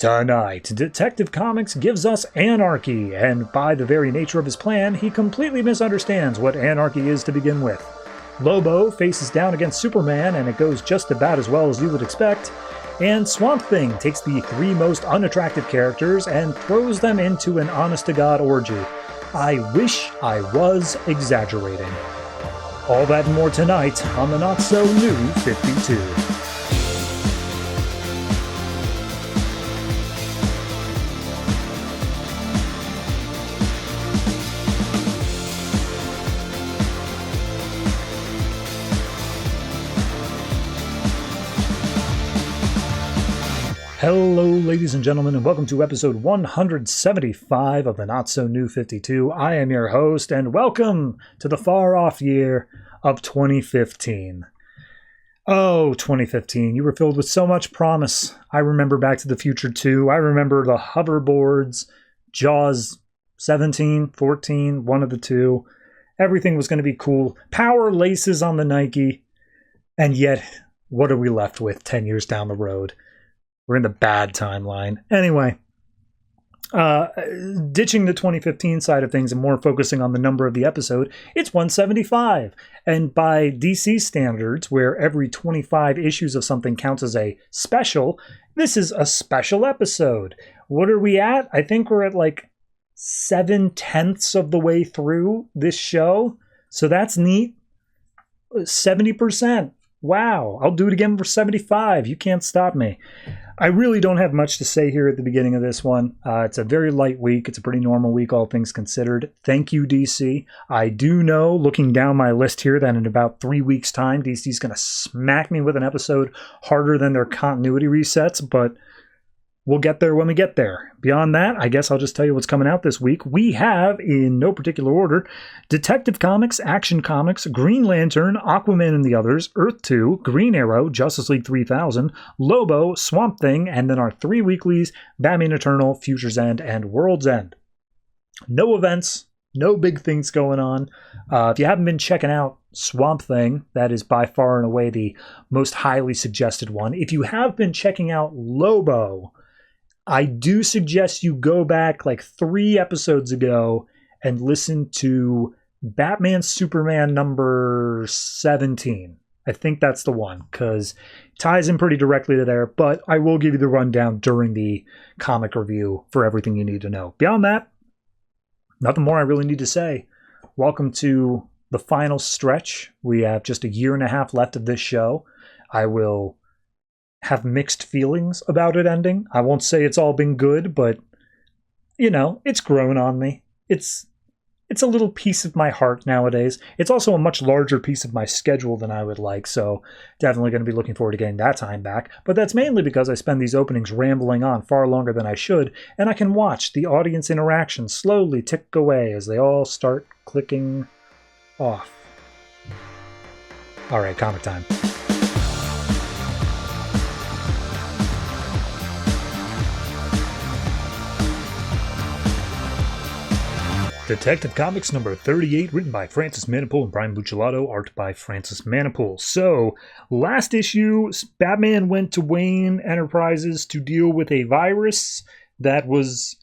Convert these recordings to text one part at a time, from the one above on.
Tonight, Detective Comics gives us anarchy, and by the very nature of his plan, he completely misunderstands what anarchy is to begin with. Lobo faces down against Superman, and it goes just about as well as you would expect. And Swamp Thing takes the three most unattractive characters and throws them into an honest-to-God orgy. I wish I was exaggerating. All that and more tonight on the Not-So-New 52. Hello, ladies and gentlemen, and welcome to episode 175 of the Not-So-New 52. I am your host, and welcome to the far-off year of 2015. Oh, 2015, you were filled with so much promise. I remember Back to the Future 2. I remember the hoverboards, Jaws 17, 14, one of the two. Everything was going to be cool. Power laces on the Nike. And yet, what are we left with 10 years down the road? We're in the bad timeline. Anyway, ditching the 2015 side of things and more focusing on the number of the episode, it's 175. And by DC standards, where every 25 issues of something counts as a special, this is a special episode. What are we at? I think we're at like 7/10 of the way through this show. So that's neat. 70%. Wow. I'll do it again for 75. You can't stop me. I really don't have much to say here at the beginning of this one. It's a very light week. It's a pretty normal week, all things considered. Thank you, DC. I do know, looking down my list here, that in about 3 weeks' time, DC's going to smack me with an episode harder than their continuity resets, but we'll get there when we get there. Beyond that, I guess I'll just tell you what's coming out this week. We have, in no particular order, Detective Comics, Action Comics, Green Lantern, Aquaman and the Others, Earth 2, Green Arrow, Justice League 3000, Lobo, Swamp Thing, and then our 3 weeklies, Batman Eternal, Future's End, and World's End. No events, no big things going on. If you haven't been checking out Swamp Thing, that is by far and away the most highly suggested one. If you have been checking out Lobo, I do suggest you go back like 3 episodes ago and listen to Batman Superman number 17. I think that's the one, because it ties in pretty directly to there, but I will give you the rundown during the comic review for everything you need to know. Beyond that, nothing more I really need to say. Welcome to the final stretch. We have just a year and a half left of this show. I will have mixed feelings about it ending. I won't say it's all been good, but you know, it's grown on me. It's a little piece of my heart nowadays. It's also a much larger piece of my schedule than I would like, so definitely going to be looking forward to getting that time back. But that's mainly because I spend these openings rambling on far longer than I should, and I can watch the audience interaction slowly tick away as they all start clicking off. All right, comic time. Detective Comics number 38, written by Francis Manapul and Brian Buccellato, art by Francis Manapul. So, last issue, Batman went to Wayne Enterprises to deal with a virus that was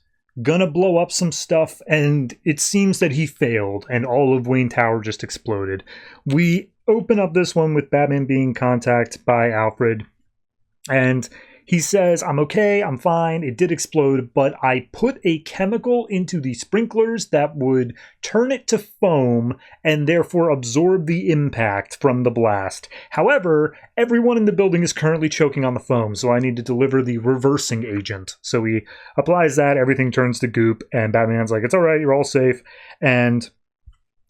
gonna blow up some stuff, and it seems that he failed, and all of Wayne Tower just exploded. We open up this one with Batman being contacted by Alfred, and he says, I'm okay, I'm fine, it did explode, but I put a chemical into the sprinklers that would turn it to foam and therefore absorb the impact from the blast. However, everyone in the building is currently choking on the foam, so I need to deliver the reversing agent. So he applies that, everything turns to goop, and Batman's like, it's alright, you're all safe. And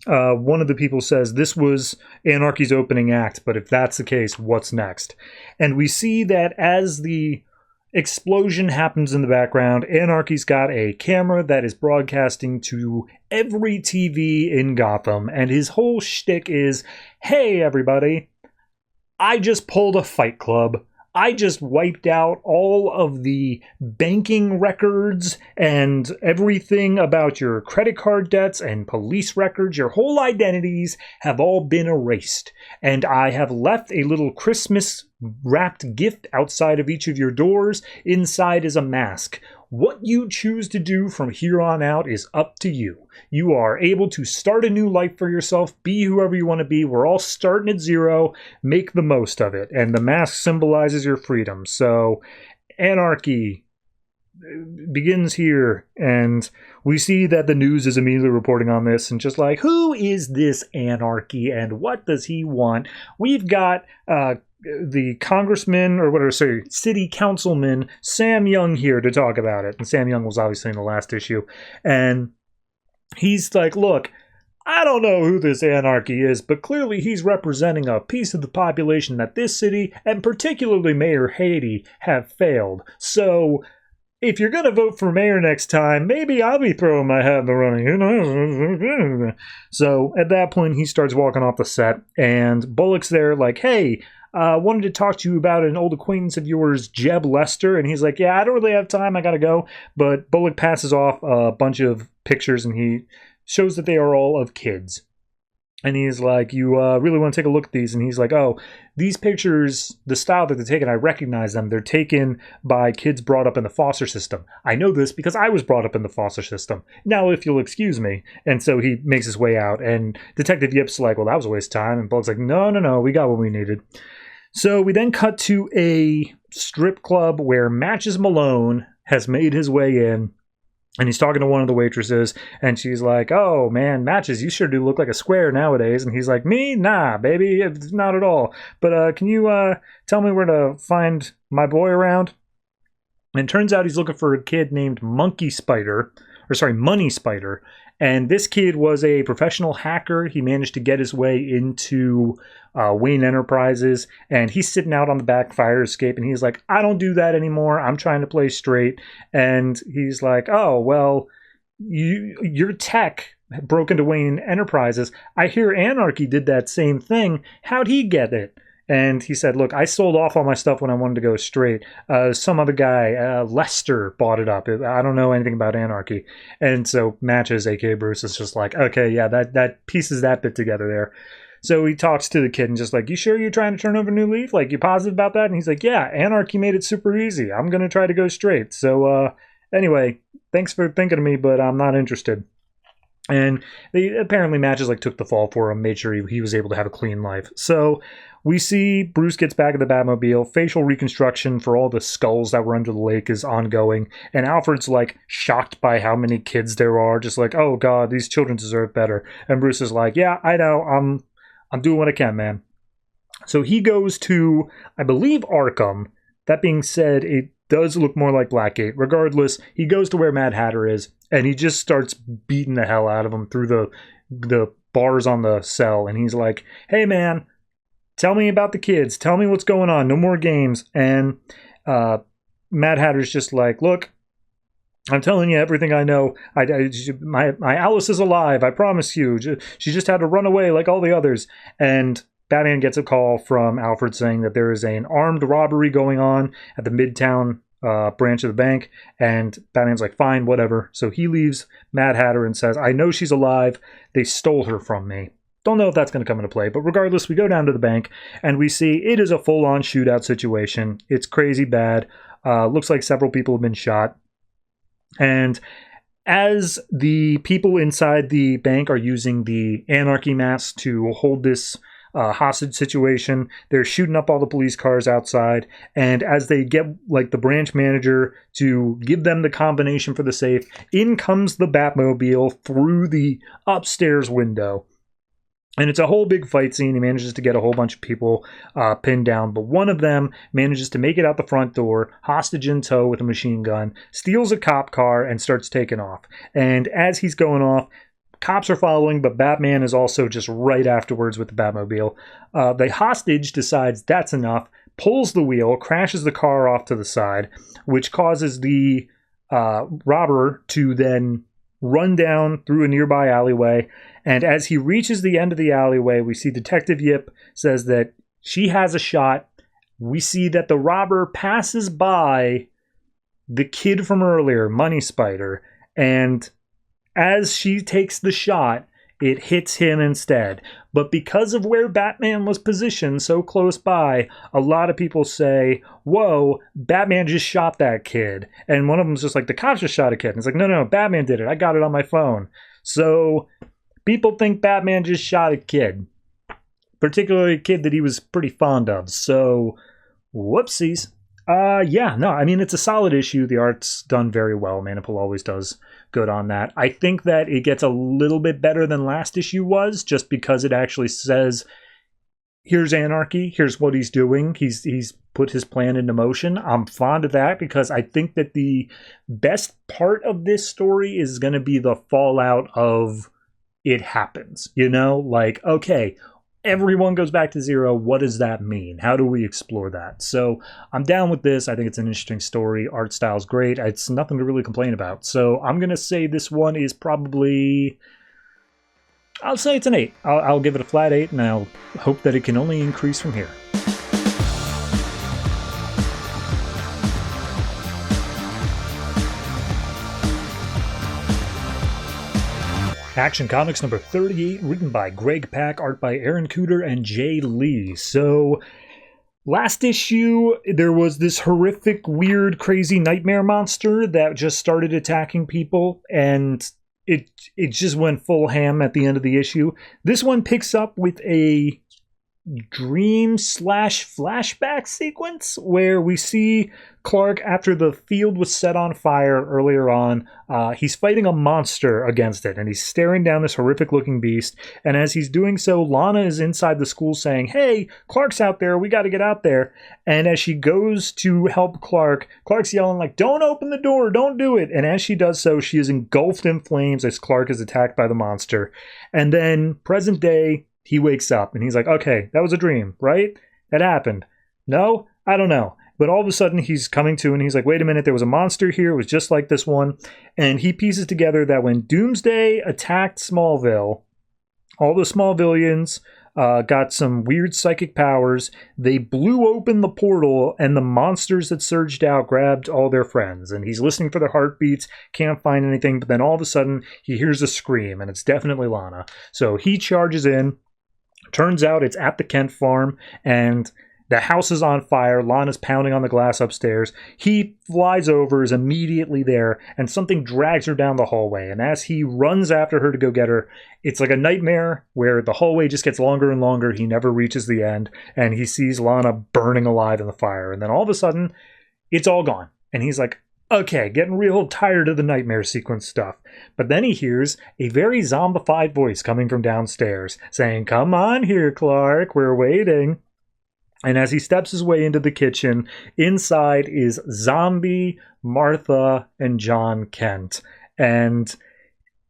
one of the people says, this was Anarchy's opening act, but if that's the case, what's next? And we see that as the explosion happens in the background, Anarchy's got a camera that is broadcasting to every TV in Gotham, and his whole shtick is, hey everybody, I just pulled a Fight Club. I just wiped out all of the banking records and everything about your credit card debts and police records. Your whole identities have all been erased. And I have left a little Christmas wrapped gift outside of each of your doors. Inside is a mask. What you choose to do from here on out is up to you. You are able to start a new life for yourself, be whoever you want to be. We're all starting at zero. Make the most of it. And the mask symbolizes your freedom. So, anarchy begins here, and we see that the news is immediately reporting on this and just like, who is this anarchy and what does he want? We've got the congressman, or whatever, sorry, city councilman Sam Young here to talk about it. And Sam Young was obviously in the last issue. And he's like, look, I don't know who this anarchy is, but clearly he's representing a piece of the population that this city, and particularly Mayor Haiti, have failed. So if you're going to vote for mayor next time, maybe I'll be throwing my hat in the running. Who knows? So at that point, he starts walking off the set, and Bullock's there like, hey, wanted to talk to you about an old acquaintance of yours, Jeb Lester. And he's like, yeah, I don't really have time. I got to go. But Bullock passes off a bunch of pictures, and he shows that they are all of kids. And he's like, you really want to take a look at these? And he's like, oh, these pictures, the style that they're taken, I recognize them. They're taken by kids brought up in the foster system. I know this because I was brought up in the foster system. Now, if you'll excuse me. And so he makes his way out. And Detective Yip's like, well, that was a waste of time. And Bullock's like, no, we got what we needed. So we then cut to a strip club where Matches Malone has made his way in. And he's talking to one of the waitresses, and she's like, oh, man, Matches, you sure do look like a square nowadays. And he's like, me? Nah, baby, not at all. But can you tell me where to find my boy around? And it turns out he's looking for a kid named Money Spider. And this kid was a professional hacker. He managed to get his way into Wayne Enterprises, and he's sitting out on the back fire escape, and he's like, I don't do that anymore. I'm trying to play straight. And he's like, oh, well, your tech broke into Wayne Enterprises. I hear Anarchy did that same thing. How'd he get it? And he said, look, I sold off all my stuff when I wanted to go straight. Some other guy, Lester, bought it up. I don't know anything about Anarchy. And so Matches, a.k.a. Bruce, is just like, okay, yeah, that pieces that bit together there. So he talks to the kid and just like, you sure you're trying to turn over a new leaf? Like, you positive about that? And he's like, yeah, Anarchy made it super easy. I'm going to try to go straight. So anyway, thanks for thinking of me, but I'm not interested. And they apparently Matches like took the fall for him, made sure he was able to have a clean life. So we see Bruce gets back in the Batmobile. Facial reconstruction for all the skulls that were under the lake is ongoing. And Alfred's like shocked by how many kids there are. Just like, oh God, these children deserve better. And Bruce is like, yeah, I know. I'm doing what I can, man. So he goes to, I believe, Arkham. That being said, it does look more like Blackgate. Regardless, he goes to where Mad Hatter is, and he just starts beating the hell out of him through the bars on the cell. And he's like, hey, man, tell me about the kids. Tell me what's going on. No more games. And Mad Hatter's just like, look, I'm telling you everything I know. My Alice is alive. I promise you. She just had to run away like all the others. And Batman gets a call from Alfred saying that there is an armed robbery going on at the Midtown branch of the bank. And Batman's like, fine, whatever. So he leaves Mad Hatter and says, I know she's alive. They stole her from me. Don't know if that's going to come into play. But regardless, we go down to the bank and we see it is a full-on shootout situation. It's crazy bad. Looks like several people have been shot. And as the people inside the bank are using the anarchy mask to hold this hostage situation, they're shooting up all the police cars outside. And as they get like the branch manager to give them the combination for the safe, in comes the Batmobile through the upstairs window. And it's a whole big fight scene. He manages to get a whole bunch of people pinned down. But one of them manages to make it out the front door, hostage in tow with a machine gun, steals a cop car, and starts taking off. And as he's going off, cops are following, but Batman is also just right afterwards with the Batmobile. The hostage decides that's enough, pulls the wheel, crashes the car off to the side, which causes the robber to then run down through a nearby alleyway. And as he reaches the end of the alleyway, we see Detective Yip says that she has a shot. We see that the robber passes by the kid from earlier, Money Spider. And as she takes the shot, it hits him instead. But because of where Batman was positioned so close by, a lot of people say, whoa, Batman just shot that kid. And one of them's just like, the cops just shot a kid. And it's like, no, Batman did it. I got it on my phone. So people think Batman just shot a kid, particularly a kid that he was pretty fond of. So, whoopsies. It's a solid issue. The art's done very well. Manapul always does good on that. I think that it gets a little bit better than last issue was, just because it actually says, here's anarchy, here's what he's doing. He's put his plan into motion. I'm fond of that because I think that the best part of this story is going to be the fallout of it happens. Okay, everyone goes back to zero. What does that mean? How do we explore that? So I'm down with this. I think it's an interesting story. Art style's great. It's nothing to really complain about. So I'm going to say this one is probably, I'll say it's an 8. I'll give it a flat 8, and I'll hope that it can only increase from here. Action Comics number 38, written by Greg Pak, art by Aaron Kuder and Jay Lee. So, last issue, there was this horrific, weird, crazy nightmare monster that just started attacking people, and it just went full ham at the end of the issue. This one picks up with a dream/flashback sequence where we see Clark, after the field was set on fire earlier on, he's fighting a monster against it, and he's staring down this horrific looking beast. And as he's doing so, Lana is inside the school saying, hey, Clark's out there, we got to get out there. And as she goes to help Clark's yelling like, don't open the door, don't do it. And as she does so, she is engulfed in flames as Clark is attacked by the monster. And then present day, he wakes up and he's like, okay, that was a dream, right? That happened. No? I don't know. But all of a sudden he's coming to and he's like, wait a minute, there was a monster here. It was just like this one. And he pieces together that when Doomsday attacked Smallville, all the Smallvillians got some weird psychic powers. They blew open the portal and the monsters that surged out grabbed all their friends. And he's listening for their heartbeats, can't find anything. But then all of a sudden he hears a scream and it's definitely Lana. So he charges in. Turns out it's at the Kent farm and the house is on fire. Lana's pounding on the glass upstairs. He flies over, is immediately there, and something drags her down the hallway. And as he runs after her to go get her, it's like a nightmare where the hallway just gets longer and longer. He never reaches the end, and he sees Lana burning alive in the fire. And then all of a sudden, it's all gone. And he's like, okay, getting real tired of the nightmare sequence stuff. But then he hears a very zombified voice coming from downstairs, saying, come on here, Clark, we're waiting. And as he steps his way into the kitchen, inside is Zombie, Martha, and John Kent. And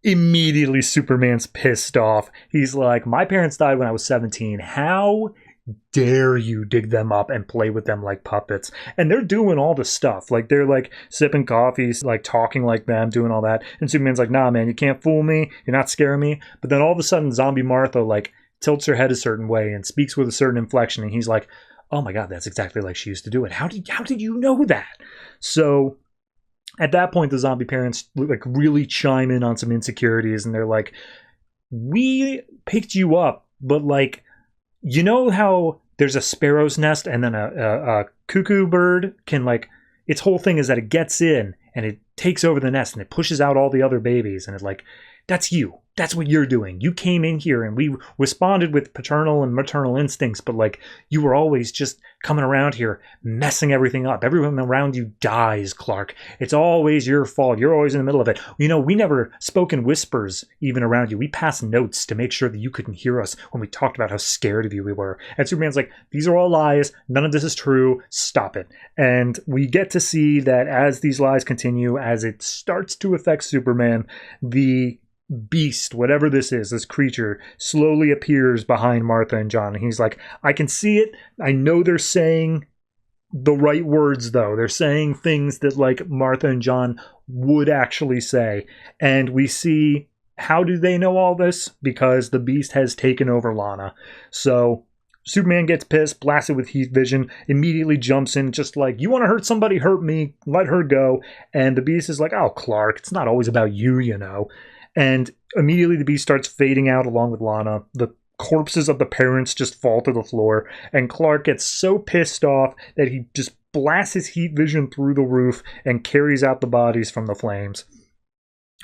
immediately Superman's pissed off. He's like, my parents died when I was 17. How dare you dig them up and play with them like puppets? And they're doing all the stuff. Like, they're like sipping coffees, like talking like them, doing all that. And Superman's like, nah, man, you can't fool me. You're not scaring me. But then all of a sudden, Zombie Martha, like, tilts her head a certain way and speaks with a certain inflection, and he's like, oh my god, that's exactly like she used to do it. How did you know that? So at that point, the zombie parents like really chime in on some insecurities, and they're like, we picked you up, but like, you know how there's a sparrow's nest and then a cuckoo bird can like, its whole thing is that it gets in and it takes over the nest and it pushes out all the other babies, and it's like, that's you. That's what you're doing. You came in here and we responded with paternal and maternal instincts, but like, you were always just coming around here, messing everything up. Everyone around you dies, Clark. It's always your fault. You're always in the middle of it. You know, we never spoke in whispers even around you. We passed notes to make sure that you couldn't hear us when we talked about how scared of you we were. And Superman's like, these are all lies. None of this is true. Stop it. And we get to see that as these lies continue, as it starts to affect Superman, the beast, whatever this is, this creature, slowly appears behind Martha and John. And he's like, I can see it. I know they're saying the right words, though. They're saying things that like Martha and John would actually say. And we see, how do they know all this? Because the beast has taken over Lana. So Superman gets pissed, blasted with heat vision, immediately jumps in, just like, you want to hurt somebody, hurt me, let her go. And the beast is like, oh, Clark, it's not always about you, you know. And immediately the beast starts fading out along with Lana. The corpses of the parents just fall to the floor, and Clark gets so pissed off that he just blasts his heat vision through the roof and carries out the bodies from the flames.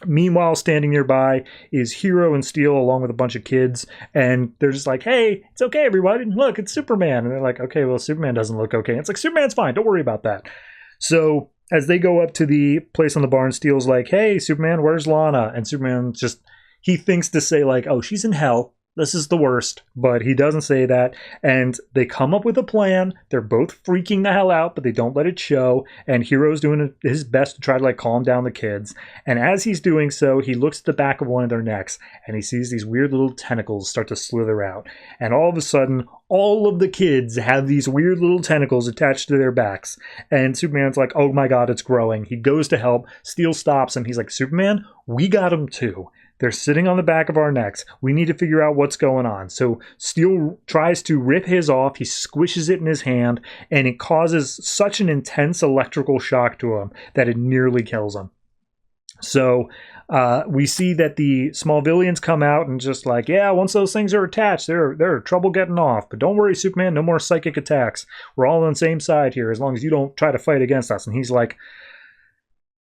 Meanwhile, standing nearby is Hero and Steel along with a bunch of kids, and they're just like, hey, it's okay, everybody. Look, it's Superman. And they're like, okay, well, Superman doesn't look okay. And it's like, Superman's fine. Don't worry about that. So as they go up to the place on the barn, Steel's like, hey, Superman, where's Lana? And Superman just, he thinks to say like, oh, she's in hell. This is the worst, but he doesn't say that, and they come up with a plan. They're both freaking the hell out, but they don't let it show, and Hero's doing his best to try to like calm down the kids, and as he's doing so, he looks at the back of one of their necks, and he sees these weird little tentacles start to slither out, and all of a sudden, all of the kids have these weird little tentacles attached to their backs, and Superman's like, oh my god, it's growing. He goes to help. Steel stops him. He's like, Superman, we got him too. They're sitting on the back of our necks. We need to figure out what's going on. So Steel tries to rip his off. He squishes it in his hand, and it causes such an intense electrical shock to him that it nearly kills him. So we see that the Smallvillians come out and just like, yeah, once those things are attached, they're trouble getting off. But don't worry, Superman, no more psychic attacks. We're all on the same side here as long as you don't try to fight against us. And he's like,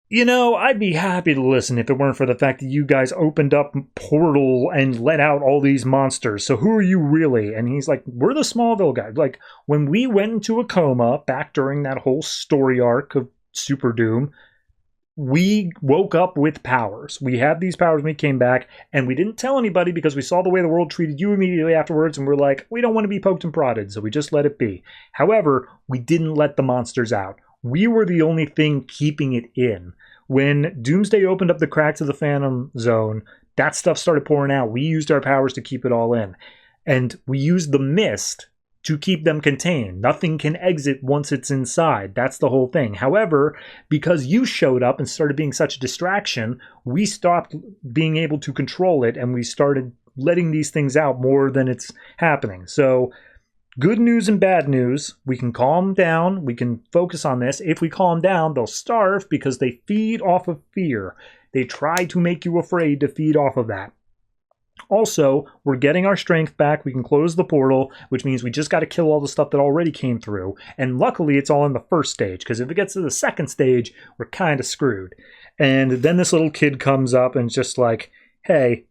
you know, I'd be happy to listen if it weren't for the fact that you guys opened up portal and let out all these monsters. So who are you really? And he's like, we're the Smallville guys. Like, when we went into a coma back during that whole story arc of Super Doom, we woke up with powers. We had these powers when we came back, and we didn't tell anybody because we saw the way the world treated you immediately afterwards, and we're like, we don't want to be poked and prodded, so we just let it be. However, we didn't let the monsters out. We were the only thing keeping it in. When Doomsday opened up the cracks of the Phantom Zone, that stuff started pouring out. We used our powers to keep it all in. And we used the mist to keep them contained. Nothing can exit once it's inside. That's the whole thing. However, because you showed up and started being such a distraction, we stopped being able to control it, and we started letting these things out more than it's happening. So good news and bad news. We can calm down. We can focus on this. If we calm down, they'll starve because they feed off of fear. They try to make you afraid to feed off of that. Also, we're getting our strength back. We can close the portal, which means we just got to kill all the stuff that already came through. And luckily, it's all in the first stage, because if it gets to the second stage, we're kind of screwed. And then this little kid comes up and just like, hey,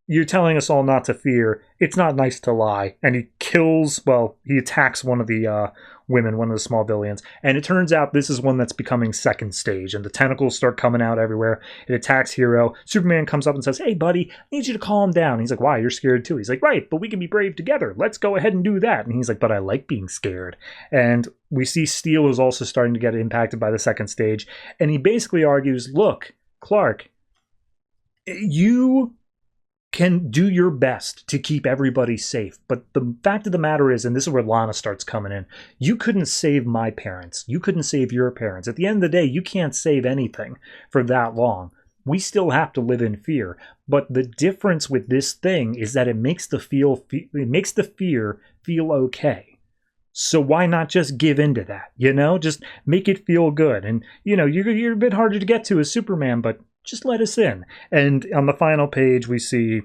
you're telling us all not to fear. It's not nice to lie. And he he attacks one of the women, one of the Smallvillians. And it turns out this is one that's becoming second stage. And the tentacles start coming out everywhere. It attacks Hero. Superman comes up and says, hey, buddy, I need you to calm down. He's like, why? You're scared too. He's like, right, but we can be brave together. Let's go ahead and do that. And he's like, but I like being scared. And we see Steel is also starting to get impacted by the second stage. And he basically argues, look, Clark, you can do your best to keep everybody safe. But the fact of the matter is, and this is where Lana starts coming in, you couldn't save my parents. You couldn't save your parents. At the end of the day, you can't save anything for that long. We still have to live in fear. But the difference with this thing is that it makes the fear feel okay. So why not just give into that? You know, just make it feel good. And, you know, you're a bit harder to get to as Superman, but just let us in. And on the final page, we see,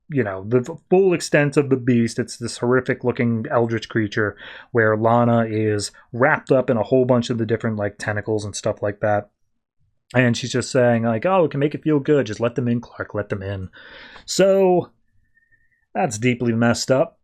you know, the full extent of the beast. It's this horrific looking eldritch creature where Lana is wrapped up in a whole bunch of the different like tentacles and stuff like that. And she's just saying like, oh, it can make it feel good. Just let them in, Clark, let them in. So that's deeply messed up.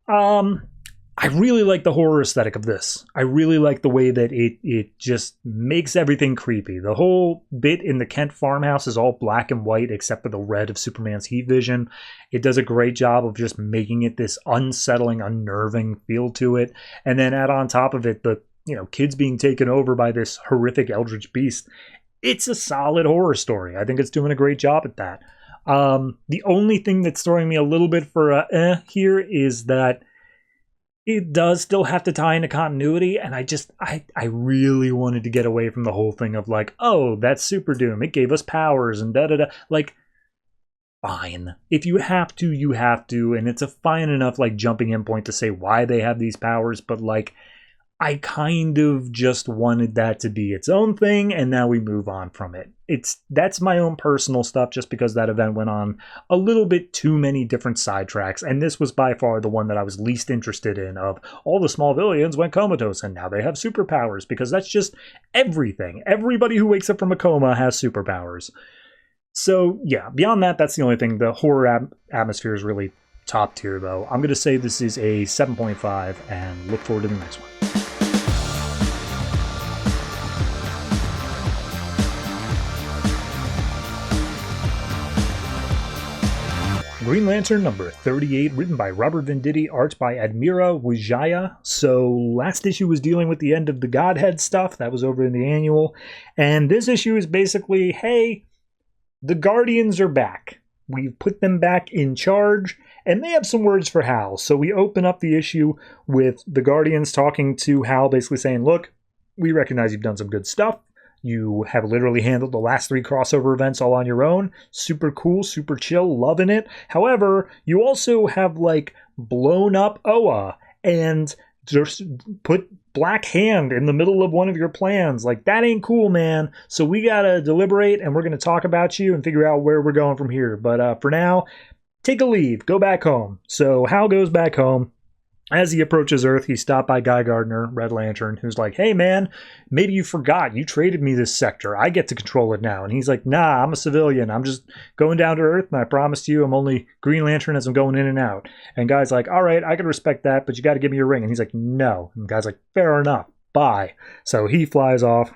I really like the horror aesthetic of this. I really like the way that it just makes everything creepy. The whole bit in the Kent farmhouse is all black and white except for the red of Superman's heat vision. It does a great job of just making it this unsettling, unnerving feel to it. And then add on top of it the, you know, kids being taken over by this horrific eldritch beast. It's a solid horror story. I think it's doing a great job at that. The only thing that's throwing me a little bit for here is that it does still have to tie into continuity, and I really wanted to get away from the whole thing of like, oh, that's Super Doom, it gave us powers and da-da-da. Like, fine. If you have to, you have to, and it's a fine enough like jumping in point to say why they have these powers, but like, I kind of just wanted that to be its own thing, and now we move on from it. That's my own personal stuff, just because that event went on a little bit too many different sidetracks, and this was by far the one that I was least interested in. Of all the small villains went comatose, and now they have superpowers, because that's just everything. Everybody who wakes up from a coma has superpowers. So yeah, beyond that, that's the only thing. The horror atmosphere is really top tier, though. I'm going to say this is a 7.5, and look forward to the next one. Green Lantern number 38, written by Robert Venditti, art by Admira, Wijaya. So last issue was dealing with the end of the Godhead stuff. That was over in the annual. And this issue is basically, hey, the Guardians are back. We've put them back in charge, and they have some words for Hal. So we open up the issue with the Guardians talking to Hal, basically saying, look, we recognize you've done some good stuff. You have literally handled the last 3 crossover events all on your own. Super cool, super chill, loving it. However, you also have, like, blown up Oa and just put Black Hand in the middle of one of your plans. Like, that ain't cool, man. So we gotta deliberate, and we're gonna talk about you and figure out where we're going from here. But for now, take a leave. Go back home. So Hal goes back home. As he approaches Earth, he's stopped by Guy Gardner, Red Lantern, who's like, hey man, maybe you forgot. You traded me this sector. I get to control it now. And he's like, nah, I'm a civilian. I'm just going down to Earth, and I promised you I'm only Green Lantern as I'm going in and out. And Guy's like, all right, I can respect that, but you got to give me your ring. And he's like, no. And Guy's like, fair enough. Bye. So he flies off.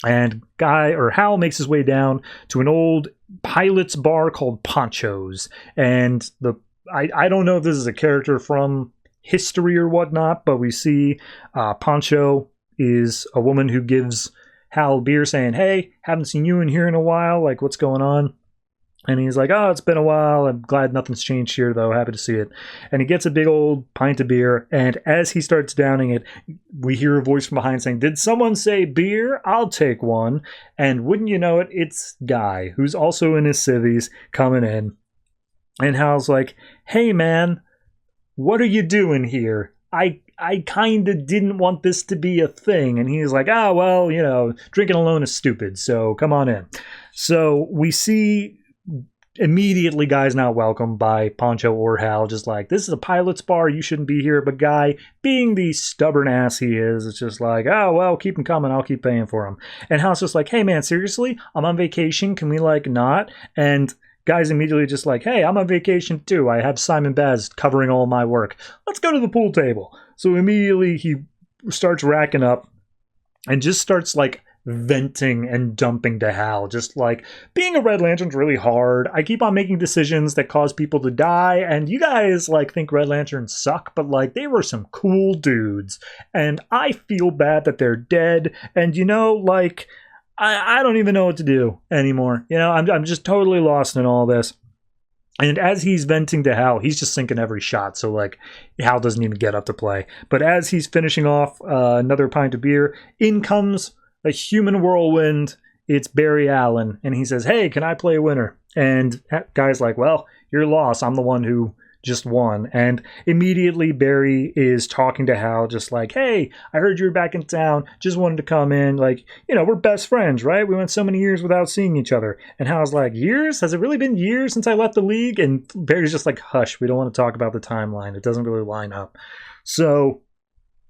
And Hal makes his way down to an old pilot's bar called Poncho's. And I don't know if this is a character from history or whatnot, but we see Poncho is a woman who gives Hal beer, saying, hey, haven't seen you in here in a while, like, what's going on? And he's like, oh, it's been a while, I'm glad nothing's changed here, though, happy to see it. And he gets a big old pint of beer, and as he starts downing it, we hear a voice from behind saying, did someone say beer? I'll take one. And wouldn't you know it, it's Guy, who's also in his civvies, coming in. And Hal's like, hey man, what are you doing here? I kind of didn't want this to be a thing. And he's like, oh, well, you know, drinking alone is stupid, so come on in. So we see immediately Guy's not welcomed by Poncho or Hal, just like, this is a pilot's bar, you shouldn't be here. But Guy, being the stubborn ass he is, it's just like, oh, well, keep him coming, I'll keep paying for him. And Hal's just like, hey man, seriously? I'm on vacation, can we, like, not? And Guy's immediately just like, hey, I'm on vacation too. I have Simon Baz covering all my work. Let's go to the pool table. So immediately he starts racking up and just starts, like, venting and dumping to Hal. Just like, being a Red Lantern's really hard. I keep on making decisions that cause people to die, and you guys, like, think Red Lanterns suck, but, like, they were some cool dudes. And I feel bad that they're dead. And, you know, like, I don't even know what to do anymore. You know, I'm just totally lost in all this. And as he's venting to Hal, he's just sinking every shot. So, like, Hal doesn't even get up to play. But as he's finishing off another pint of beer, in comes a human whirlwind. It's Barry Allen. And he says, hey, can I play winner? And Guy's like, well, you're lost. I'm the one who just won. And immediately Barry is talking to Hal, just like, hey, I heard you were back in town, just wanted to come in, like, you know, we're best friends, right? We went so many years without seeing each other. And Hal's like, years? Has it really been years since I left the league? And Barry's just like, hush, we don't want to talk about the timeline, it doesn't really line up. So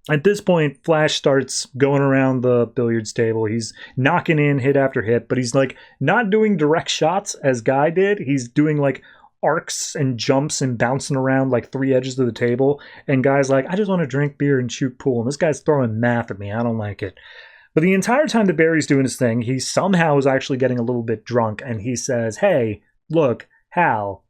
at this point, Flash starts going around the billiards table. He's knocking in hit after hit, but he's, like, not doing direct shots as Guy did. He's doing, like, arcs and jumps and bouncing around like 3 edges of the table. And Guy's like, I just want to drink beer and shoot pool. And this guy's throwing math at me. I don't like it. But the entire time that Barry's doing his thing, he somehow is actually getting a little bit drunk. And he says, hey, look, Hal,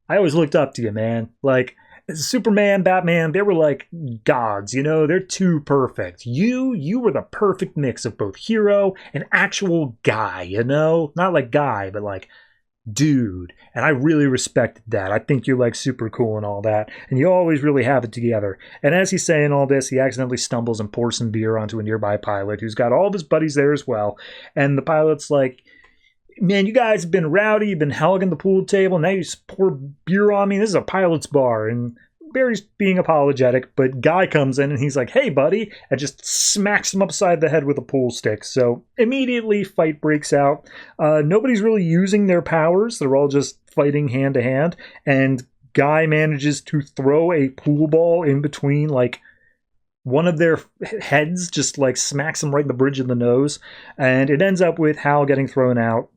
I always looked up to you, man. Like, Superman, Batman, they were like gods, you know? They're too perfect. You were the perfect mix of both hero and actual guy, you know? Not like guy, but like dude. And I really respected that. I think you're, like, super cool and all that. And you always really have it together. And as he's saying all this, he accidentally stumbles and pours some beer onto a nearby pilot who's got all of his buddies there as well. And the pilot's like, man, you guys have been rowdy. You've been hogging the pool table. Now you just pour beer on me. This is a pilot's bar. And Barry's being apologetic, but Guy comes in and he's like, hey, buddy, and just smacks him upside the head with a pool stick. So immediately fight breaks out. Nobody's really using their powers. They're all just fighting hand to hand. And Guy manages to throw a pool ball in between, like, one of their heads, just like smacks him right in the bridge of the nose. And it ends up with Hal getting thrown out.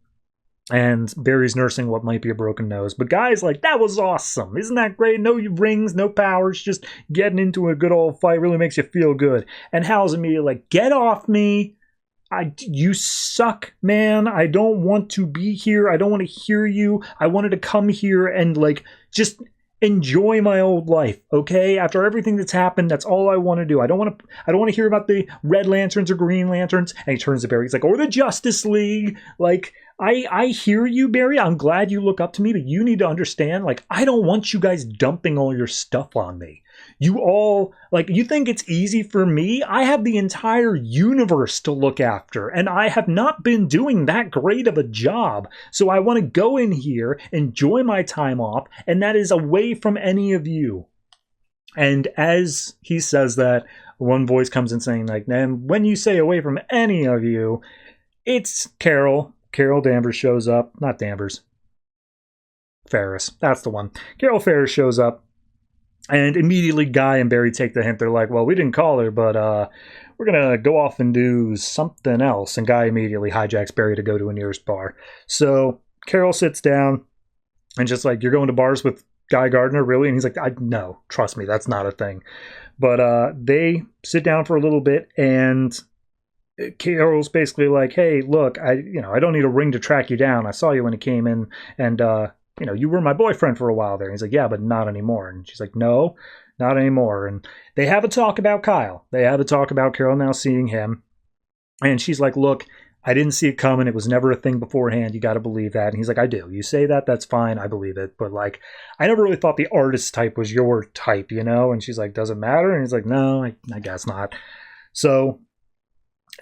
And Barry's nursing what might be a broken nose. But Guy's like, that was awesome. Isn't that great? No rings, no powers, just getting into a good old fight really makes you feel good. And Hal's immediately like, get off me. You suck, man. I don't want to be here. I don't want to hear you. I wanted to come here and like just enjoy my old life, okay? After everything that's happened, that's all I want to do. I don't want to hear about the Red Lanterns or Green Lanterns. And he turns to Barry. He's like, or the Justice League. Like, I hear you, Barry. I'm glad you look up to me, but you need to understand, like, I don't want you guys dumping all your stuff on me. You all, like, you think it's easy for me? I have the entire universe to look after, and I have not been doing that great of a job. So I want to go in here, enjoy my time off, and that is away from any of you. And as he says that, one voice comes in saying, like, man, when you say away from any of you, it's Carol. Carol Danvers shows up. Not Danvers. Ferris. That's the one. Carol Ferris shows up. And immediately Guy and Barry take the hint. They're like, well, we didn't call her, but we're going to go off and do something else. And Guy immediately hijacks Barry to go to a nearest bar. So Carol sits down and just like, you're going to bars with Guy Gardner, really? And he's like, no, trust me, that's not a thing. But they sit down for a little bit, and Carol's basically like, hey, look, I don't need a ring to track you down. I saw you when you came in, and you were my boyfriend for a while there. And he's like, yeah, but not anymore. And she's like, no, not anymore. And they have a talk about Kyle. They have a talk about Carol now seeing him. And she's like, look, I didn't see it coming. It was never a thing beforehand. You got to believe that. And he's like, I do. You say that, that's fine. I believe it. But like, I never really thought the artist type was your type, And she's like, does it matter? And he's like, no, I guess not. So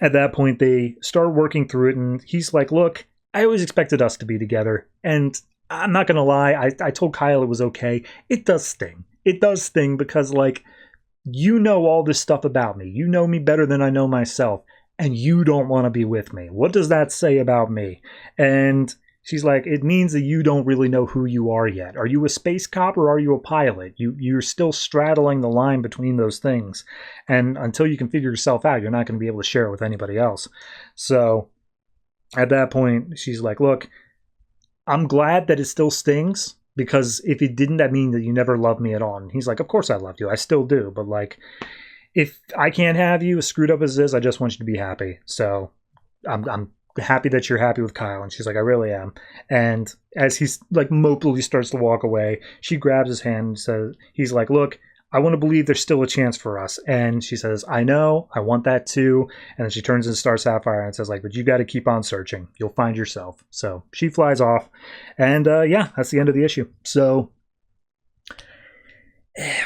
at that point, they start working through it. And he's like, look, I always expected us to be together. And I'm not going to lie. I told Kyle it was okay. It does sting. It does sting because, like, you know all this stuff about me. You know me better than I know myself. And you don't want to be with me. What does that say about me? And she's like, it means that you don't really know who you are yet. Are you a space cop or are you a pilot? You're still straddling the line between those things. And until you can figure yourself out, you're not going to be able to share it with anybody else. So at that point, she's like, look, I'm glad that it still stings, because if it didn't, that means that you never loved me at all. And he's like, of course I loved you. I still do. But like, if I can't have you, as screwed up as this, I just want you to be happy. So I'm happy that you're happy with Kyle. And she's like, I really am. And as he's like mopily starts to walk away, she grabs his hand and says, he's like, look, I want to believe there's still a chance for us. And she says, I know, I want that too. And then she turns to Star Sapphire and says, like, but you got to keep on searching. You'll find yourself. So she flies off. And yeah, that's the end of the issue. So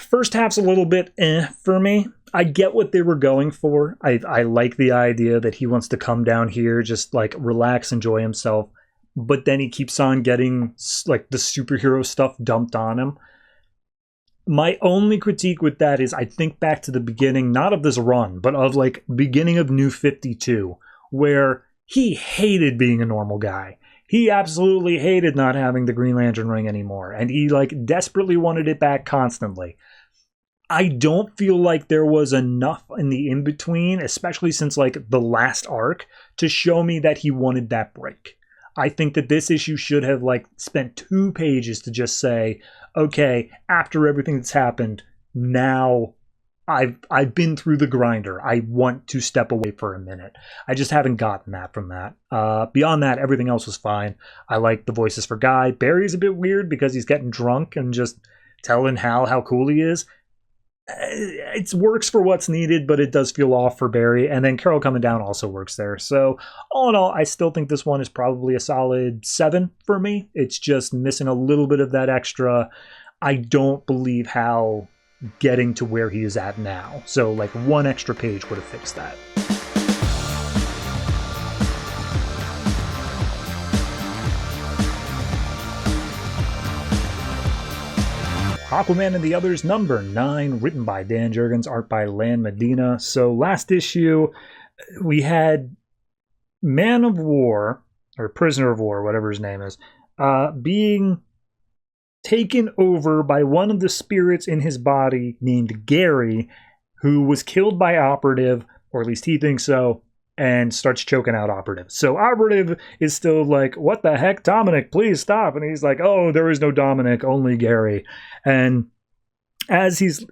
first half's a little bit for me. I get what they were going for. I like the idea that he wants to come down here, just like relax, enjoy himself. But then he keeps on getting like the superhero stuff dumped on him. My only critique with that is I think back to the beginning, not of this run, but of like beginning of New 52, where he hated being a normal guy. He absolutely hated not having the Green Lantern ring anymore. And he like desperately wanted it back constantly. I don't feel like there was enough in the in-between, especially since like the last arc, to show me that he wanted that break. I think that this issue should have like spent 2 pages to just say, okay, after everything that's happened, now I've been through the grinder. I want to step away for a minute. I just haven't gotten that from that. Beyond that, everything else was fine. I like the voices for Guy. Barry's a bit weird because he's getting drunk and just telling Hal how cool he is. It works for what's needed, but it does feel off for Barry. And then Carol coming down also works there. So all in all, I still think this one is probably a solid 7 for me. It's just missing a little bit of that extra. I don't believe Hal getting to where he is at now. So like 1 extra page would have fixed that. Aquaman and the Others number 9, written by Dan Jurgens, art by Lan Medina. So last issue, we had Man of War, or Prisoner of War, whatever his name is, being taken over by one of the spirits in his body named Gary, who was killed by Operative, or at least he thinks so, and starts choking out Operative. So Operative is still like, what the heck, Dominic, please stop. And he's like, oh, there is no Dominic, only Gary. And as he's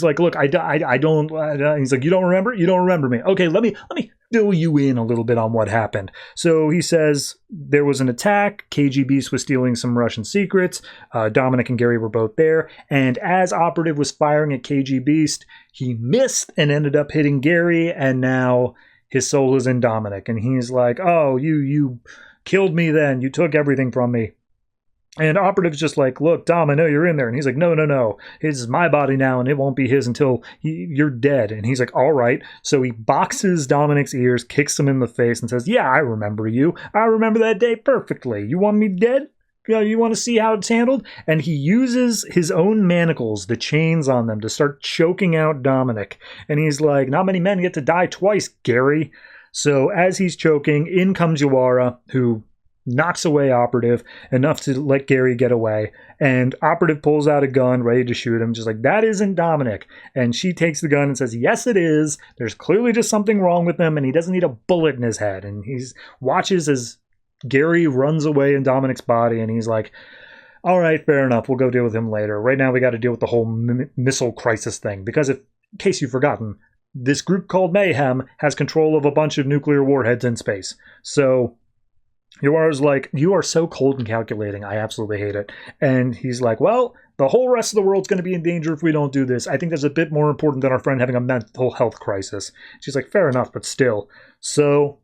like, look, I don't, he's like, you don't remember? You don't remember me. Okay, let me fill you in a little bit on what happened. So he says there was an attack. KG Beast was stealing some Russian secrets. Dominic and Gary were both there. And as Operative was firing at KG Beast, he missed and ended up hitting Gary. And now his soul is in Dominic. And he's like, oh, you killed me then. You took everything from me. And Operative's just like, look, Dom, I know you're in there. And he's like, no. This is my body now, and it won't be his until you're dead. And he's like, all right. So he boxes Dominic's ears, kicks him in the face, and says, yeah, I remember you. I remember that day perfectly. You want me dead? You want to see how it's handled? And he uses his own manacles, the chains on them, to start choking out Dominic. And he's like, not many men get to die twice, Gary. So as he's choking, in comes Yawara, who knocks away Operative enough to let Gary get away. And Operative pulls out a gun, ready to shoot him, just like, that isn't Dominic. And she takes the gun and says, yes, it is. There's clearly just something wrong with him, and he doesn't need a bullet in his head. And he watches as Gary runs away in Dominic's body, and he's like, all right, fair enough. We'll go deal with him later. Right now we got to deal with the whole missile crisis thing. Because in case you've forgotten, this group called Mayhem has control of a bunch of nuclear warheads in space. So Yawara's like, you are so cold and calculating. I absolutely hate it. And he's like, well, the whole rest of the world's going to be in danger if we don't do this. I think that's a bit more important than our friend having a mental health crisis. She's like, fair enough, but still. So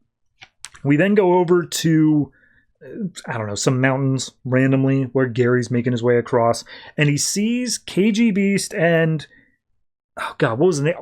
we then go over to, I don't know, some mountains randomly where Gary's making his way across. And he sees KG Beast and, oh God, what was the name?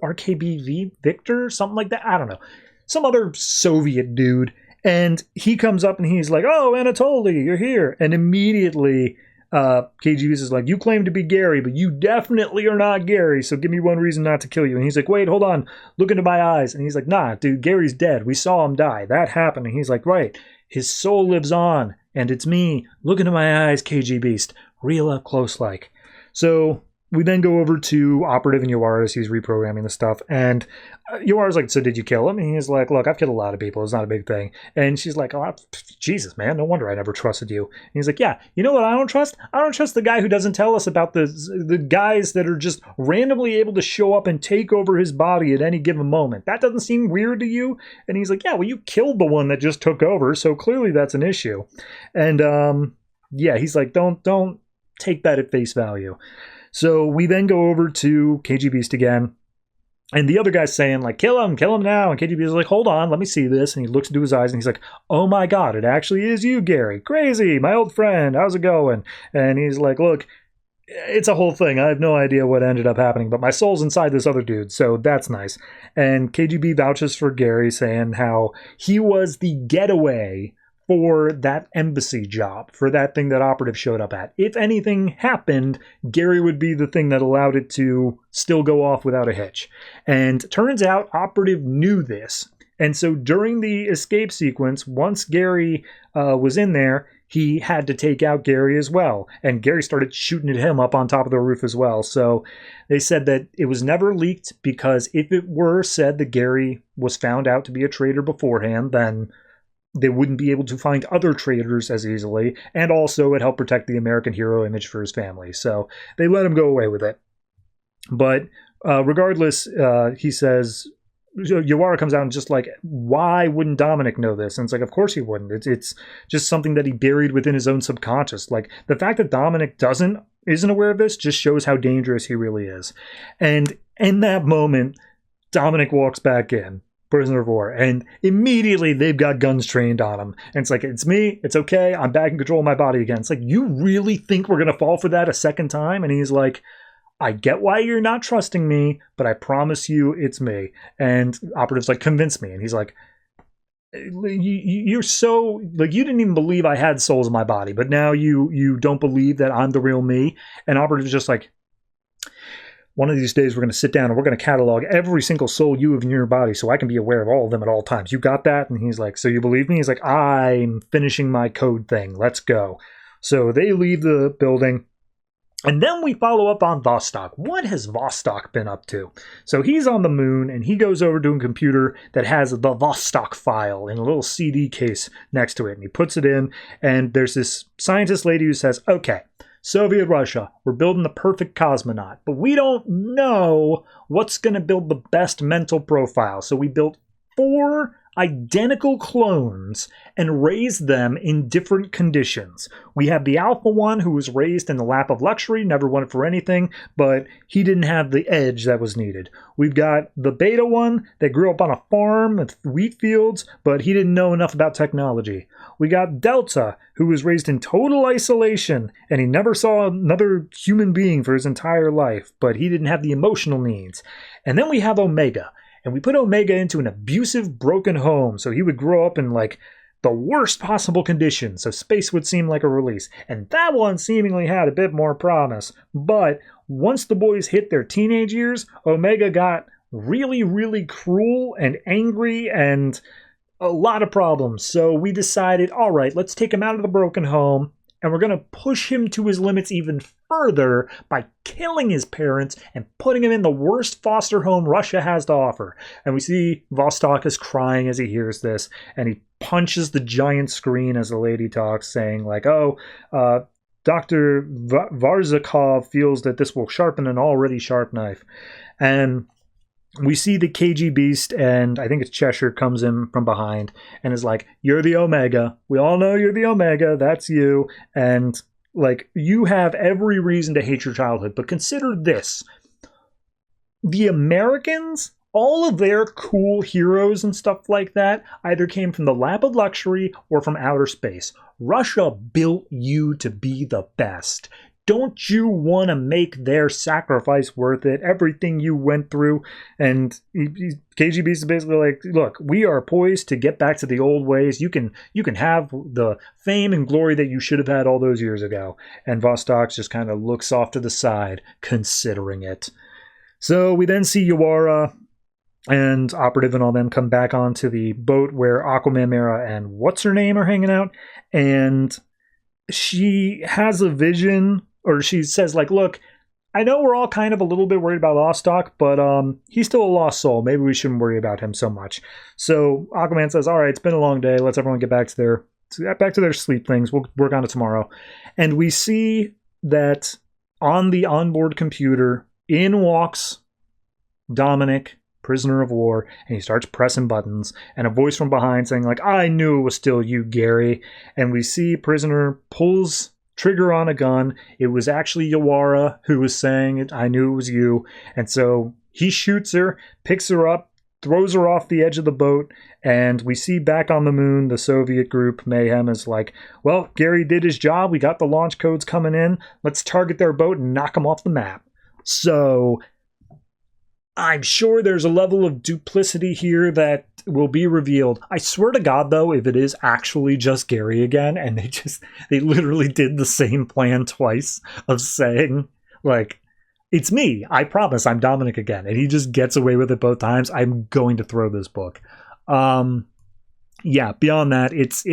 RKBV Victor? Something like that? I don't know. Some other Soviet dude. And he comes up and he's like, oh, Anatoly, you're here. And immediately KGB is like, you claim to be Gary, but you definitely are not Gary, so give me one reason not to kill you. And he's like, wait, hold on, look into my eyes. And he's like, nah, dude, Gary's dead. We saw him die. That happened. And he's like, right, his soul lives on, and it's me. Look into my eyes, KG Beast. Real up close like. So we then go over to Operative and Yawara as he's reprogramming the stuff. And Yawara's like, so did you kill him? And he's like, look, I've killed a lot of people. It's not a big thing. And she's like, oh, Jesus, man, no wonder I never trusted you. And he's like, yeah, you know what I don't trust? I don't trust the guy who doesn't tell us about the guys that are just randomly able to show up and take over his body at any given moment. That doesn't seem weird to you? And he's like, yeah, well, you killed the one that just took over, so clearly that's an issue. And yeah, he's like, don't take that at face value. So we then go over to KG Beast again. And the other guy's saying, like, kill him now. And KG Beast is like, hold on, let me see this. And he looks into his eyes and he's like, oh my God, it actually is you, Gary. Crazy, my old friend. How's it going? And he's like, look, it's a whole thing. I have no idea what ended up happening, but my soul's inside this other dude, so that's nice. And KGB vouches for Gary, saying how he was the getaway for that embassy job, for that thing that Operative showed up at. If anything happened, Gary would be the thing that allowed it to still go off without a hitch. And turns out Operative knew this. And so during the escape sequence, once Gary was in there, he had to take out Gary as well. And Gary started shooting at him up on top of the roof as well. So they said that it was never leaked because if it were said that Gary was found out to be a traitor beforehand, then they wouldn't be able to find other traitors as easily, and also it helped protect the American hero image for his family. So they let him go away with it. But regardless, he says, Yawara comes out and just like, why wouldn't Dominic know this? And it's like, of course he wouldn't. It's just something that he buried within his own subconscious. Like, the fact that Dominic isn't aware of this just shows how dangerous he really is. And in that moment, Dominic walks back in, prisoner of war, and immediately they've got guns trained on him. And it's like, it's me, it's okay, I'm back in control of my body again. It's like, you really think we're gonna fall for that a second time? And he's like, I get why you're not trusting me, but I promise you it's me. And Operative's like, convince me. And he's like, you're so, like, you didn't even believe I had souls in my body, but now you don't believe that I'm the real me. And Operative's just like, one of these days we're going to sit down and we're going to catalog every single soul you have in your body so I can be aware of all of them at all times. You got that? And he's like, so you believe me? He's like, I'm finishing my code thing. Let's go. So they leave the building. And then we follow up on Vostok. What has Vostok been up to? So he's on the moon, and he goes over to a computer that has the Vostok file in a little CD case next to it. And he puts it in, and there's this scientist lady who says, okay, Soviet Russia, we're building the perfect cosmonaut, but we don't know what's going to build the best mental profile. So we built 4 identical clones and raised them in different conditions. We have the alpha one who was raised in the lap of luxury, never wanted for anything, but he didn't have the edge that was needed. We've got the beta one that grew up on a farm with wheat fields, but he didn't know enough about technology. We got Delta, who was raised in total isolation, and he never saw another human being for his entire life, but he didn't have the emotional needs. And then we have Omega. And we put Omega into an abusive, broken home, so he would grow up in, like, the worst possible conditions, so space would seem like a release. And that one seemingly had a bit more promise. But once the boys hit their teenage years, Omega got really, really cruel and angry and a lot of problems. So we decided, all right, let's take him out of the broken home, and we're going to push him to his limits even further by killing his parents and putting him in the worst foster home Russia has to offer. And we see Vostok is crying as he hears this, and he punches the giant screen as the lady talks, saying like, Dr. Varzakov feels that this will sharpen an already sharp knife. And we see the KG Beast, and I think it's Cheshire, comes in from behind and is like, you're the Omega. We all know you're the Omega. That's you. And, like, you have every reason to hate your childhood. But consider this. The Americans, all of their cool heroes and stuff like that either came from the lap of luxury or from outer space. Russia built you to be the best. Don't you want to make their sacrifice worth it? Everything you went through. And KGB is basically like, look, we are poised to get back to the old ways. You can have the fame and glory that you should have had all those years ago. And Vostok just kind of looks off to the side, considering it. So we then see Yawara and Operative and all them come back onto the boat where Aquaman, Mera, and what's-her-name are hanging out. And she has a vision, or she says, like, look, I know we're all kind of a little bit worried about Vostok, but he's still a lost soul. Maybe we shouldn't worry about him so much. So Aquaman says, all right, it's been a long day. Let's everyone get back to their sleep things. We'll work on it tomorrow. And we see that on the onboard computer, in walks Dominic, prisoner of war, and he starts pressing buttons, and a voice from behind saying, like, I knew it was still you, Gary. And we see prisoner pulls trigger on a gun. It was actually Yawara who was saying it. I knew it was you. And so he shoots her, picks her up, throws her off the edge of the boat, and we see back on the moon the Soviet group Mayhem is like, well, Gary did his job. We got the launch codes coming in. Let's target their boat and knock them off the map. So I'm sure there's a level of duplicity here that will be revealed. I swear to God, though, if it is actually just Gary again, and they literally did the same plan twice of saying, like, it's me, I promise, I'm Dominic again, and he just gets away with it both times, I'm going to throw this book. Yeah, beyond that, it's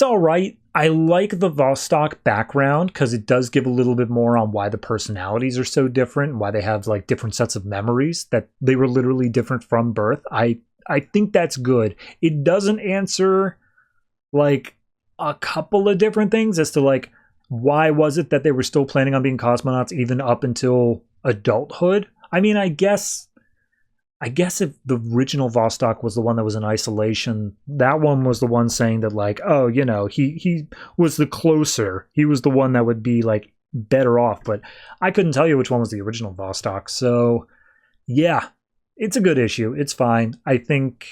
all right. I like the Vostok background because it does give a little bit more on why the personalities are so different and why they have like different sets of memories, that they were literally different from birth. I think that's good. It doesn't answer like a couple of different things as to like why was it that they were still planning on being cosmonauts even up until adulthood. I mean, I guess if the original Vostok was the one that was in isolation, that one was the one saying that, like, oh, you know, he was the closer. He was the one that would be, like, better off. But I couldn't tell you which one was the original Vostok. So, yeah, it's a good issue. It's fine. I think,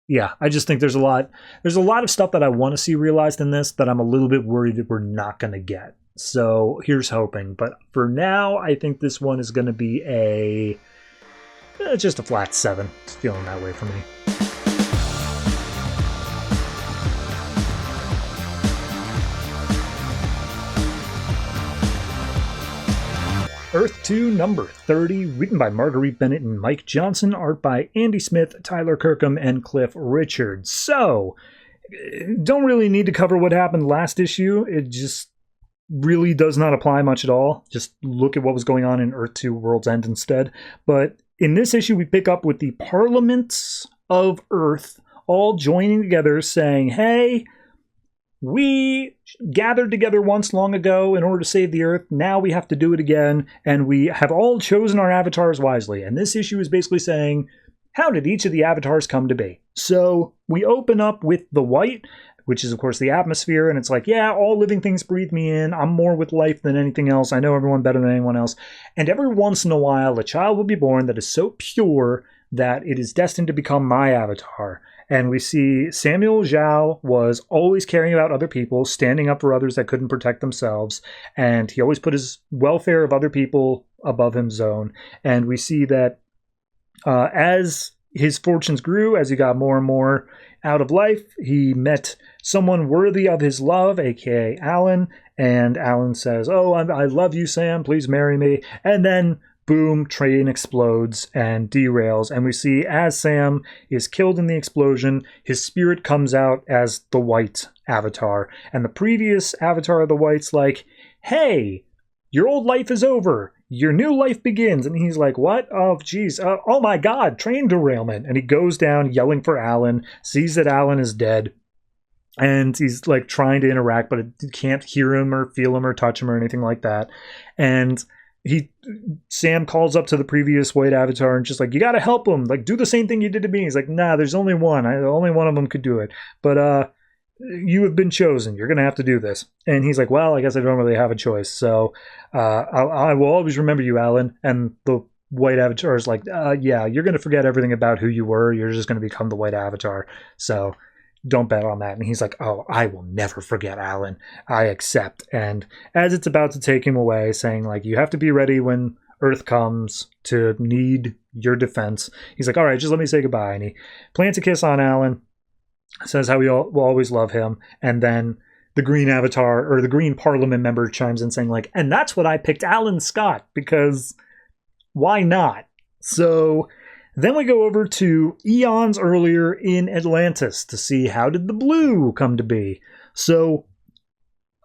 yeah, I just think there's a lot of stuff that I want to see realized in this that I'm a little bit worried that we're not going to get. So here's hoping. But for now, I think this one is going to be It's just a flat 7. It's feeling that way for me. Earth 2, number 30, written by Marguerite, Bennett, and Mike Johnson, art by Andy Smith, Tyler Kirkham, and Cliff Richards. So, don't really need to cover what happened last issue. It just really does not apply much at all. Just look at what was going on in Earth 2 World's End instead. But in this issue, we pick up with the Parliaments of Earth all joining together saying, hey, we gathered together once long ago in order to save the Earth. Now we have to do it again, and we have all chosen our avatars wisely. And this issue is basically saying, how did each of the avatars come to be? So we open up with the white, which is, of course, the atmosphere, and it's like, yeah, all living things breathe me in. I'm more with life than anything else. I know everyone better than anyone else. And every once in a while, a child will be born that is so pure that it is destined to become my avatar. And we see Samuel Zhao was always caring about other people, standing up for others that couldn't protect themselves. And he always put his welfare of other people above his own. And we see that as his fortunes grew, as he got more and more out of life, he met someone worthy of his love, aka Alan. And Alan says, oh, I love you, Sam. Please marry me. And then boom, train explodes and derails, and we see as Sam is killed in the explosion, his spirit comes out as the white avatar. And the previous avatar of the white's like, hey, your old life is over. Your new life begins. And he's like, what? Oh, geez. Oh, my God, train derailment. And he goes down yelling for Alan, sees that Alan is dead. And he's like trying to interact, but it can't hear him or feel him or touch him or anything like that. And Sam calls up to the previous white avatar and just like, you got to help him. Like, do the same thing you did to me. He's like, nah, there's only one. Only one of them could do it. But you have been chosen. You're going to have to do this. And he's like, well, I guess I don't really have a choice. So I will always remember you, Alan. And the white avatar is like, yeah, you're going to forget everything about who you were. You're just going to become the white avatar. So don't bet on that. And he's like, oh, I will never forget Alan. I accept. And as it's about to take him away, saying like, you have to be ready when Earth comes to need your defense. He's like, all right, just let me say goodbye. And he plants a kiss on Alan, says how we will always love him. And then the green avatar or the green parliament member chimes in saying like, and that's what I picked Alan Scott, because why not? So then we go over to eons earlier in Atlantis to see how did the blue come to be. So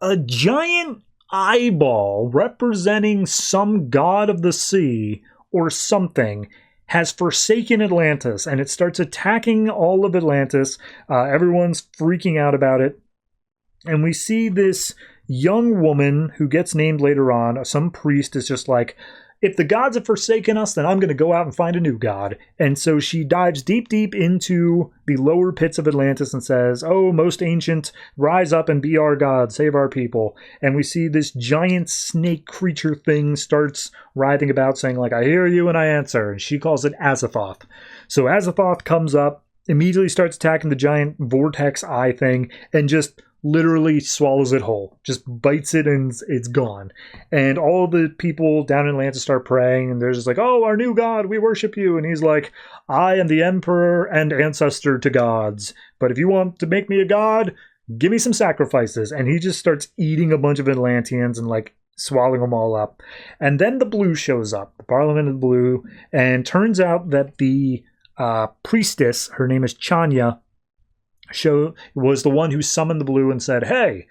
a giant eyeball representing some god of the sea or something has forsaken Atlantis, and it starts attacking all of Atlantis. Everyone's freaking out about it. And we see this young woman who gets named later on. Some priest is just like, if the gods have forsaken us, then I'm going to go out and find a new god. And so she dives deep, deep into the lower pits of Atlantis and says, oh, most ancient, rise up and be our god, save our people. And we see this giant snake creature thing starts writhing about saying like, I hear you and I answer. And she calls it Azathoth. So Azathoth comes up, immediately starts attacking the giant vortex eye thing, and just literally swallows it whole, just bites it and it's gone. And all the people down in Atlantis start praying, and they're just like, oh, our new god, we worship you. And he's like, I am the emperor and ancestor to gods, but if you want to make me a god, give me some sacrifices. And he just starts eating a bunch of Atlanteans and like swallowing them all up. And then the blue shows up, the Parliament of the Blue, and turns out that the priestess, her name is Chanya, was the one who summoned the blue and said, hey,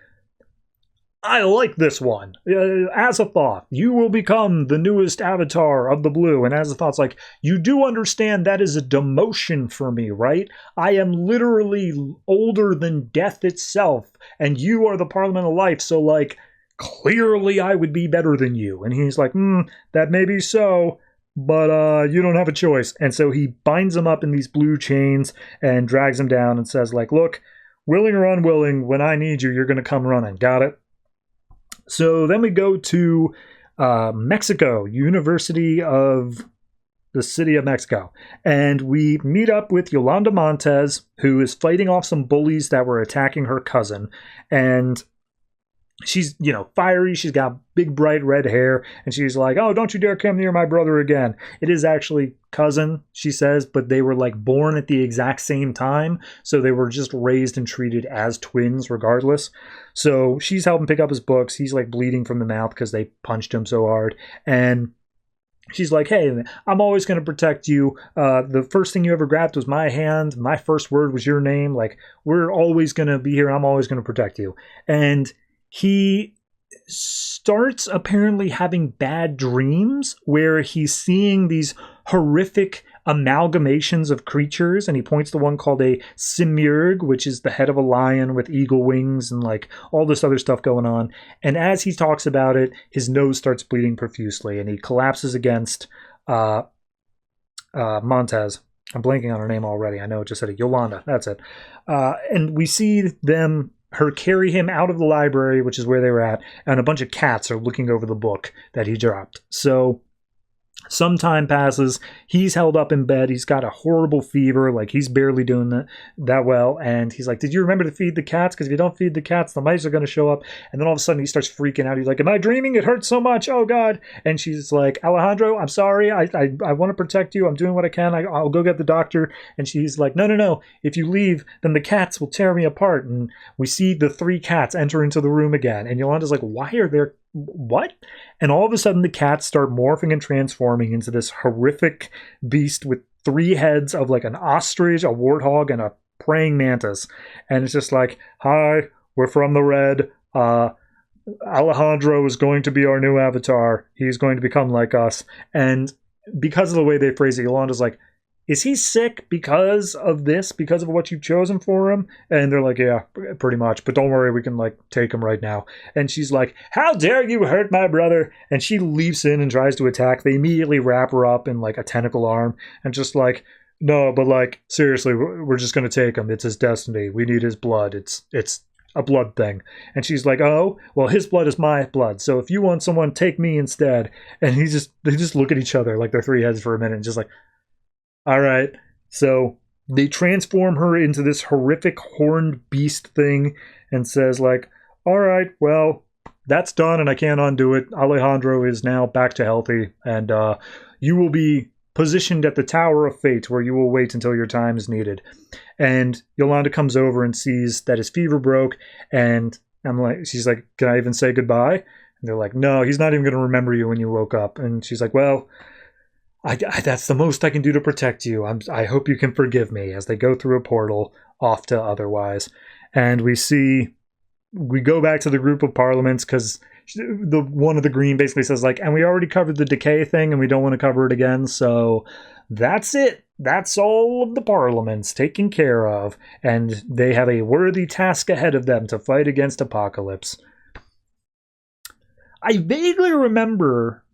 I like this one. Azathoth, you will become the newest avatar of the blue. And Azathoth's like, you do understand that is a demotion for me, right? I am literally older than death itself, and you are the Parliament of Life, so like, clearly I would be better than you. And he's like, that may be so, but you don't have a choice. And so he binds him up in these blue chains and drags him down and says like, look, willing or unwilling, when I need you, you're going to come running. Got it? So then we go to Mexico, University of the City of Mexico. And we meet up with Yolanda Montez, who is fighting off some bullies that were attacking her cousin. And she's, fiery. She's got big, bright red hair. And she's like, oh, don't you dare come near my brother again. It is actually cousin, she says, but they were like born at the exact same time. So they were just raised and treated as twins regardless. So she's helping pick up his books. He's like bleeding from the mouth because they punched him so hard. And she's like, hey, I'm always going to protect you. The first thing you ever grabbed was my hand. My first word was your name. Like, we're always going to be here. I'm always going to protect you. And he starts apparently having bad dreams where he's seeing these horrific amalgamations of creatures, and he points to one called a Simurg, which is the head of a lion with eagle wings and like all this other stuff going on. And as he talks about it, his nose starts bleeding profusely, and he collapses against Montez. I'm blanking on her name already. I know it just said it. Yolanda, that's it. And we see her carry him out of the library, which is where they were at, and a bunch of cats are looking over the book that he dropped. So some time passes. He's held up in bed. He's got a horrible fever. Like, he's barely doing that well. And he's like, did you remember to feed the cats? Because if you don't feed the cats, the mice are going to show up. And then all of a sudden he starts freaking out. He's like, am I dreaming? It hurts so much. Oh, God. And she's like, Alejandro, I'm sorry. I want to protect you. I'm doing what I can. I'll go get the doctor. And she's like, no. If you leave, then the cats will tear me apart. And we see the 3 cats enter into the room again. And Yolanda's like, why are there... what? And all of a sudden the cats start morphing and transforming into this horrific beast with 3 heads of like an ostrich, a warthog, and a praying mantis. And it's just like, hi, we're from the red. Alejandro is going to be our new avatar. He's going to become like us. And because of the way they phrase it, Yolanda's like, is he sick because of this, because of what you've chosen for him? And they're like, yeah, pretty much. But don't worry, we can like take him right now. And she's like, how dare you hurt my brother? And she leaps in and tries to attack. They immediately wrap her up in like a tentacle arm and just like, no, but like, seriously, we're just going to take him. It's his destiny. We need his blood. It's a blood thing. And she's like, oh, well, his blood is my blood. So if you want someone, take me instead. And they just look at each other like they're 3 heads for a minute and just like, all right, so they transform her into this horrific horned beast thing and says like, all right, well, that's done and I can't undo it. Alejandro is now back to healthy, and you will be positioned at the Tower of Fate where you will wait until your time is needed. And Yolanda comes over and sees that his fever broke, and she's like, can I even say goodbye? And they're like, no, he's not even going to remember you when you woke up. And she's like, well, that's the most I can do to protect you. I hope you can forgive me, as they go through a portal off to otherwise. And we go back to the group of parliaments because the one of the green basically says like, and we already covered the decay thing and we don't want to cover it again. So that's it. That's all of the parliaments taken care of. And they have a worthy task ahead of them to fight against Apocalypse. I vaguely remember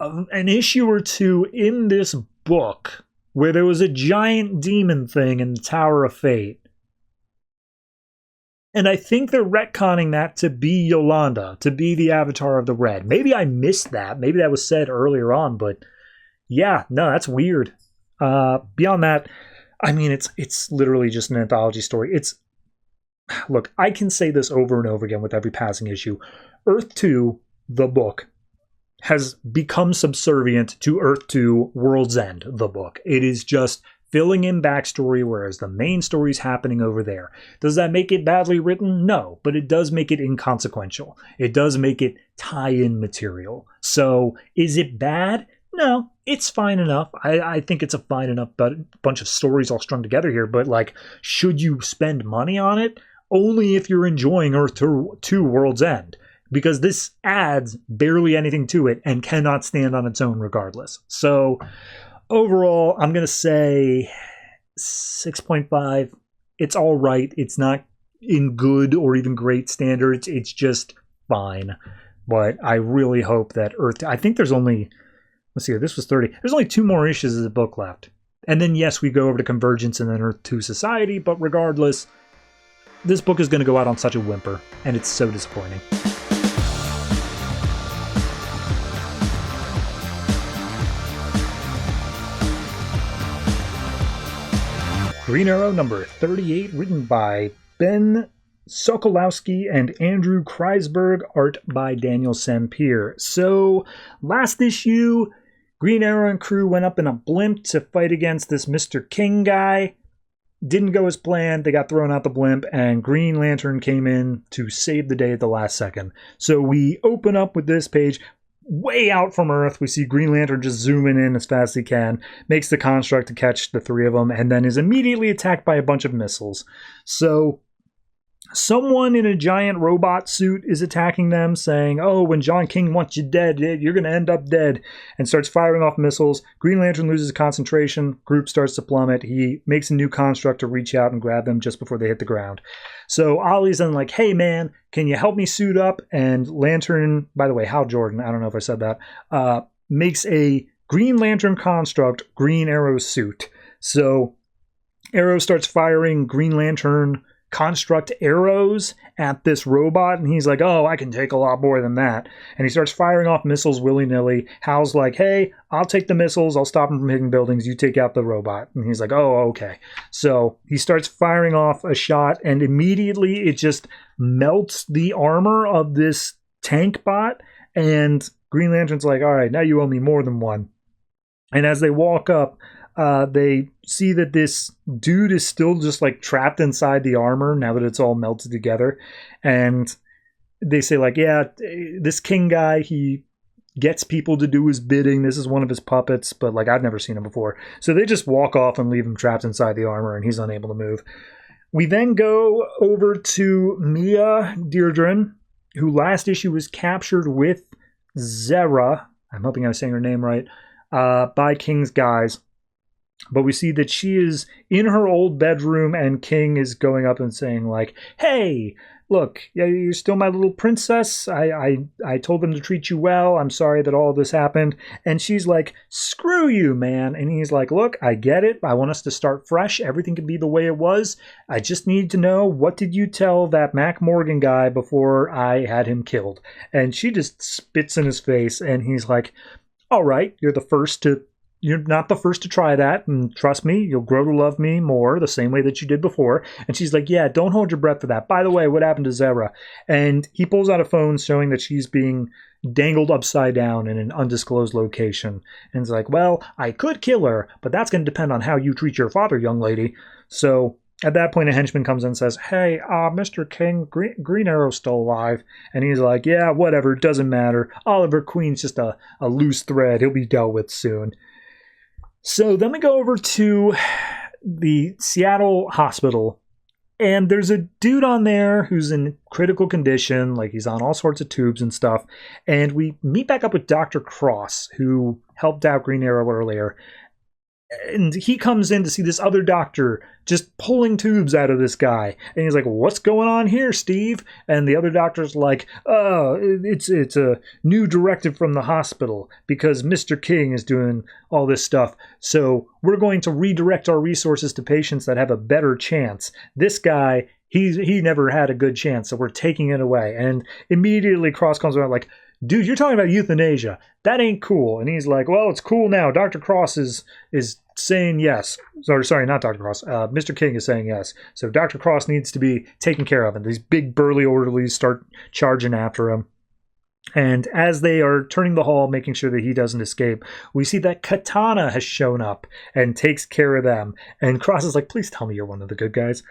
an issue or 2 in this book where there was a giant demon thing in the Tower of Fate. And I think they're retconning that to be Yolanda, to be the Avatar of the Red. Maybe I missed that. Maybe that was said earlier on, but yeah, no, that's weird. Beyond that, I mean, it's literally just an anthology story. Look, I can say this over and over again with every passing issue. Earth 2, the book, has become subservient to Earth 2 World's End, the book. It is just filling in backstory, whereas the main story is happening over there. Does that make it badly written? No, but it does make it inconsequential. It does make it tie-in material. So, is it bad? No, it's fine enough. I think it's a fine enough bunch of stories all strung together here, but like, should you spend money on it? Only if you're enjoying Earth 2 World's End. Because this adds barely anything to it and cannot stand on its own regardless. So overall, I'm going to say 6.5. It's all right. It's not in good or even great standards. It's just fine. But I really hope that I think there's only, let's see, this was 30. There's only 2 more issues of the book left. And then, yes, we go over to Convergence and then Earth 2 Society. But regardless, this book is going to go out on such a whimper. And it's so disappointing. Green Arrow number 38, written by Bennett Sokolowski and Andrew Kreisberg, art by Daniel Sampere. So, last issue, Green Arrow and crew went up in a blimp to fight against this Mr. King guy. Didn't go as planned. They got thrown out the blimp, and Green Lantern came in to save the day at the last second. So we open up with this page. Way out from Earth, we see Green Lantern just zooming in as fast as he can, makes the construct to catch the three of them, and then is immediately attacked by a bunch of missiles. So someone in a giant robot suit is attacking them, saying, oh, when John King wants you dead, you're going to end up dead, and starts firing off missiles. Green Lantern loses concentration. Group starts to plummet. He makes a new construct to reach out and grab them just before they hit the ground. So Ollie's then like, hey, man, can you help me suit up? And Lantern, by the way, Hal Jordan, I don't know if I said that, makes a Green Lantern construct Green Arrow suit. So Arrow starts firing Green Lantern construct arrows at this robot, and he's like, oh, I can take a lot more than that. And he starts firing off missiles willy-nilly. Hal's like, hey, I'll take the missiles, I'll stop him from hitting buildings, you take out the robot. And he's like, oh, okay. So he starts firing off a shot, and immediately it just melts the armor of this tank bot, and Green Lantern's like, all right, now you owe me more than one. And as they walk up, they see that this dude is still just like trapped inside the armor now that it's all melted together. And they say like, yeah, this King guy, he gets people to do his bidding. This is one of his puppets, but like I've never seen him before. So they just walk off and leave him trapped inside the armor, and he's unable to move. We then go over to Mia Deirdre, who last issue was captured with Zera. I'm hoping I'm saying her name right, by King's guys. But we see that she is in her old bedroom, and King is going up and saying like, hey, look, you're still my little princess. I told them to treat you well. I'm sorry that all this happened. And she's like, screw you, man. And he's like, look, I get it. I want us to start fresh. Everything can be the way it was. I just need to know, what did you tell that Mac Morgan guy before I had him killed? And she just spits in his face, and he's like, all right, you're not the first to try that, and trust me, you'll grow to love me more the same way that you did before. And she's like, yeah, don't hold your breath for that. By the way, what happened to Zera? And he pulls out a phone showing that she's being dangled upside down in an undisclosed location. And it's like, well, I could kill her, but that's going to depend on how you treat your father, young lady. So at that point, a henchman comes in and says, hey, Mr. King, Green Arrow's still alive. And he's like, yeah, whatever, it doesn't matter. Oliver Queen's just a loose thread. He'll be dealt with soon. So then we go over to the Seattle hospital, and there's a dude on there who's in critical condition, like he's on all sorts of tubes and stuff, and we meet back up with Dr. Cross, who helped out Green Arrow earlier. And he comes in to see this other doctor just pulling tubes out of this guy. And he's like, what's going on here, Steve? And the other doctor's like, oh, it's a new directive from the hospital because Mr. King is doing all this stuff. So we're going to redirect our resources to patients that have a better chance. This guy, he never had a good chance, so we're taking it away. And immediately Cross comes around like, dude, you're talking about euthanasia. That ain't cool. And he's like, well, it's cool now. Dr. Cross is saying yes. Sorry, not Dr. Cross. Mr. King is saying yes. So Dr. Cross needs to be taken care of. And these big burly orderlies start charging after him. And as they are turning the hall, making sure that he doesn't escape, we see that Katana has shown up and takes care of them. And Cross is like, please tell me you're one of the good guys.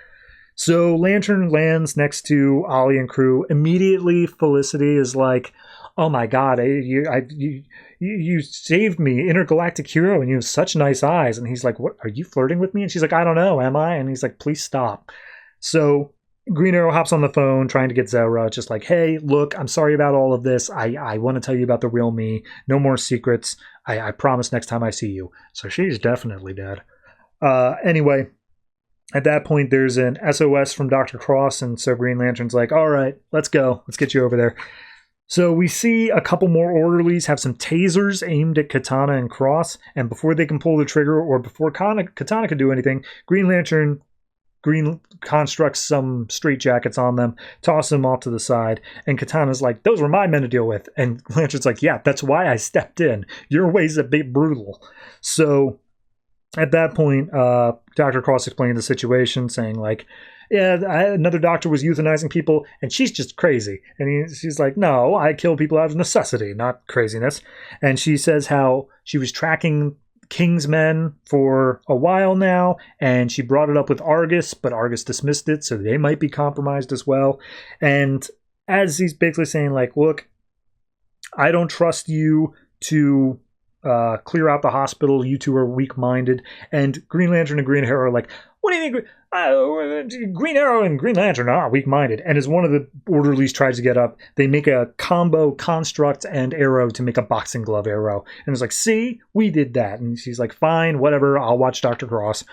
So Lantern lands next to Ollie and crew. Immediately, Felicity is like, oh my God, you saved me, intergalactic hero, and you have such nice eyes. And he's like, what, are you flirting with me? And she's like, I don't know, am I? And he's like, please stop. So Green Arrow hops on the phone trying to get Zera, just like, hey, look, I'm sorry about all of this. I want to tell you about the real me. No more secrets. I promise next time I see you. So she's definitely dead. Anyway, at that point, there's an SOS from Dr. Cross, and so Green Lantern's like, all right, let's go. Let's get you over there. So we see a couple more orderlies have some tasers aimed at Katana and Cross, and before they can pull the trigger, or before Katana can do anything, Green Lantern constructs some straitjackets on them, tosses them off to the side, and Katana's like, those were my men to deal with. And Lantern's like, yeah, that's why I stepped in. Your way's a bit brutal. So At that point, Dr. Cross explained the situation, saying like, yeah, another doctor was euthanizing people, and she's just crazy. And she's like, no, I kill people out of necessity, not craziness. And she says how she was tracking King's men for a while now, and she brought it up with Argus, but Argus dismissed it, so they might be compromised as well. And as he's basically saying, like, look, I don't trust you to clear out the hospital. You two are weak-minded. And Green Lantern and Green Arrow are like, what do you mean? Green Arrow and Green Lantern are weak-minded. And as one of the orderlies tries to get up, they make a combo construct and arrow to make a boxing glove arrow. And it's like, see, we did that. And she's like, fine, whatever, I'll watch Dr. Cross.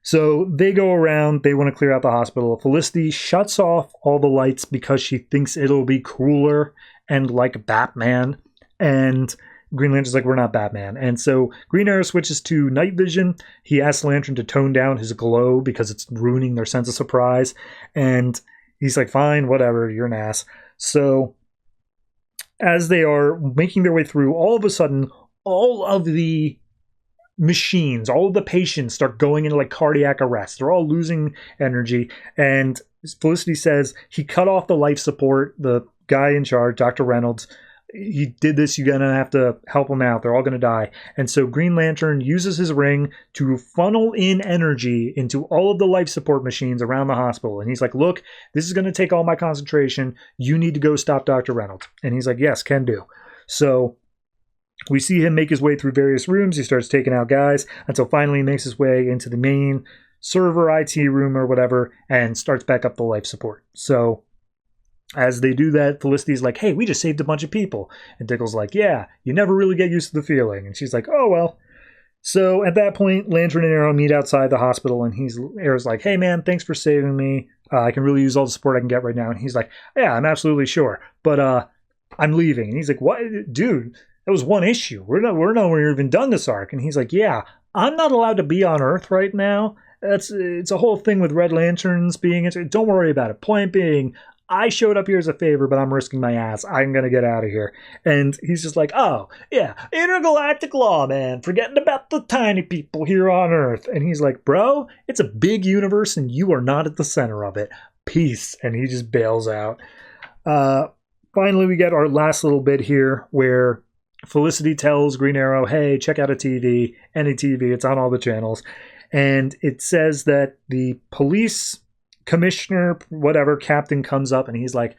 So they go around, they want to clear out the hospital. Felicity shuts off all the lights because she thinks it'll be cooler and like Batman. And Green Lantern's like, we're not Batman. And so Green Arrow switches to night vision. He asks Lantern to tone down his glow because it's ruining their sense of surprise. And he's like, fine, whatever, you're an ass. So as they are making their way through, all of a sudden, all of the machines, all of the patients start going into like cardiac arrest. They're all losing energy. And Felicity says he cut off the life support. The guy in charge, Dr. Reynolds, he did this, you're gonna have to help them out, they're all gonna die. And so Green Lantern uses his ring to funnel in energy into all of the life support machines around the hospital. And he's like, look, this is gonna take all my concentration, you need to go stop Dr. Reynolds. And he's like, yes, can do. So we see him make his way through various rooms. He starts taking out guys until finally he makes his way into the main server IT room or whatever and starts back up the life support. So as they do that, Felicity's like, hey, we just saved a bunch of people. And Dickle's like, yeah, you never really get used to the feeling. And she's like, oh, well. So at that point, Lantern and Arrow meet outside the hospital, and Arrow's like, hey, man, thanks for saving me. I can really use all the support I can get right now. And he's like, yeah, I'm absolutely sure. But I'm leaving. And he's like, what? Dude, that was one issue. We're nowhere even done this arc. And he's like, yeah, I'm not allowed to be on Earth right now. It's a whole thing with Red Lanterns being... Don't worry about it. Point being... I showed up here as a favor, but I'm risking my ass. I'm going to get out of here. And he's just like, oh, yeah, intergalactic law, man. Forgetting about the tiny people here on Earth. And he's like, bro, it's a big universe and you are not at the center of it. Peace. And he just bails out. Finally, we get our last little bit here where Felicity tells Green Arrow, hey, check out a TV, any TV. It's on all the channels. And it says that the police... commissioner, whatever, captain comes up and he's like,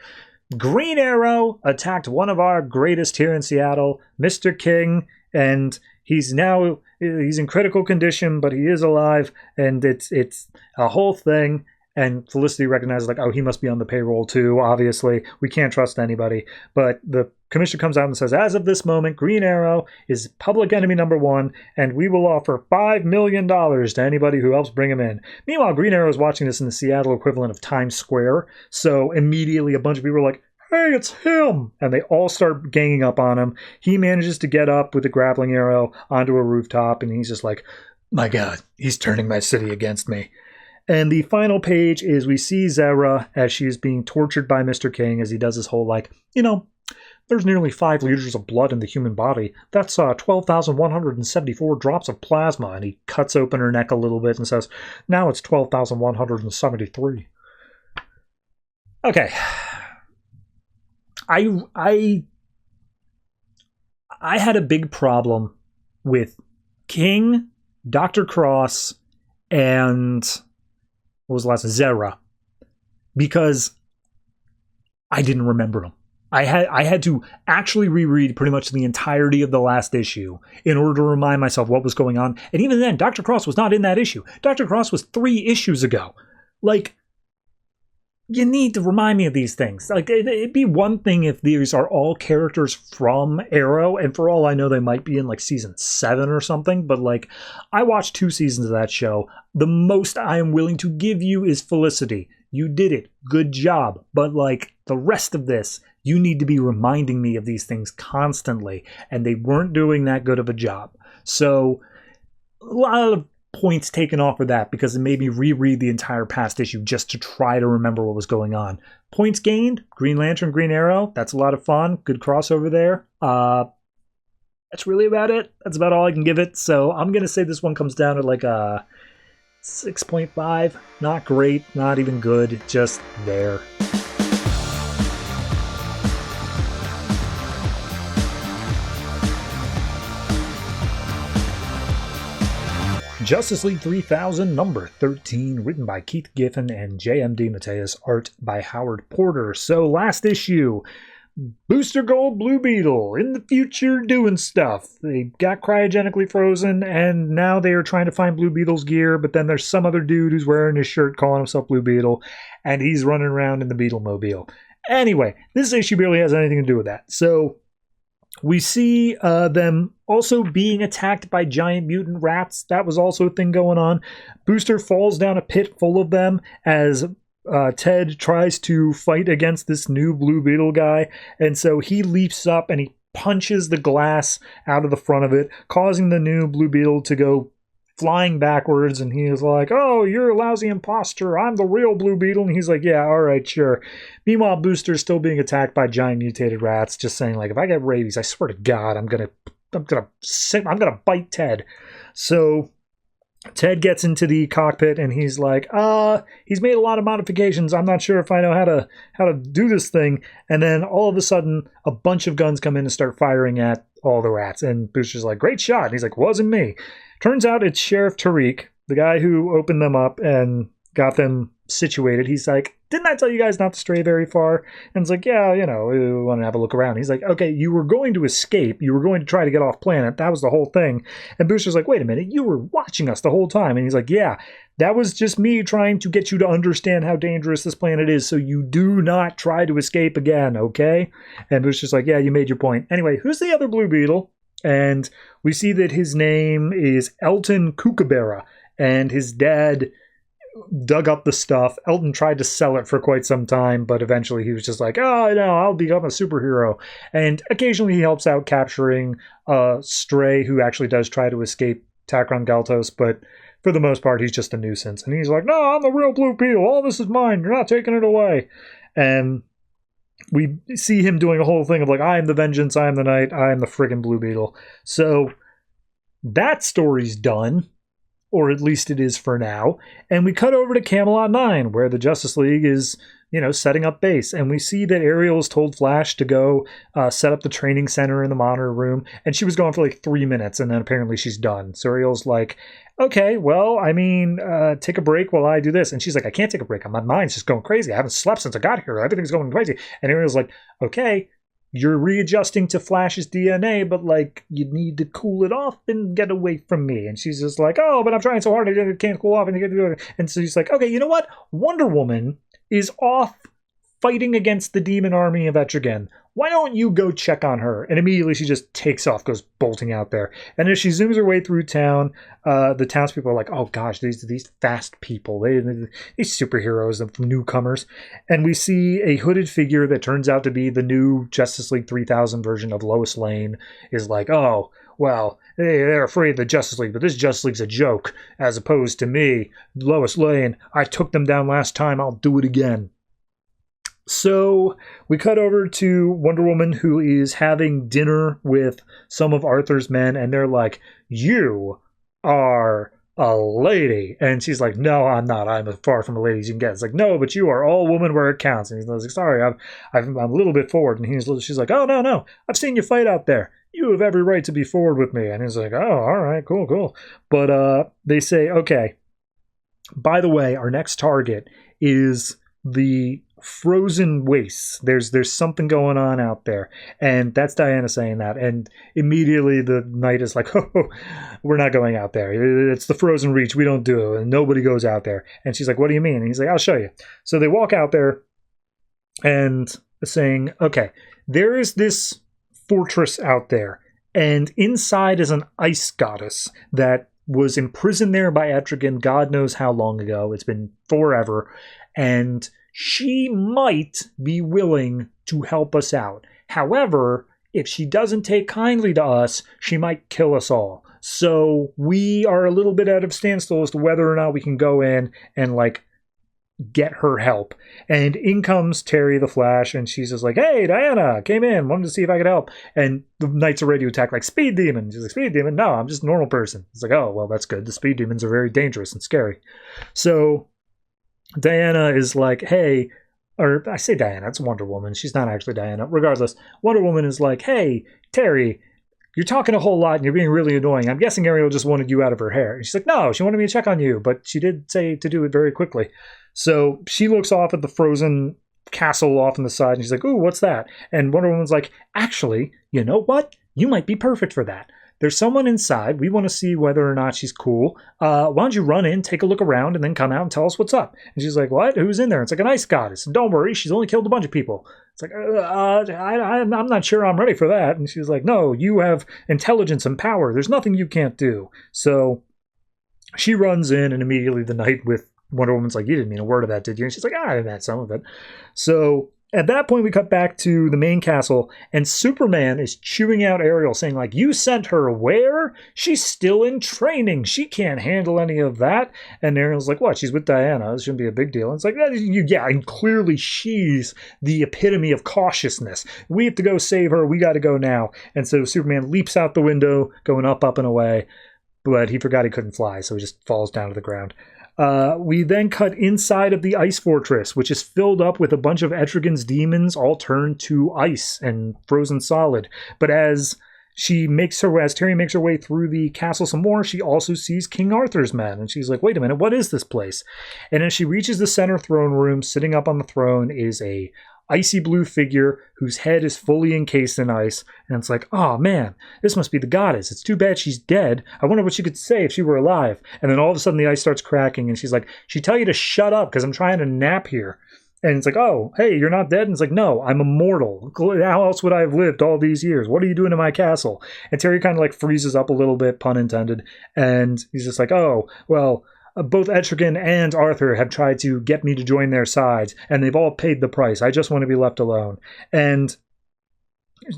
Green Arrow attacked one of our greatest here in Seattle, Mr. King, and he's in critical condition, but he is alive, and it's a whole thing. And Felicity recognizes, like, oh, he must be on the payroll too, obviously. We can't trust anybody. But the commissioner comes out and says, as of this moment, Green Arrow is public enemy number one, and we will offer $5 million to anybody who helps bring him in. Meanwhile, Green Arrow is watching this in the Seattle equivalent of Times Square. So immediately a bunch of people are like, hey, it's him! And they all start ganging up on him. He manages to get up with a grappling arrow onto a rooftop, and he's just like, my God, he's turning my city against me. And the final page is we see Zara as she is being tortured by Mr. King as he does this whole, like, there's nearly 5 liters of blood in the human body. That's 12,174 drops of plasma. And he cuts open her neck a little bit and says, now it's 12,173. Okay. I had a big problem with King, Dr. Cross, and... what was the last? Zara. Because I didn't remember them. I had to actually reread pretty much the entirety of the last issue in order to remind myself what was going on. And even then, Dr. Cross was not in that issue. Dr. Cross was 3 issues ago. Like, you need to remind me of these things. Like, it'd be one thing if these are all characters from Arrow, and for all I know, they might be in, like, season 7 or something, but, like, I watched 2 seasons of that show. The most I am willing to give you is Felicity. You did it. Good job. But, like, the rest of this, you need to be reminding me of these things constantly, and they weren't doing that good of a job. So, a lot of points taken off of that because it made me reread the entire past issue just to try to remember what was going on. Points gained, Green Lantern, Green Arrow, that's a lot of fun. Good crossover there. That's really about it. That's about all I can give it. So I'm going to say this one comes down to like a 6.5. Not great, not even good, just there. Justice League 3000, number 13, written by Keith Giffen and J.M. DeMatteis, art by Howard Porter. So last issue, Booster Gold Blue Beetle in the future doing stuff. They got cryogenically frozen, and now they are trying to find Blue Beetle's gear, but then there's some other dude who's wearing his shirt calling himself Blue Beetle, and he's running around in the Beetle-mobile. Anyway, this issue barely has anything to do with that. So we see them also being attacked by giant mutant rats. That was also a thing going on. Booster falls down a pit full of them as Ted tries to fight against this new Blue Beetle guy. And so he leaps up and he punches the glass out of the front of it, causing the new Blue Beetle to go flying backwards, and he is like, oh, you're a lousy imposter, I'm the real Blue Beetle. And he's like, yeah, all right, sure. Meanwhile, Booster's still being attacked by giant mutated rats, just saying, like, if I get rabies, I swear to God, I'm gonna bite Ted. So Ted gets into the cockpit and he's like, he's made a lot of modifications, I'm not sure if I know how to do this thing. And then all of a sudden a bunch of guns come in and start firing at all the rats, and Booster's like, great shot. And he's like, wasn't me. Turns out it's Sheriff Tariq, the guy who opened them up and got them situated. He's like, didn't I tell you guys not to stray very far? And it's like, yeah, we want to have a look around. He's like, okay, you were going to escape. You were going to try to get off planet. That was the whole thing. And Booster's like, wait a minute, you were watching us the whole time. And he's like, yeah, that was just me trying to get you to understand how dangerous this planet is, so you do not try to escape again, okay? And Booster's like, yeah, you made your point. Anyway, who's the other Blue Beetle? And we see that his name is Elton Kookaburra, and his dad dug up the stuff. Elton tried to sell it for quite some time, but eventually he was just like, oh, no, I'll become a superhero. And occasionally he helps out capturing Stray, who actually does try to escape Takron Galtos, but for the most part, he's just a nuisance. And he's like, no, I'm the real Blue Beetle. All this is mine. You're not taking it away. And we see him doing a whole thing of like, I am the vengeance, I am the night, I am the friggin' Blue Beetle. So that story's done, or at least it is for now. And we cut over to Camelot 9, where the Justice League is, setting up base. And we see that Ariel has told Flash to go set up the training center in the monitor room. And she was gone for like 3 minutes, and then apparently she's done. So Ariel's like, okay, well, take a break while I do this. And she's like, I can't take a break. My mind's just going crazy. I haven't slept since I got here. Everything's going crazy. And Ariel's like, okay, you're readjusting to Flash's DNA, but like, you need to cool it off and get away from me. And she's just like, oh, but I'm trying so hard, I can't cool off. And so she's like, okay, you know what? Wonder Woman is off fighting against the demon army of Etrigan. Why don't you go check on her? And immediately she just takes off, goes bolting out there. And as she zooms her way through town, the townspeople are like, oh gosh, these fast people, these superheroes and newcomers. And we see a hooded figure that turns out to be the new Justice League 3000 version of Lois Lane, is like, oh, well, they're afraid of the Justice League, but this Justice League's a joke, as opposed to me, Lois Lane. I took them down last time, I'll do it again. So we cut over to Wonder Woman, who is having dinner with some of Arthur's men, and they're like, you are a lady. And she's like, no, I'm not. I'm as far from a lady as you can get. It's like, no, but you are all woman where it counts. And he's like, sorry, I'm a little bit forward. And she's like, oh, no, I've seen you fight out there. You have every right to be forward with me. And he's like, oh, all right, cool. But they say, okay, by the way, our next target is the frozen wastes. There's something going on out there. And that's Diana saying that. And immediately the knight is like, oh, we're not going out there. It's the frozen reach. We don't do it. And nobody goes out there. And she's like, what do you mean? And he's like, I'll show you. So they walk out there and saying, okay, there is this fortress out there. And inside is an ice goddess that was imprisoned there by Etrigan God knows how long ago. It's been forever. And she might be willing to help us out. However, if she doesn't take kindly to us, she might kill us all. So we are a little bit out of standstill as to whether or not we can go in and like get her help. And in comes Terry the Flash, and she's just like, hey, Diana, came in, wanted to see if I could help. And the Knights are ready to attack like Speed Demon. She's like, Speed Demon? No, I'm just a normal person. It's like, oh, well, that's good. The Speed Demons are very dangerous and scary. So Diana is like, hey, or I say Diana, it's Wonder Woman. She's not actually Diana. Regardless, Wonder Woman is like, hey, Terry, you're talking a whole lot and you're being really annoying. I'm guessing Ariel just wanted you out of her hair. And she's like, no, she wanted me to check on you, but she did say to do it very quickly. So she looks off at the frozen castle off on the side and she's like, ooh, what's that? And Wonder Woman's like, actually, you know what? You might be perfect for that. There's someone inside. We want to see whether or not she's cool. Why don't you run in, take a look around, and then come out and tell us what's up? And she's like, what? Who's in there? It's like an ice goddess. And don't worry, she's only killed a bunch of people. It's like, I'm not sure I'm ready for that. And she's like, no, you have intelligence and power. There's nothing you can't do. So she runs in, and immediately the Knight with Wonder Woman's like, you didn't mean a word of that, did you? And she's like, I meant some of it. So at that point, we cut back to the main castle, and Superman is chewing out Ariel, saying, like, you sent her where? She's still in training. She can't handle any of that. And Ariel's like, what? She's with Diana. It shouldn't be a big deal. And it's like, yeah, and clearly she's the epitome of cautiousness. We have to go save her. We got to go now. And so Superman leaps out the window, going up and away, but he forgot he couldn't fly, so he just falls down to the ground. We then cut inside of the ice fortress, which is filled up with a bunch of Etrigan's demons, all turned to ice and frozen solid. But as Terry makes her way through the castle some more, she also sees King Arthur's men, and she's like, wait a minute, what is this place? And as she reaches the center throne room, sitting up on the throne is a icy blue figure whose head is fully encased in ice. And it's like, oh man, this must be the goddess. It's too bad she's dead. I wonder what she could say if she were alive. And then all of a sudden the ice starts cracking, and she's like, she'd tell you to shut up because I'm trying to nap here. And it's like, oh, hey, you're not dead? And it's like, no, I'm immortal. How else would I have lived all these years? What are you doing in my castle? And Terry kind of like freezes up a little bit, pun intended. And he's just like, oh, well, both Etrigan and Arthur have tried to get me to join their sides, and they've all paid the price. I just want to be left alone. And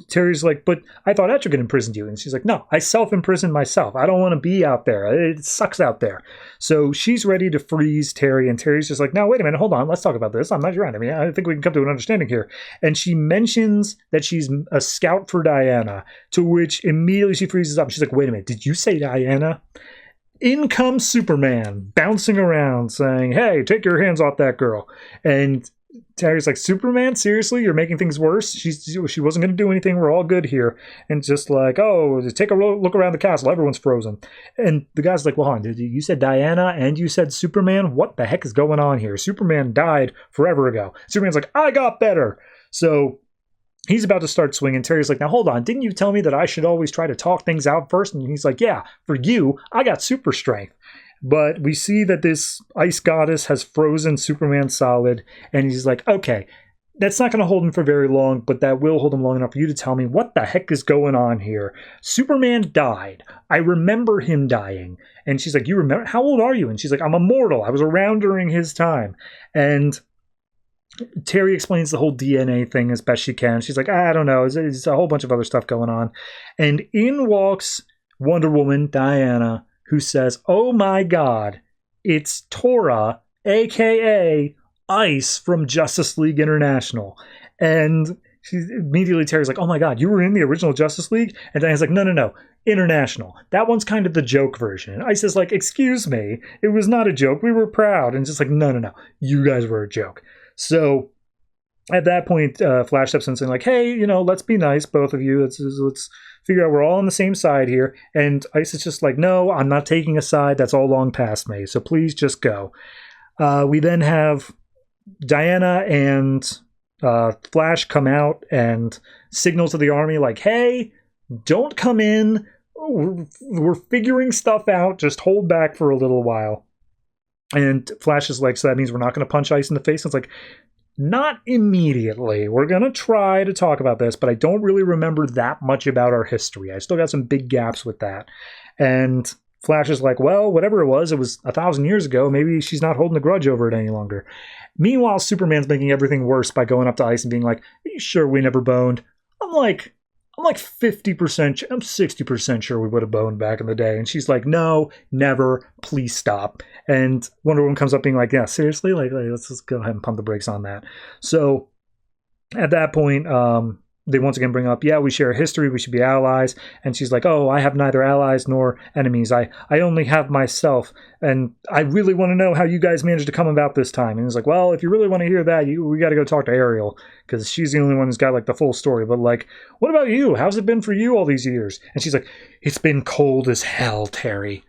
Terry's like, but I thought Etrigan imprisoned you. And she's like, no, I self-imprisoned myself. I don't want to be out there. It sucks out there. So she's ready to freeze Terry, and Terry's just like, no, wait a minute, hold on, let's talk about this. I'm not your enemy. I think we can come to an understanding here. And she mentions that she's a scout for Diana, to which immediately she freezes up. She's like, wait a minute, did you say Diana? In comes Superman, bouncing around, saying, hey, take your hands off that girl. And Terry's like, Superman, seriously? You're making things worse? She wasn't going to do anything. We're all good here. And just like, oh, take a look around the castle. Everyone's frozen. And the guy's like, well, hon, you said Diana and you said Superman? What the heck is going on here? Superman died forever ago. Superman's like, I got better. So he's about to start swinging. Terry's like, now hold on. Didn't you tell me that I should always try to talk things out first? And he's like, yeah, for you, I got super strength. But we see that this ice goddess has frozen Superman solid. And he's like, okay, that's not going to hold him for very long, but that will hold him long enough for you to tell me what the heck is going on here. Superman died. I remember him dying. And she's like, you remember? How old are you? And she's like, I'm immortal. I was around during his time. And Terry explains the whole DNA thing as best she can. She's like, I don't know. It's a whole bunch of other stuff going on. And in walks Wonder Woman, Diana, who says, oh my God, it's Tora, a.k.a. Ice from Justice League International. And Terry's like, oh my God, you were in the original Justice League? And Diana's like, no, International. That one's kind of the joke version. And Ice is like, excuse me, it was not a joke. We were proud. And just like, no, you guys were a joke. So at that point, Flash steps in saying like, hey, let's be nice, both of you. Let's figure out we're all on the same side here. And Ice is just like, no, I'm not taking a side. That's all long past me. So please just go. We then have Diana and Flash come out and signal to the army like, hey, don't come in. We're figuring stuff out. Just hold back for a little while. And Flash is like, so that means we're not going to punch Ice in the face? And it's like, not immediately. We're going to try to talk about this, but I don't really remember that much about our history. I still got some big gaps with that. And Flash is like, well, whatever it was 1,000 years ago. Maybe she's not holding a grudge over it any longer. Meanwhile, Superman's making everything worse by going up to Ice and being like, are you sure we never boned? I'm like, I'm like 50%, I'm 60% sure we would have boned back in the day. And she's like, no, never, please stop. And Wonder Woman comes up being like, yeah, seriously? Like let's just go ahead and pump the brakes on that. So at that point, they once again bring up, yeah, we share a history, we should be allies. And she's like, oh, I have neither allies nor enemies. I only have myself. And I really want to know how you guys managed to come about this time. And he's like, well, if you really want to hear that, we got to go talk to Ariel, because she's the only one who's got like the full story. But like, what about you? How's it been for you all these years? And she's like, it's been cold as hell, Terry.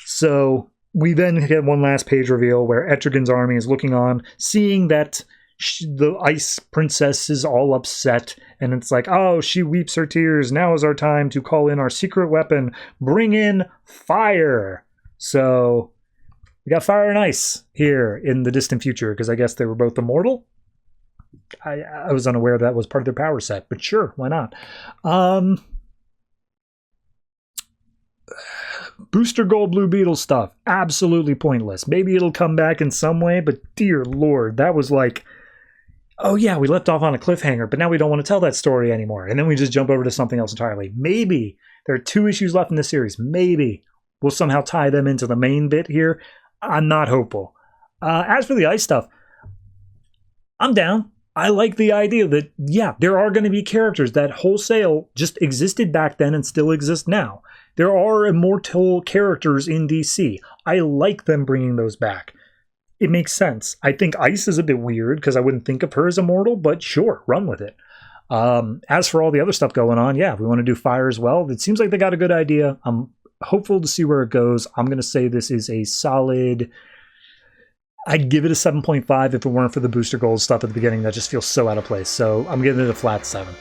So we then get one last page reveal where Etrigan's army is looking on, seeing that the ice princess is all upset, and it's like, oh, she weeps her tears. Now is our time to call in our secret weapon. Bring in fire. So we got fire and ice here in the distant future, because I guess they were both immortal. I was unaware that was part of their power set, but sure, why not? Booster Gold Blue Beetle stuff, absolutely pointless. Maybe it'll come back in some way, but dear Lord, that was like, oh yeah, we left off on a cliffhanger, but now we don't want to tell that story anymore. And then we just jump over to something else entirely. Maybe there are 2 issues left in this series. Maybe we'll somehow tie them into the main bit here. I'm not hopeful. As for the ice stuff, I'm down. I like the idea that, yeah, there are going to be characters that wholesale just existed back then and still exist now. There are immortal characters in DC. I like them bringing those back. It makes sense. I think Ice is a bit weird because I wouldn't think of her as immortal, but sure, run with it. As for all the other stuff going on, yeah, we want to do Fire as well. It seems like they got a good idea. I'm hopeful to see where it goes. I'm going to say this is a solid... I'd give it a 7.5 if it weren't for the Booster Gold stuff at the beginning that just feels so out of place. So I'm giving it a flat 7.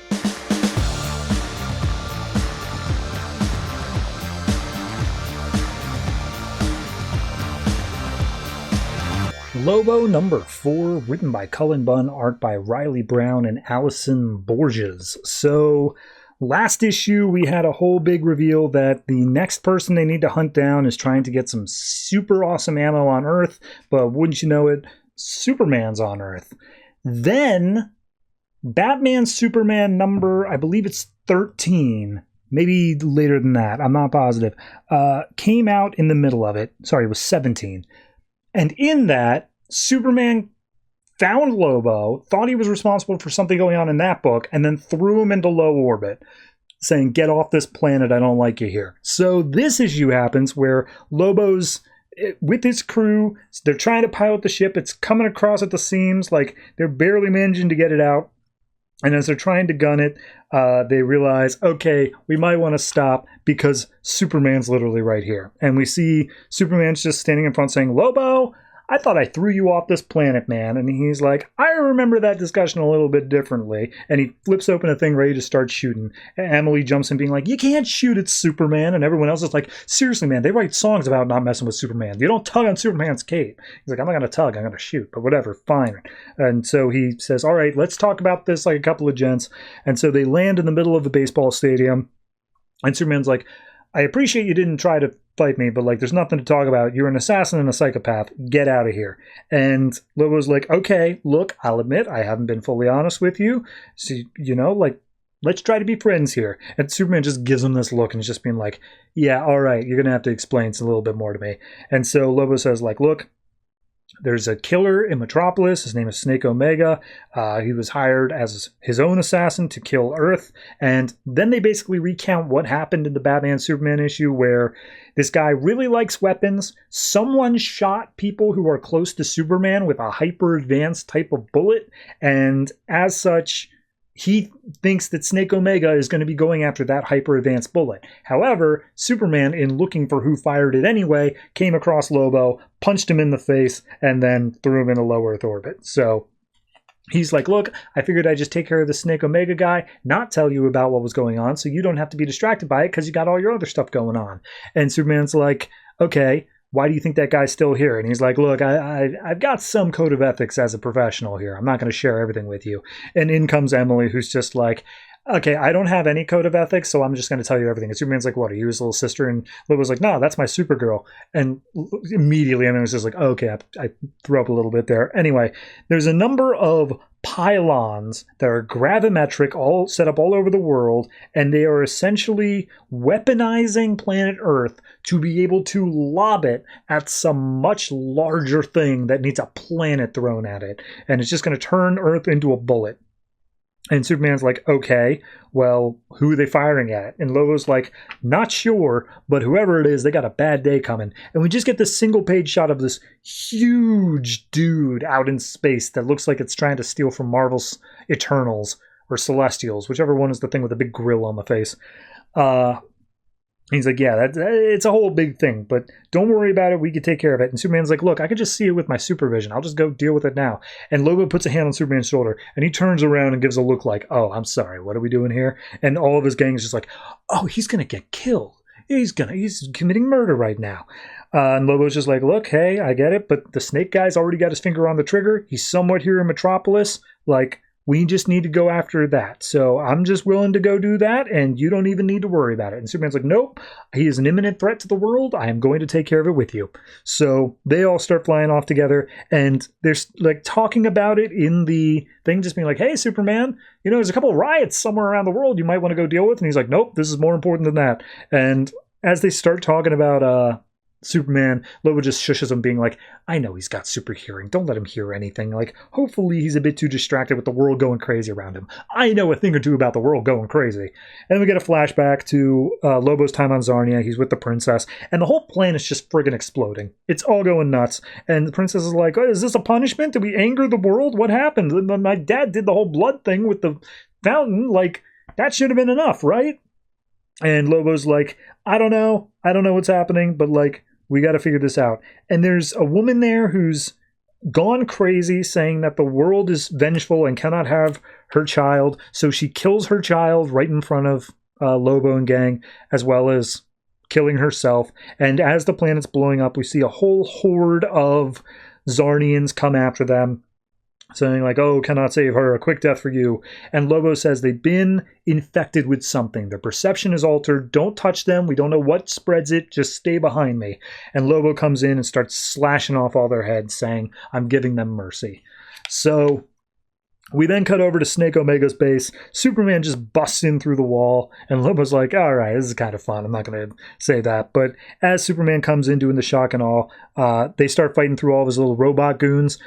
Lobo number 4, written by Cullen, Bunn, art by Reilly Brown and Alisson Borges. So last issue, we had a whole big reveal that the next person they need to hunt down is trying to get some super awesome ammo on Earth, but wouldn't you know it, Superman's on Earth. Then, Batman Superman number, I believe it's 13, maybe later than that, I'm not positive, came out in the middle of it. Sorry, it was 17. And in that, Superman found Lobo, thought he was responsible for something going on in that book, and then threw him into low orbit, saying, get off this planet, I don't like you here. So this issue happens where Lobo's with his crew, they're trying to pilot the ship, it's coming across at the seams, like they're barely managing to get it out. And as they're trying to gun it, they realize, okay, we might want to stop because Superman's literally right here. And we see Superman's just standing in front saying, Lobo, I thought I threw you off this planet, man. And he's like, I remember that discussion a little bit differently. And he flips open a thing ready to start shooting. And Emily jumps in being like, you can't shoot at Superman. And everyone else is like, seriously, man, they write songs about not messing with Superman. You don't tug on Superman's cape. He's like, I'm not going to tug, I'm going to shoot. But whatever, fine. And so he says, all right, let's talk about this like a couple of gents. And so they land in the middle of the baseball stadium. And Superman's like, I appreciate you didn't try to fight me, but like there's nothing to talk about. You're an assassin and a psychopath. Get out of here. And Lobo's like, okay, look, I'll admit I haven't been fully honest with you. So, you know, like, let's try to be friends here. And Superman just gives him this look and is just being like, yeah, all right, you're going to have to explain a little bit more to me. And so Lobo says, like, look, there's a killer in Metropolis. His name is Snake Omega. He was hired as his own assassin to kill Earth. And then they basically recount what happened in the Batman Superman issue where this guy really likes weapons. Someone shot people who are close to Superman with a hyper-advanced type of bullet. And as such, he thinks that Snake Omega is going to be going after that hyper-advanced bullet. However, Superman, in looking for who fired it anyway, came across Lobo, punched him in the face, and then threw him in a low Earth orbit. So he's like, look, I figured I'd just take care of the Snake Omega guy, not tell you about what was going on, so you don't have to be distracted by it because you got all your other stuff going on. And Superman's like, okay, why do you think that guy's still here? And he's like, look, I've got some code of ethics as a professional here. I'm not going to share everything with you. And in comes Emily, who's just like, okay, I don't have any code of ethics, so I'm just going to tell you everything. And Superman's like, what, are you his little sister? And Lobo's like, no, that's my Supergirl. And immediately, I mean, it was just like, okay, I threw up a little bit there. Anyway, there's a number of pylons that are gravimetric, all set up all over the world, and they are essentially weaponizing planet Earth to be able to lob it at some much larger thing that needs a planet thrown at it. And it's just going to turn Earth into a bullet. And Superman's like, okay, well, who are they firing at? And Lobo's like, not sure, but whoever it is, they got a bad day coming. And we just get this single page shot of this huge dude out in space that looks like it's trying to steal from Marvel's Eternals or Celestials, whichever one is the thing with the big grill on the face. He's like, yeah, it's a whole big thing, but don't worry about it. We can take care of it. And Superman's like, look, I can just see it with my supervision. I'll just go deal with it now. And Lobo puts a hand on Superman's shoulder, and he turns around and gives a look like, oh, I'm sorry. What are we doing here? And all of his gang is just like, oh, he's going to get killed. He's committing murder right now. And Lobo's just like, look, hey, I get it, but the Snake guy's already got his finger on the trigger. He's somewhat here in Metropolis. Like, we just need to go after that. So I'm just willing to go do that, and you don't even need to worry about it. And Superman's like, nope, he is an imminent threat to the world. I am going to take care of it with you. So they all start flying off together, and they're like talking about it in the thing, just being like, hey, Superman, you know, there's a couple of riots somewhere around the world you might want to go deal with. And he's like, nope, this is more important than that. And as they start talking about Superman, Lobo just shushes him, being like, I know he's got super hearing. Don't let him hear anything. Like, hopefully he's a bit too distracted with the world going crazy around him. I know a thing or two about the world going crazy. And we get a flashback to Lobo's time on Zarnia. He's with the princess, and the whole planet is just friggin' exploding. It's all going nuts. And the princess is like, oh, is this a punishment? Did we anger the world? What happened? My dad did the whole blood thing with the fountain. Like, that should have been enough, right? And Lobo's like, I don't know what's happening, but like, we got to figure this out. And there's a woman there who's gone crazy, saying that the world is vengeful and cannot have her child. So she kills her child right in front of Lobo and gang, as well as killing herself. And as the planet's blowing up, we see a whole horde of Zarnians come after them, saying like, oh, cannot save her, a quick death for you. And Lobo says they've been infected with something. Their perception is altered. Don't touch them. We don't know what spreads it. Just stay behind me. And Lobo comes in and starts slashing off all their heads, saying, I'm giving them mercy. So we then cut over to Snake Omega's base. Superman just busts in through the wall, and Lobo's like, all right, this is kind of fun. I'm not going to say that. But as Superman comes in doing the shock and all, they start fighting through all of his little robot goons.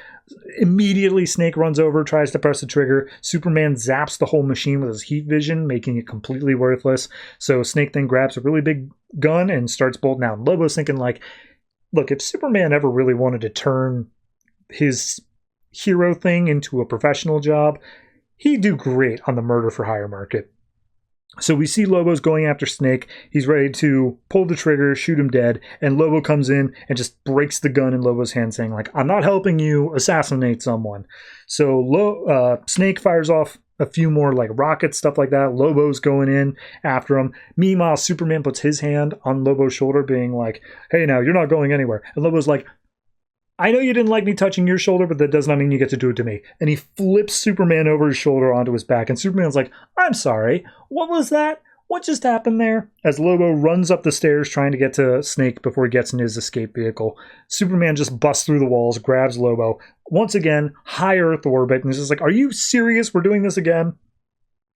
Immediately, Snake runs over, tries to press the trigger. Superman zaps the whole machine with his heat vision, making it completely worthless. So Snake then grabs a really big gun and starts bolting out. And Lobo's thinking like, look, if Superman ever really wanted to turn his hero thing into a professional job, he'd do great on the murder for hire market. So we see Lobo's going after Snake. He's ready to pull the trigger, shoot him dead, and Lobo comes in and just breaks the gun in Lobo's hand, saying like, I'm not helping you assassinate someone. So Snake fires off a few more like rockets, stuff like that. Lobo's going in after him. Meanwhile, Superman puts his hand on Lobo's shoulder, being like, hey, now you're not going anywhere. And Lobo's like, I know you didn't like me touching your shoulder, but that does not mean you get to do it to me. And he flips Superman over his shoulder onto his back. And Superman's like, I'm sorry. What was that? What just happened there? As Lobo runs up the stairs trying to get to Snake before he gets in his escape vehicle, Superman just busts through the walls, grabs Lobo. Once again, high Earth orbit. And he's just like, are you serious? We're doing this again?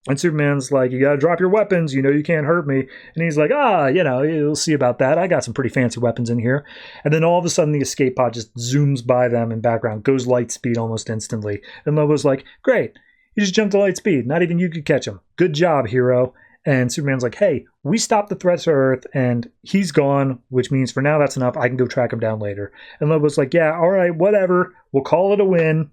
And Superman's like, you gotta drop your weapons, you know you can't hurt me. And he's like, you know, you'll see about that. I got some pretty fancy weapons in here. And then all of a sudden the escape pod just zooms by them in background, goes light speed almost instantly. And Lobo's like, great, you just jumped to light speed. Not even you could catch him. Good job, hero. And Superman's like, hey, we stopped the threat to Earth, and he's gone, which means for now that's enough. I can go track him down later. And Lobo's like, yeah, all right, whatever. We'll call it a win.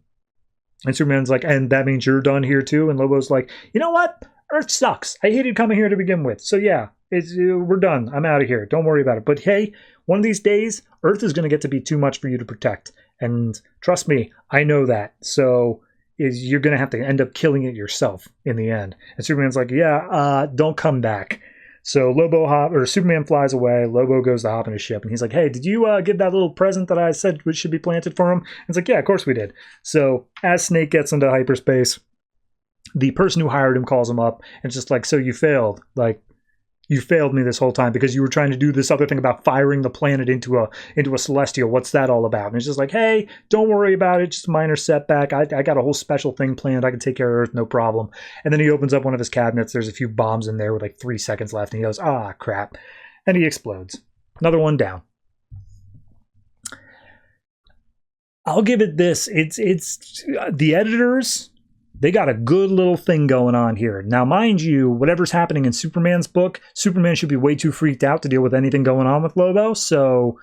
And Superman's like, and that means you're done here too? And Lobo's like, you know what? Earth sucks. I hated coming here to begin with. So yeah, we're done. I'm out of here. Don't worry about it. But hey, one of these days, Earth is going to get to be too much for you to protect. And trust me, I know that. So you're going to have to end up killing it yourself in the end. And Superman's like, yeah, don't come back. So Superman flies away. Lobo goes to hop in his ship, and he's like, hey, did you give that little present that I said should be planted for him? And it's like, yeah, of course we did. So as Snake gets into hyperspace, the person who hired him calls him up and it's just like, so you failed. Like, you failed me this whole time because you were trying to do this other thing about firing the planet into a celestial. What's that all about? And it's just like, hey, don't worry about it. Just a minor setback. I got a whole special thing planned. I can take care of Earth, no problem. And then he opens up one of his cabinets. There's a few bombs in there with like 3 seconds left. And he goes, ah, crap. And he explodes. Another one down. I'll give it this. It's the editors, they got a good little thing going on here. Now, mind you, whatever's happening in Superman's book, Superman should be way too freaked out to deal with anything going on with Lobo. So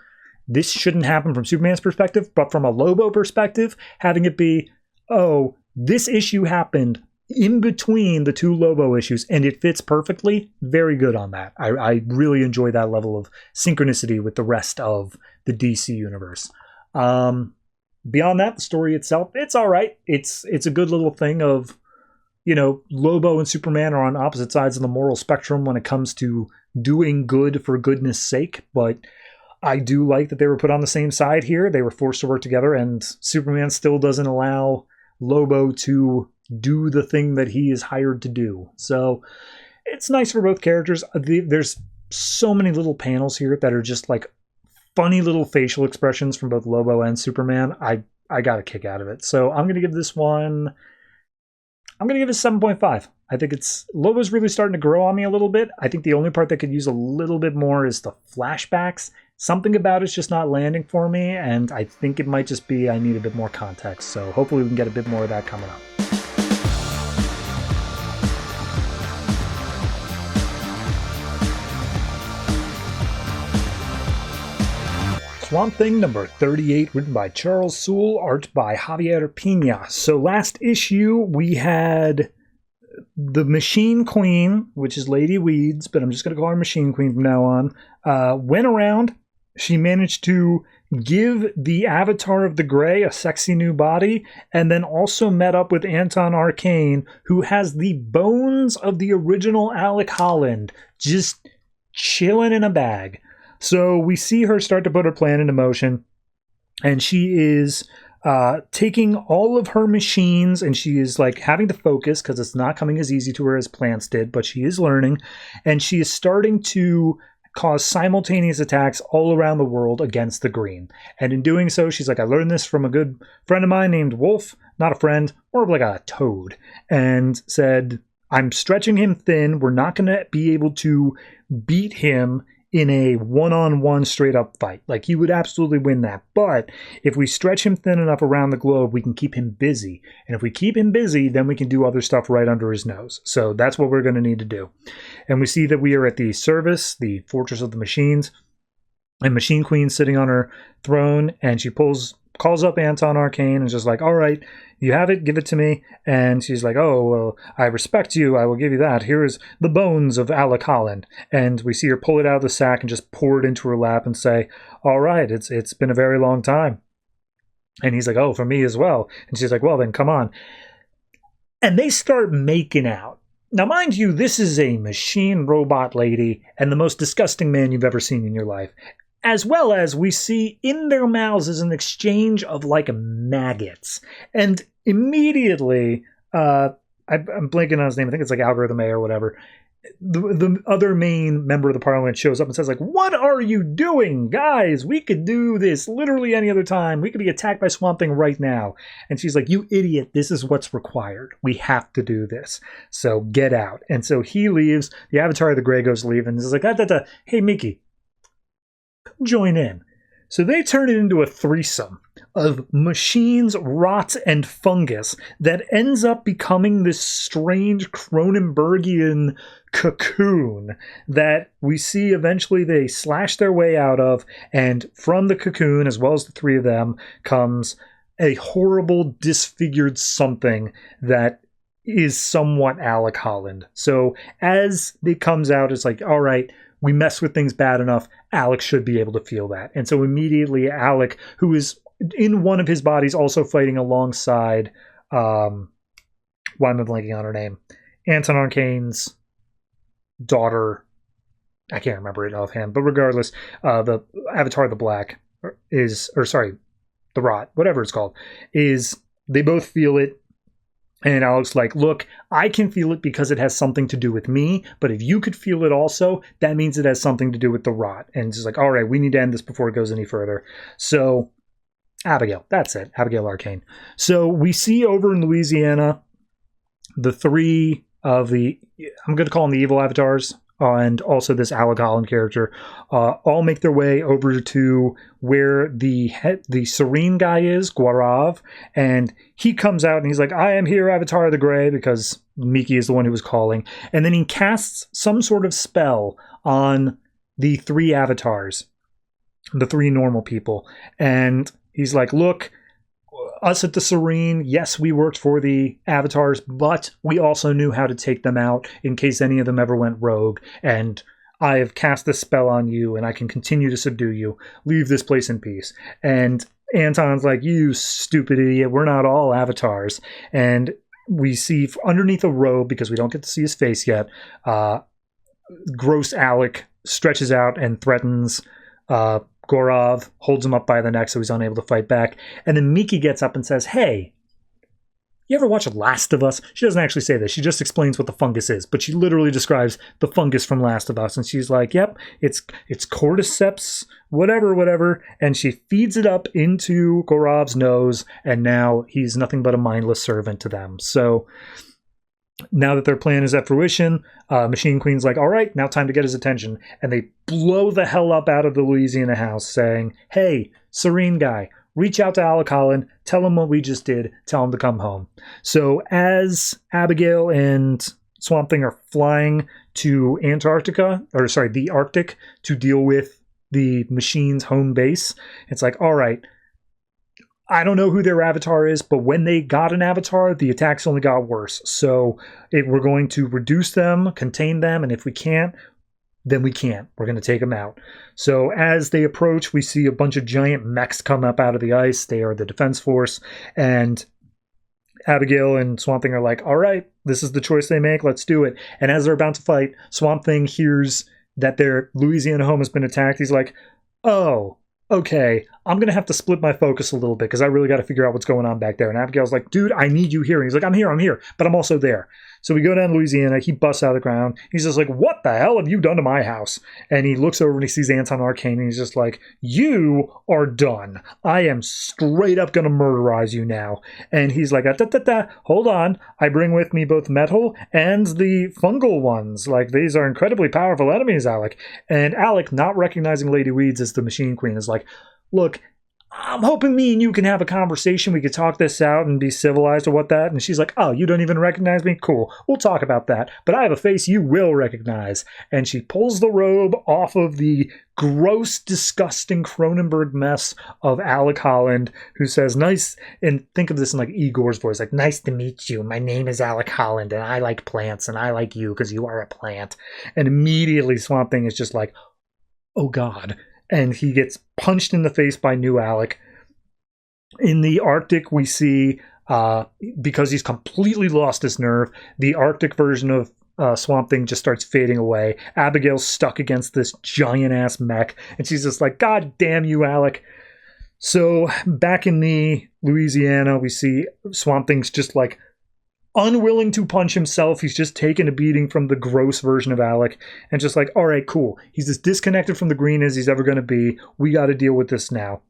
this shouldn't happen from Superman's perspective. But from a Lobo perspective, having it be, oh, this issue happened in between the 2 Lobo issues and it fits perfectly. Very good on that. I really enjoy that level of synchronicity with the rest of the DC universe. Beyond that, the story itself, it's all right. It's a good little thing of, you know, Lobo and Superman are on opposite sides of the moral spectrum when it comes to doing good for goodness sake. But I do like that they were put on the same side here. They were forced to work together, and Superman still doesn't allow Lobo to do the thing that he is hired to do. So it's nice for both characters. There's so many little panels here that are just like funny little facial expressions from both Lobo and Superman. I got a kick out of it. So I'm going to give this one, I'm going to give it 7.5. I think Lobo's really starting to grow on me a little bit. I think the only part that could use a little bit more is the flashbacks. Something about it's just not landing for me, and I think it might just be I need a bit more context. So hopefully we can get a bit more of that coming up. Swamp Thing number 38, written by Charles Soule, art by Javier Piña. So last issue, we had the Machine Queen, which is Lady Weeds, but I'm just going to call her Machine Queen from now on, went around. She managed to give the Avatar of the Grey a sexy new body, and then also met up with Anton Arcane, who has the bones of the original Alec Holland just chilling in a bag. So we see her start to put her plan into motion, and she is taking all of her machines, and she is like having to focus because it's not coming as easy to her as plants did, but she is learning, and she is starting to cause simultaneous attacks all around the world against the Green. And in doing so, she's like, I learned this from a good friend of mine named Wolf, not a friend, more of like a toad, and said, I'm stretching him thin. We're not going to be able to beat him in a one-on-one straight-up fight. Like, he would absolutely win that. But if we stretch him thin enough around the globe, we can keep him busy. And if we keep him busy, then we can do other stuff right under his nose. So that's what we're going to need to do. And we see that we are at the Service, the Fortress of the Machines, and Machine Queen sitting on her throne, and she calls up Anton Arcane and is just like, all right, you have it, give it to me. And she's like, oh, well, I respect you, I will give you that. Here's the bones of Alec Holland. And we see her pull it out of the sack and just pour it into her lap and say, all right, it's been a very long time. And he's like, oh, for me as well. And she's like, well, then come on. And they start making out. Now, mind you, this is a machine robot lady and the most disgusting man you've ever seen in your life. As well as we see in their mouths is an exchange of like maggots. And immediately, I'm blanking on his name. I think it's like Algorithm A or whatever. The other main member of the parliament shows up and says like, what are you doing? Guys, we could do this literally any other time. We could be attacked by Swamp Thing right now. And she's like, you idiot, this is what's required. We have to do this. So get out. And so he leaves. The Avatar of the Grey goes to leave and is like, hey, Mickey, join in. So they turn it into a threesome of machines, rot, and fungus that ends up becoming this strange Cronenbergian cocoon that we see eventually they slash their way out of, and from the cocoon, as well as the three of them, comes a horrible disfigured something that is somewhat Alec Holland. So as it comes out, it's like, all right, we mess with things bad enough, Alec should be able to feel that. And so immediately Alec, who is in one of his bodies also fighting alongside, why am I blanking on her name? Anton Arcane's daughter, I can't remember it offhand, but regardless, the Avatar the Black the Rot, whatever it's called, is they both feel it. And Alec's like, look, I can feel it because it has something to do with me, but if you could feel it also, that means it has something to do with the rot. And it's like, all right, we need to end this before it goes any further. So, Abigail, that's it, Abigail Arcane. So we see over in Louisiana, the three of the, I'm going to call them the evil avatars, and also this Alec Holland character, all make their way over to where the serene guy is, Gaurav, and he comes out and he's like, I am here, Avatar of the Grey, because Miki is the one who was calling, and then he casts some sort of spell on the three avatars, the three normal people, and he's like, look, us at the Serene, yes, we worked for the avatars, but we also knew how to take them out in case any of them ever went rogue, and I have cast this spell on you, and I can continue to subdue you. Leave this place in peace. And Anton's like, you stupid idiot, we're not all avatars. And we see underneath a robe, because we don't get to see his face yet, gross Alec stretches out and threatens Gaurav, holds him up by the neck so he's unable to fight back. And then Miki gets up and says, hey, you ever watch Last of Us? She doesn't actually say this. She just explains what the fungus is. But she literally describes the fungus from Last of Us. And she's like, yep, it's cordyceps, whatever. And she feeds it up into Gaurav's nose. And now he's nothing but a mindless servant to them. So now that their plan is at fruition, Machine Queen's like, all right, now time to get his attention. And they blow the hell up out of the Louisiana house saying, hey, Serene guy, reach out to Alec Holland, tell him what we just did, tell him to come home. So as Abigail and Swamp Thing are flying to the Arctic to deal with the Machine's home base, it's like, all right, I don't know who their avatar is, but when they got an avatar, the attacks only got worse. So we're going to reduce them, contain them, and if we can't, then we can't. We're going to take them out. So as they approach, we see a bunch of giant mechs come up out of the ice. They are the defense force. And Abigail and Swamp Thing are like, all right, this is the choice they make. Let's do it. And as they're about to fight, Swamp Thing hears that their Louisiana home has been attacked. He's like, oh, okay, I'm going to have to split my focus a little bit because I really got to figure out what's going on back there. And Abigail's like, dude, I need you here. And he's like, I'm here, but I'm also there. So we go down to Louisiana. He busts out of the ground. He's just like, what the hell have you done to my house? And he looks over and he sees Anton Arcane, and he's just like, you are done. I am straight up going to murderize you now. And he's like, hold on. I bring with me both metal and the fungal ones. Like, these are incredibly powerful enemies, Alec. And Alec, not recognizing Lady Weeds as the Machine Queen, is like, look, I'm hoping me and you can have a conversation. We could talk this out and be civilized or what that. And she's like, oh, you don't even recognize me? Cool. We'll talk about that. But I have a face you will recognize. And she pulls the robe off of the gross, disgusting Cronenberg mess of Alec Holland, who says, nice, and think of this in like Igor's voice, like, nice to meet you. My name is Alec Holland, and I like plants, and I like you because you are a plant. And immediately Swamp Thing is just like, oh God. And he gets punched in the face by New Alec. In the Arctic, we see, because he's completely lost his nerve, the Arctic version of Swamp Thing just starts fading away. Abigail's stuck against this giant-ass mech, and she's just like, God damn you, Alec. So back in the Louisiana, we see Swamp Thing's just like, unwilling to punch himself. He's just taken a beating from the gross version of Alec and just like, all right, cool. He's as disconnected from the green as he's ever going to be. We got to deal with this now.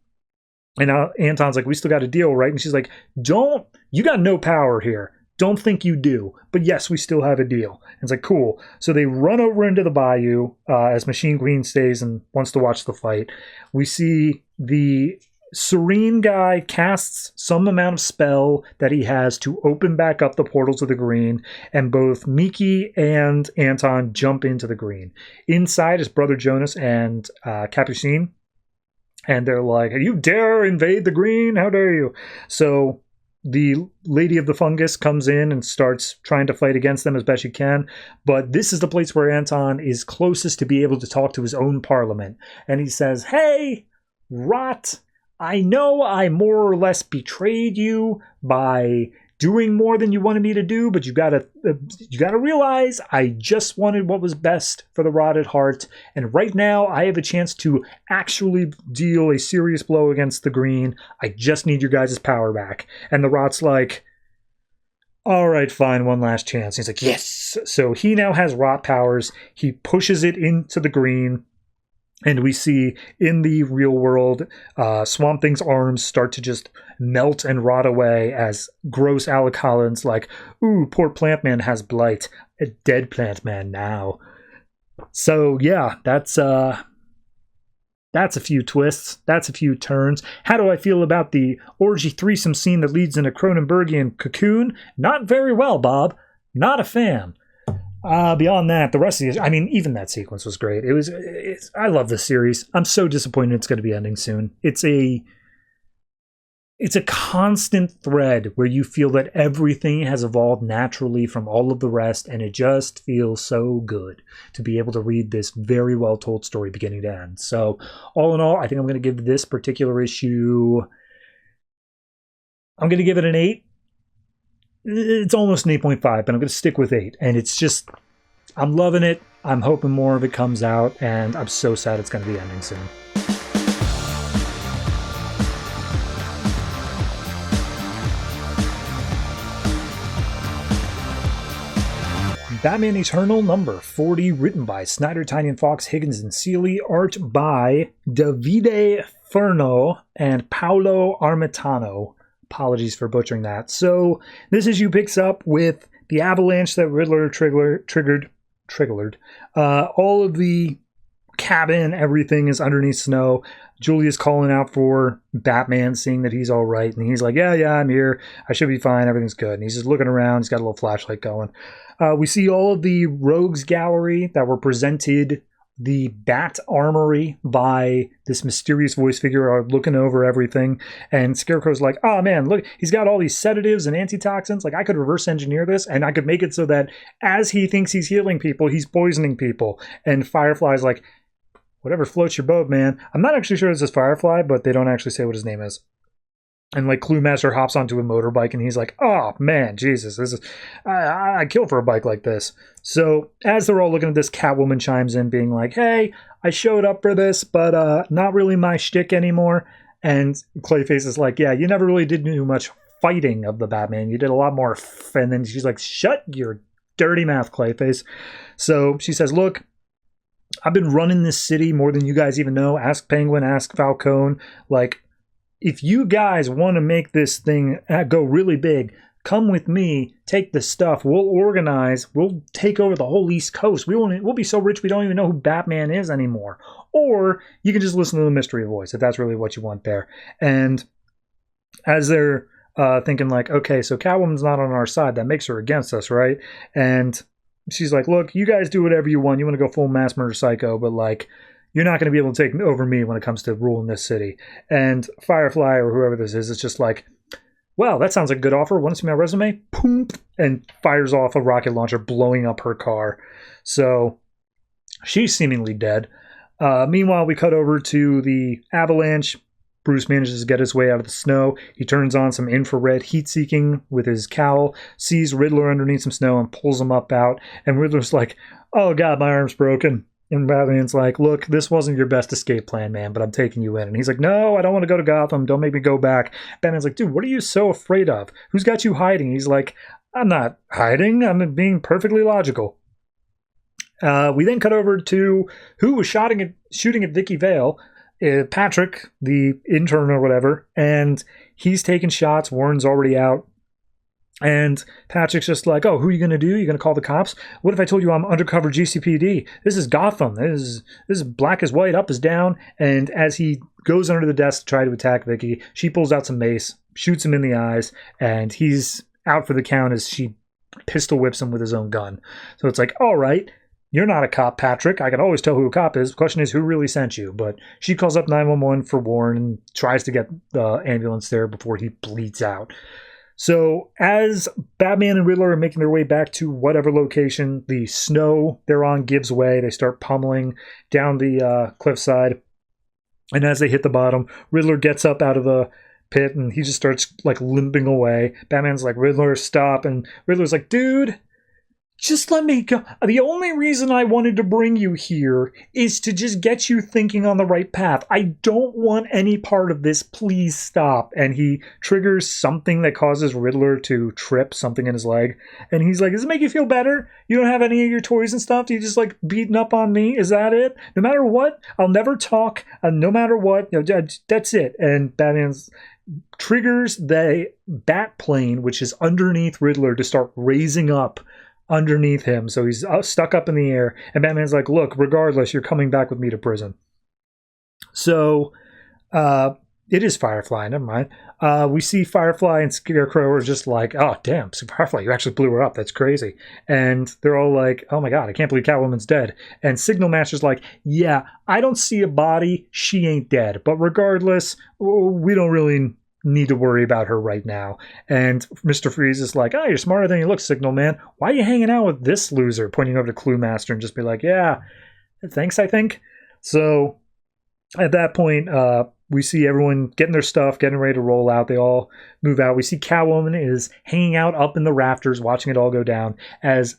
And now Anton's like, we still got to deal, right? And she's like, you got no power here. Don't think you do. But yes, we still have a deal. And it's like, cool. So they run over into the bayou as Machine Queen stays and wants to watch the fight. We see the Serene guy casts some amount of spell that he has to open back up the portal to the green, and both Miki and Anton jump into the green. Inside is Brother Jonas and Capucine, and they're like, you dare invade the green? How dare you? So the Lady of the Fungus comes in and starts trying to fight against them as best she can, but this is the place where Anton is closest to be able to talk to his own parliament, and he says, hey, rot, I know I more or less betrayed you by doing more than you wanted me to do, but you gotta realize I just wanted what was best for the rotted heart, and right now I have a chance to actually deal a serious blow against the green. I just need your guys' power back. And the rot's like, all right, fine, one last chance. He's like, yes. So he now has rot powers. He pushes it into the green. And we see in the real world, Swamp Thing's arms start to just melt and rot away as gross Alec Holland's like, ooh, poor Plant Man has blight. A dead Plant Man now. So yeah, that's a few twists. That's a few turns. How do I feel about the orgy threesome scene that leads in a Cronenbergian cocoon? Not very well, Bob. Not a fan. Beyond that, the rest of the, I mean, even that sequence was great. I love this series. I'm so disappointed it's going to be ending soon. It's a constant thread where you feel that everything has evolved naturally from all of the rest, and it just feels so good to be able to read this very well told story beginning to end. So, all in all, I think I'm going to give this particular issue, I'm going to give it an 8. It's almost an 8.5, but I'm going to stick with 8. And it's just, I'm loving it. I'm hoping more of it comes out, and I'm so sad it's going to be ending soon. Batman Eternal number 40, written by Snyder, Tynion, Fawkes, Higgins, and Seeley. Art by Davide Furno and Paolo Armitano. Apologies for butchering that. So this issue picks up with the avalanche that Riddler triggered. All of the cabin, everything is underneath snow. Julia's calling out for Batman, seeing that he's all right. And he's like, yeah, I'm here. I should be fine. Everything's good. And he's just looking around. He's got a little flashlight going. We see all of the rogues gallery that were presented the Bat Armory by this mysterious voice figure are looking over everything. And Scarecrow's like, oh man, look, he's got all these sedatives and antitoxins. Like, I could reverse engineer this and I could make it so that as he thinks he's healing people, he's poisoning people. And Firefly's like, whatever floats your boat, man. I'm not actually sure this is Firefly, but they don't actually say what his name is. And like Cluemaster hops onto a motorbike and he's like, oh man, Jesus, this is I'd kill for a bike like this. So as they're all looking at this, Catwoman chimes in being like, hey, I showed up for this, but not really my shtick anymore. And Clayface is like, yeah, you never really did do much fighting of the Batman. You did a lot more. And then she's like, shut your dirty mouth, Clayface. So she says, look, I've been running this city more than you guys even know. Ask Penguin, ask Falcone. Like, if you guys want to make this thing go really big, come with me, take the stuff, we'll organize, we'll take over the whole East Coast. We'll be so rich we don't even know who Batman is anymore. Or you can just listen to the mystery voice if that's really what you want there. And as they're thinking like, okay, so Catwoman's not on our side, that makes her against us, right? And she's like, look, you guys do whatever you want. You want to go full mass murder psycho, but like, you're not going to be able to take over me when it comes to ruling this city. And Firefly, or whoever this is just like, well, that sounds like a good offer. Want to see my resume? Boom, and fires off a rocket launcher, blowing up her car. So she's seemingly dead. Meanwhile, we cut over to the avalanche. Bruce manages to get his way out of the snow. He turns on some infrared heat-seeking with his cowl, sees Riddler underneath some snow, and pulls him up out. And Riddler's like, oh god, my arm's broken. And Batman's like, look, this wasn't your best escape plan, man, but I'm taking you in. And he's like, no, I don't want to go to Gotham. Don't make me go back. Batman's like, dude, what are you so afraid of? Who's got you hiding? He's like, I'm not hiding. I'm being perfectly logical. We then cut over to who was shooting at Vicky Vale, Patrick, the intern or whatever, and he's taking shots. Warren's already out. And Patrick's just like, oh, who are you going to do? You're going to call the cops? What if I told you I'm undercover GCPD? This is Gotham. This is black as white, up as down. And as he goes under the desk to try to attack Vicky, she pulls out some mace, shoots him in the eyes, and he's out for the count as she pistol whips him with his own gun. So it's like, all right, you're not a cop, Patrick. I can always tell who a cop is. The question is, who really sent you? But she calls up 911 for Warren and tries to get the ambulance there before he bleeds out. So as Batman and Riddler are making their way back to whatever location, the snow they're on gives way. They start pummeling down the cliffside. And as they hit the bottom, Riddler gets up out of the pit and he just starts like limping away. Batman's like, Riddler, stop. And Riddler's like, dude, just let me go. The only reason I wanted to bring you here is to just get you thinking on the right path. I don't want any part of this. Please stop. And he triggers something that causes Riddler to trip something in his leg. And he's like, does it make you feel better? You don't have any of your toys and stuff? Do you just like beating up on me? Is that it? No matter what, I'll never talk. No matter what, that's it. And Batman's triggers the bat plane, which is underneath Riddler, to start raising up underneath him. So he's stuck up in the air. And Batman's like, look, regardless, you're coming back with me to prison. So it is Firefly. Never mind. We see Firefly and Scarecrow are just like, oh, damn, Firefly, you actually blew her up. That's crazy. And they're all like, oh, my God, I can't believe Catwoman's dead. And Signal Master's like, yeah, I don't see a body. She ain't dead. But regardless, we don't really need to worry about her right now. And Mr. Freeze is like, oh, you're smarter than you look, Signal Man. Why are you hanging out with this loser? Pointing over to Clue Master and just be like, yeah, thanks, I think. So at that point, we see everyone getting their stuff, getting ready to roll out. They all move out. We see Catwoman is hanging out up in the rafters, watching it all go down, as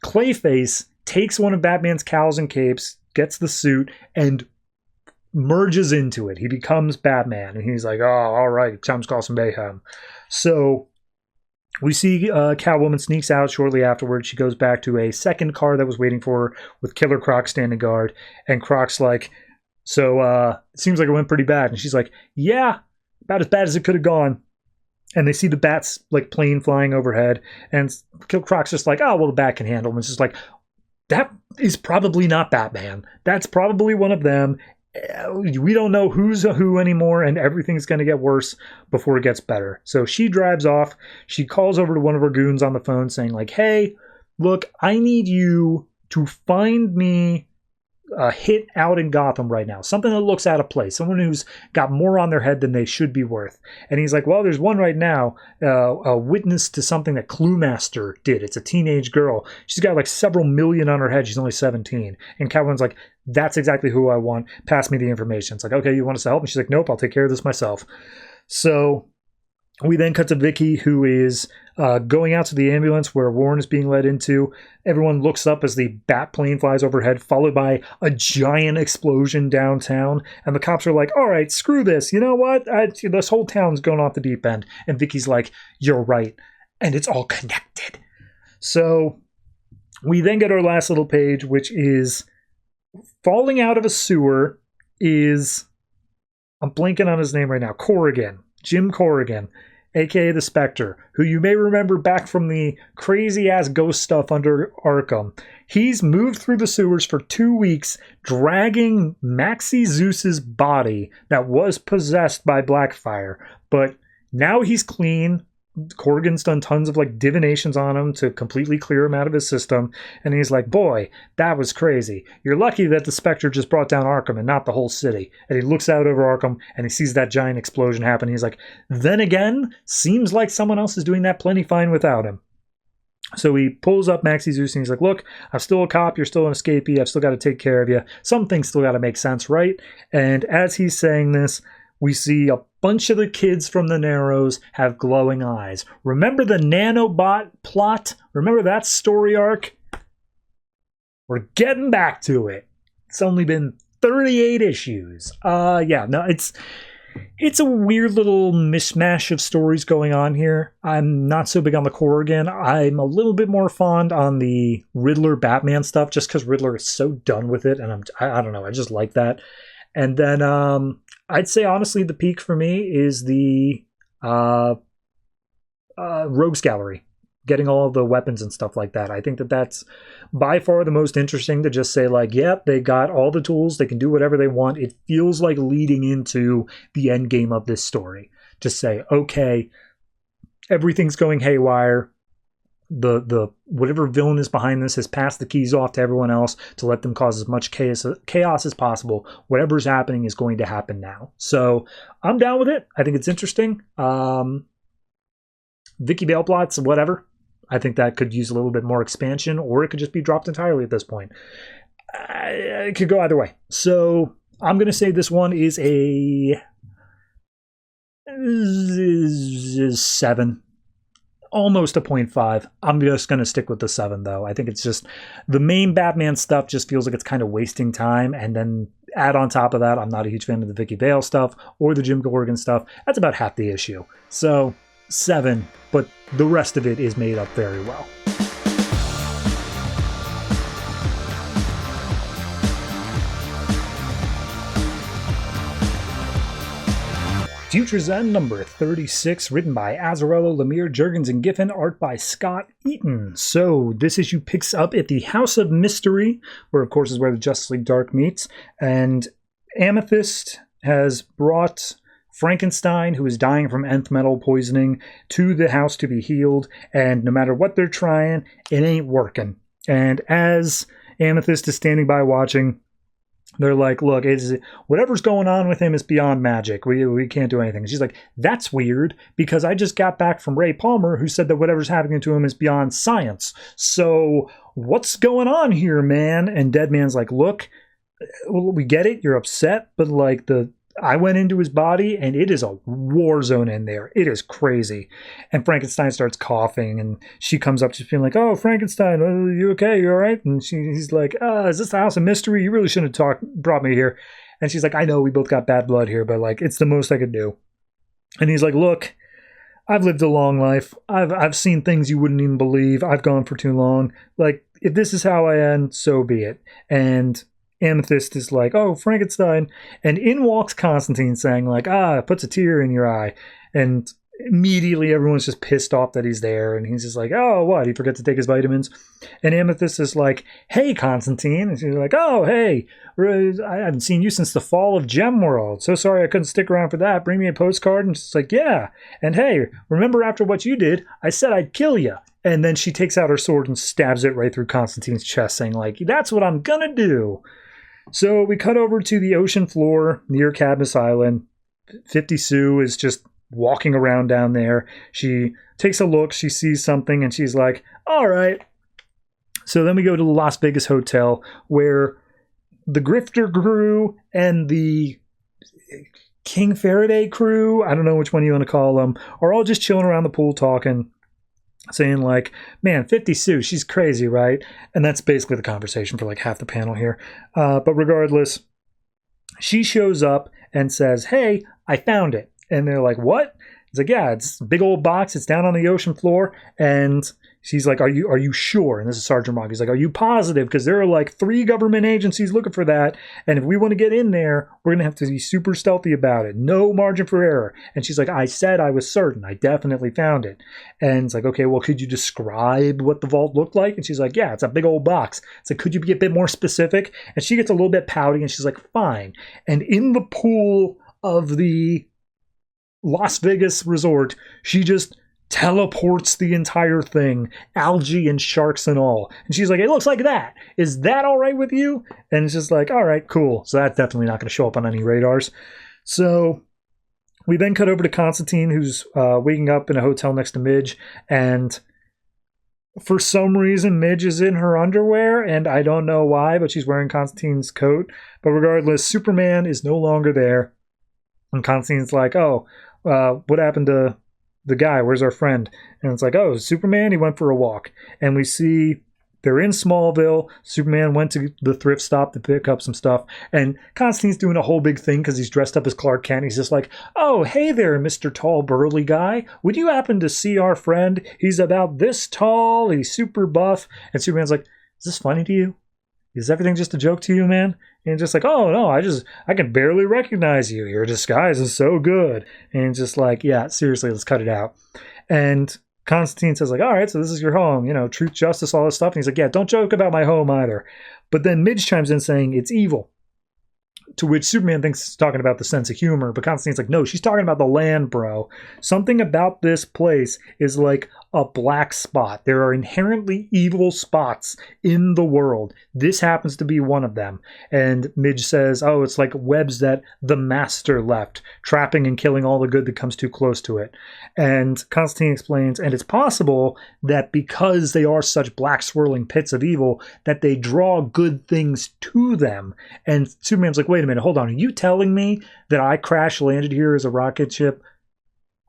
Clayface takes one of Batman's cowls and capes, gets the suit, and merges into it. He becomes Batman, and he's like, oh, all right, time to call some mayhem. So we see Catwoman sneaks out shortly afterwards. She goes back to a second car that was waiting for her with Killer Croc standing guard, and Croc's like, so it seems like it went pretty bad. And she's like, yeah, about as bad as it could have gone. And they see the bat's like plane flying overhead, and Killer Croc's just like, oh, well, the bat can handle him. It's just like, that is probably not Batman. That's probably one of them. We don't know who's a who anymore, and everything's going to get worse before it gets better. So she drives off. She calls over to one of her goons on the phone saying like, hey, look, I need you to find me a hit out in Gotham right now. Something that looks out of place. Someone who's got more on their head than they should be worth. And he's like, well, there's one right now, a witness to something that Clue Master did. It's a teenage girl. She's got like several million on her head. She's only 17. And Catwoman's like, that's exactly who I want. Pass me the information. It's like, okay, you want us to help? And she's like, nope, I'll take care of this myself. So we then cut to Vicky, who is going out to the ambulance where Warren is being led into. Everyone looks up as the bat plane flies overhead, followed by a giant explosion downtown. And the cops are like, all right, screw this. You know what? This whole town's going off the deep end. And Vicky's like, you're right. And it's all connected. So we then get our last little page, which is falling out of a sewer is, I'm blanking on his name right now, Corrigan. Jim Corrigan, aka the Spectre, who you may remember back from the crazy-ass ghost stuff under Arkham. He's moved through the sewers for 2 weeks, dragging Maxie Zeus's body that was possessed by Blackfire. But now he's clean. Corrigan's done tons of like divinations on him to completely clear him out of his system, and he's like, boy, that was crazy. You're lucky that the Spectre just brought down Arkham and not the whole city. And he looks out over Arkham and he sees that giant explosion happen. He's like, then again, seems like someone else is doing that plenty fine without him. So he pulls up Maxie Zeus and he's like, look, I'm still a cop, you're still an escapee, I've still got to take care of you. Some things still got to make sense, right? And as he's saying this, we see a bunch of the kids from the Narrows have glowing eyes. Remember the nanobot plot? Remember that story arc? We're getting back to it. It's only been 38 issues. It's a weird little mishmash of stories going on here. I'm not so big on the Corrigan. I'm a little bit more fond on the Riddler Batman stuff, just because Riddler is so done with it, and I don't know, I just like that. And then I'd say, honestly, the peak for me is the Rogues Gallery, getting all of the weapons and stuff like that. I think that that's by far the most interesting, to just say, like, yep, they got all the tools, they can do whatever they want. It feels like leading into the end game of this story. To say, okay, everything's going haywire. The whatever villain is behind this has passed the keys off to everyone else to let them cause as much chaos as possible. Whatever's happening is going to happen now. So I'm down with it. I think it's interesting. Vicky Vale plots, whatever. I think that could use a little bit more expansion, or it could just be dropped entirely at this point. It could go either way. So I'm going to say this one is a 7. almost a 0.5. I'm just going to stick with the 7, though. I think it's just the main Batman stuff just feels like it's kind of wasting time. And then add on top of that, I'm not a huge fan of the Vicky Vale stuff or the Jim Gordon stuff. That's about half the issue. So 7, but the rest of it is made up very well. Future's End number 36, written by Azzarello, Lemire, Jurgens, and Giffen, art by Scott Eaton. So this issue picks up at the House of Mystery, where of course is where the Justice League Dark meets, and Amethyst has brought Frankenstein, who is dying from nth metal poisoning, to the house to be healed, and no matter what they're trying, it ain't working. And as Amethyst is standing by watching, they're like, look, whatever's going on with him is beyond magic. We can't do anything. And she's like, that's weird, because I just got back from Ray Palmer, who said that whatever's happening to him is beyond science. So what's going on here, man? And Deadman's like, look, we get it. You're upset, but like I went into his body and it is a war zone in there. It is crazy. And Frankenstein starts coughing and she comes up just being like, oh, Frankenstein, are you okay? You all right? And he's like, is this the House of Mystery? You really shouldn't have brought me here. And she's like, I know we both got bad blood here, but like, it's the most I could do. And he's like, look, I've lived a long life. I've seen things you wouldn't even believe. I've gone for too long. Like, if this is how I end, so be it. And Amethyst is like, oh, Frankenstein. And in walks Constantine saying like, puts a tear in your eye. And immediately everyone's just pissed off that he's there. And he's just like, oh, what? He forgot to take his vitamins. And Amethyst is like, hey, Constantine. And she's like, oh, hey, I haven't seen you since the fall of Gem World. So sorry I couldn't stick around for that. Bring me a postcard. And she's like, yeah. And hey, remember after what you did, I said I'd kill you. And then she takes out her sword and stabs it right through Constantine's chest, saying like, that's what I'm gonna do. So we cut over to the ocean floor near Cadmus Island. 50 Sue is just walking around down there. She takes a look, she sees something, and she's like, all right. So then we go to the Las Vegas hotel where the Grifter crew and the King Faraday crew, I don't know which one you want to call them, are all just chilling around the pool talking, saying like, man, 50 Sue, she's crazy, right? And that's basically the conversation for like half the panel here. But regardless, she shows up and says, hey, I found it. And they're like, what? It's like, yeah, it's a big old box. It's down on the ocean floor. And she's like, are you sure? And this is Sergeant Rock. He's like, are you positive? Because there are like 3 government agencies looking for that. And if we want to get in there, we're going to have to be super stealthy about it. No margin for error. And she's like, I said I was certain. I definitely found it. And it's like, okay, well, could you describe what the vault looked like? And she's like, yeah, it's a big old box. It's like, could you be a bit more specific? And she gets a little bit pouty and she's like, fine. And in the pool of the Las Vegas resort, she just teleports the entire thing, algae and sharks and all. And she's like, it looks like that. Is that all right with you? And it's just like, all right, cool. So that's definitely not going to show up on any radars. So we then cut over to Constantine, who's waking up in a hotel next to Midge. And for some reason, Midge is in her underwear. And I don't know why, but she's wearing Constantine's coat. But regardless, Superman is no longer there. And Constantine's like, oh, what happened to the guy? Where's our friend? And it's like, oh, Superman, he went for a walk. And we see they're in Smallville. Superman went to the thrift stop to pick up some stuff. And Constantine's doing a whole big thing because he's dressed up as Clark Kent. He's just like, oh, hey there, Mr. Tall Burly Guy. Would you happen to see our friend? He's about this tall. He's super buff. And Superman's like, is this funny to you? Is everything just a joke to you, man? And just like, oh, no, I can barely recognize you. Your disguise is so good. And just like, yeah, seriously, let's cut it out. And Constantine says like, all right, so this is your home, truth, justice, all this stuff. And he's like, yeah, don't joke about my home either. But then Midge chimes in saying it's evil. To which Superman thinks he's talking about the sense of humor, but Constantine's like, no, she's talking about the land, bro. Something about this place is like a black spot. There are inherently evil spots in the world. This happens to be one of them. And Midge says, oh, it's like webs that the master left, trapping and killing all the good that comes too close to it. And Constantine explains, and it's possible that because they are such black swirling pits of evil, that they draw good things to them. And Superman's like, wait a minute, hold on. Are you telling me that I crash landed here as a rocket ship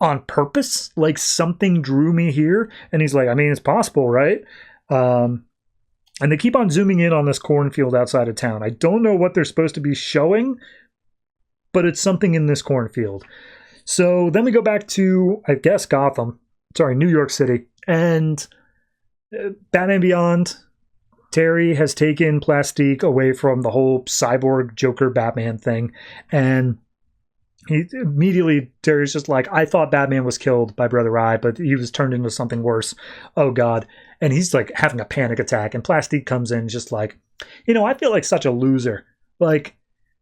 on purpose? Like something drew me here? And he's like, I mean, it's possible, right? And they keep on zooming in on this cornfield outside of town. I don't know what they're supposed to be showing, but it's something in this cornfield. So then we go back to, I guess, New York City. And Batman Beyond, Terry has taken Plastique away from the whole cyborg Joker Batman thing. And Terry's just like, I thought Batman was killed by Brother Eye, but he was turned into something worse. Oh, God. And he's like having a panic attack. And Plastique comes in just like, I feel like such a loser. Like,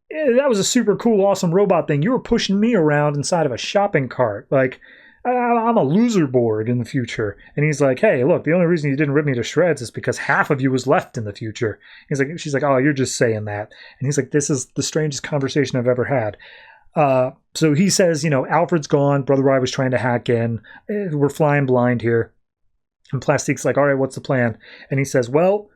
that was a super cool, awesome robot thing. You were pushing me around inside of a shopping cart. Like, I'm a loser board in the future. And he's like, hey, look, the only reason you didn't rip me to shreds is because half of you was left in the future. She's like, oh, you're just saying that. And he's like, this is the strangest conversation I've ever had. So he says, Alfred's gone. Brother Eye was trying to hack in. We're flying blind here. And Plastique's like, all right, what's the plan? And he says, well,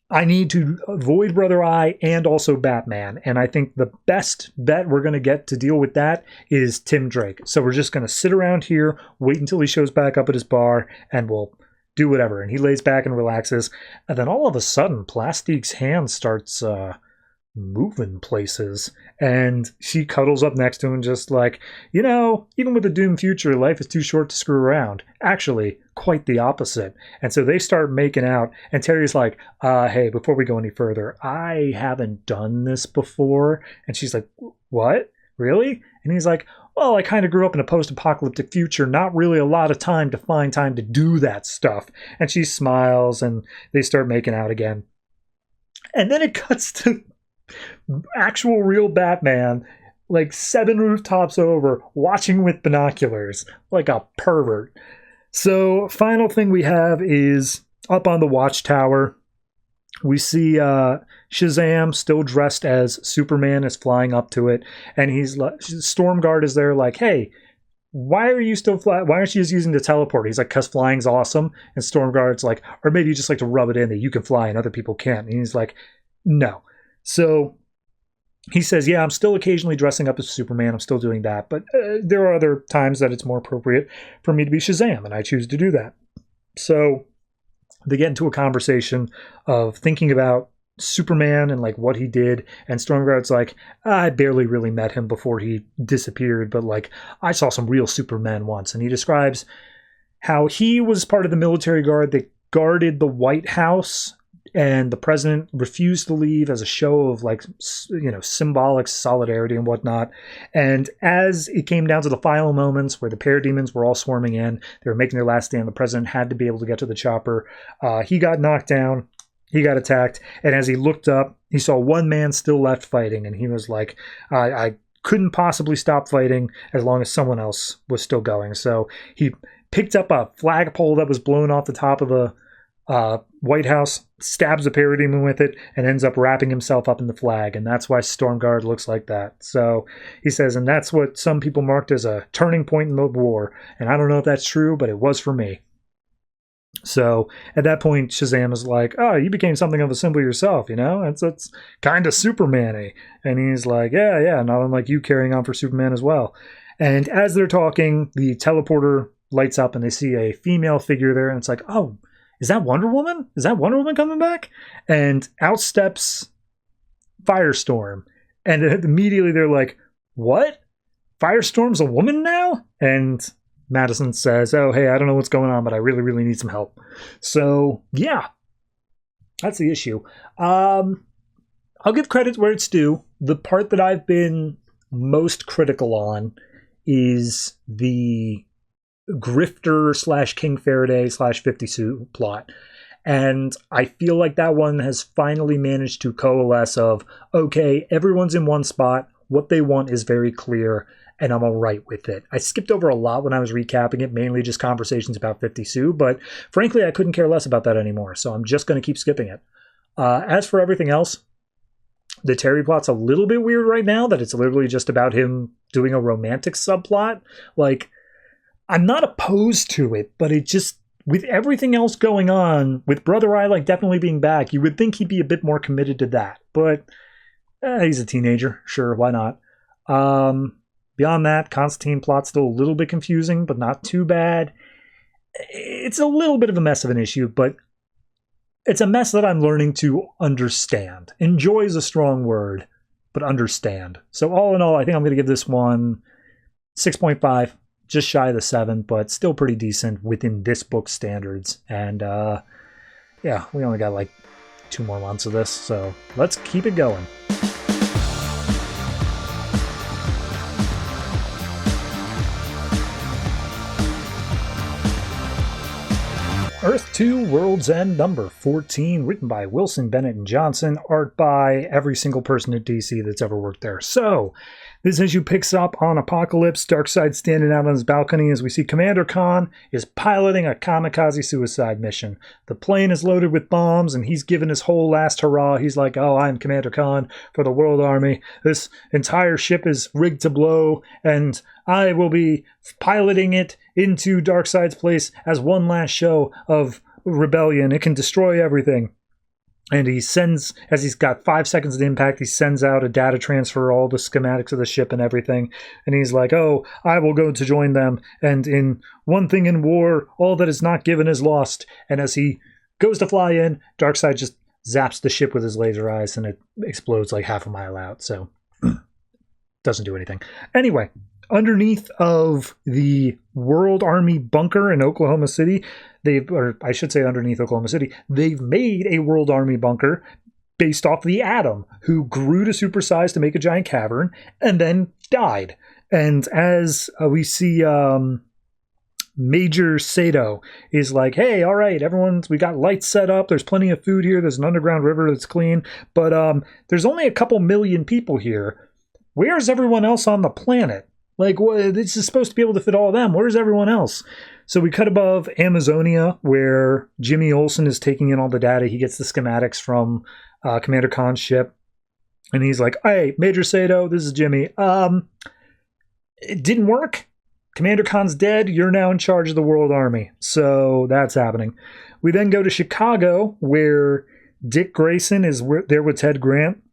I need to avoid Brother Eye and also Batman. And I think the best bet we're going to get to deal with that is Tim Drake. So we're just going to sit around here, wait until he shows back up at his bar, and we'll do whatever. And he lays back and relaxes. And then all of a sudden, Plastique's hand starts moving places. And she cuddles up next to him just like, even with the doomed future, life is too short to screw around. Actually, quite the opposite. And so they start making out, and Terry's like, hey, before we go any further, I haven't done this before. And she's like, what? Really? And he's like, well, I kind of grew up in a post-apocalyptic future, not really a lot of time to find time to do that stuff. And she smiles, and they start making out again. And then it cuts to actual real Batman, like 7 rooftops over, watching with binoculars, like a pervert. So, final thing we have is up on the watchtower. We see Shazam still dressed as Superman is flying up to it, and he's like, Stormguard is there like, hey, why are you still flying? Why aren't you just using the teleport? He's like, because flying's awesome. And Stormguard's like, or maybe you just like to rub it in that you can fly and other people can't. And he's like, no. So he says, yeah, I'm still occasionally dressing up as Superman. I'm still doing that. But there are other times that it's more appropriate for me to be Shazam, and I choose to do that. So they get into a conversation of thinking about Superman and like what he did. And Stormguard's like, I barely really met him before he disappeared, but like I saw some real Superman once. And he describes how he was part of the military guard that guarded the White House, and the president refused to leave as a show of like, symbolic solidarity and whatnot. And as it came down to the final moments where the parademons were all swarming in, they were making their last stand, the president had to be able to get to the chopper. He got knocked down. He got attacked. And as he looked up, he saw one man still left fighting. And he was like, I couldn't possibly stop fighting as long as someone else was still going. So he picked up a flagpole that was blown off the top of the White House, stabs a parademon with it, and ends up wrapping himself up in the flag. And that's why Stormguard looks like that. So he says, and that's what some people marked as a turning point in the war. And I don't know if that's true, but it was for me. So at that point, Shazam is like, oh, you became something of a symbol yourself, That's kind of Superman-y. And he's like, yeah, not unlike you carrying on for Superman as well. And as they're talking, the teleporter lights up and they see a female figure there. And it's like, oh, is that Wonder Woman? Is that Wonder Woman coming back? And out steps Firestorm. And immediately they're like, what? Firestorm's a woman now? And Madison says, oh, hey, I don't know what's going on, but I really, really need some help. So, yeah, that's the issue. I'll give credit where it's due. The part that I've been most critical on is the grifter / King Faraday / 50 Sue plot. And I feel like that one has finally managed to coalesce of, okay, everyone's in one spot. What they want is very clear, and I'm all right with it. I skipped over a lot when I was recapping it, mainly just conversations about 50 Sue, but frankly, I couldn't care less about that anymore, so I'm just going to keep skipping it. As for everything else, the Terry plot's a little bit weird right now, that it's literally just about him doing a romantic subplot. Like, I'm not opposed to it, but it just, with everything else going on, with Brother Eye like definitely being back, you would think he'd be a bit more committed to that. But he's a teenager, sure, why not? Beyond that, Constantine plot's still a little bit confusing, but not too bad. It's a little bit of a mess of an issue, but it's a mess that I'm learning to understand. Enjoy is a strong word, but understand. So all in all, I think I'm going to give this one 6.5, just shy of the 7, but still pretty decent within this book's standards. And yeah, we only got like 2 more months of this, so let's keep it going. Earth 2, World's End, number 14, written by Wilson, Bennett, and Johnson, art by every single person at DC that's ever worked there. So, this issue picks up on Apocalypse, Darkseid standing out on his balcony as we see Commander Khan is piloting a kamikaze suicide mission. The plane is loaded with bombs, and he's given his whole last hurrah. He's like, oh, I'm Commander Khan for the World Army. This entire ship is rigged to blow, and I will be piloting it into Darkseid's place as one last show of rebellion. It can destroy everything. And he sends, as he's got 5 seconds of impact, he sends out a data transfer, all the schematics of the ship and everything. And he's like, oh, I will go to join them. And in one thing in war, all that is not given is lost. And as he goes to fly in, Darkseid just zaps the ship with his laser eyes and it explodes like half a mile out. So, doesn't do anything. Anyway, underneath of the World Army bunker in Oklahoma City, underneath Oklahoma City, they've made a World Army bunker based off the Atom, who grew to supersize to make a giant cavern and then died. And as we see Major Sato is like, hey, all right, we got lights set up, there's plenty of food here, there's an underground river that's clean, but there's only a couple million people here. Where's everyone else on the planet? Like, this is supposed to be able to fit all of them. Where's everyone else? So we cut above Amazonia, where Jimmy Olsen is taking in all the data. He gets the schematics from Commander Khan's ship. And he's like, hey, Major Sato, this is Jimmy. It didn't work. Commander Khan's dead. You're now in charge of the World Army. So that's happening. We then go to Chicago, where Dick Grayson is there with Ted Grant.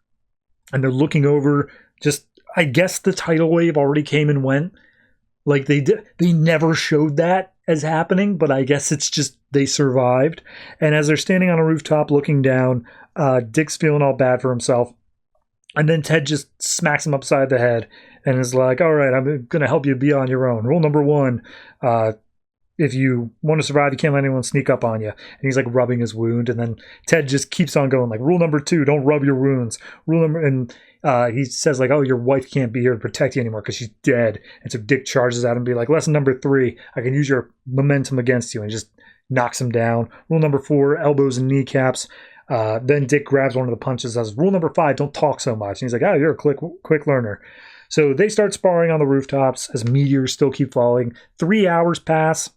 And they're looking over just, I guess the tidal wave already came and went. Like they never showed that as happening, but I guess it's just they survived. And as they're standing on a rooftop looking down, Dick's feeling all bad for himself. And then Ted just smacks him upside the head and is like, all right, I'm going to help you be on your own. Rule number 1, if you want to survive, you can't let anyone sneak up on you. And he's like rubbing his wound. And then Ted just keeps on going, like, rule number 2, don't rub your wounds. And he says, like, oh, your wife can't be here to protect you anymore because she's dead. And so Dick charges at him and be like, lesson number 3, I can use your momentum against you. And just knocks him down. Rule number 4, elbows and kneecaps. Then Dick grabs one of the punches and says, rule number 5, don't talk so much. And he's like, oh, you're a quick learner. So they start sparring on the rooftops as meteors still keep falling. 3 hours pass.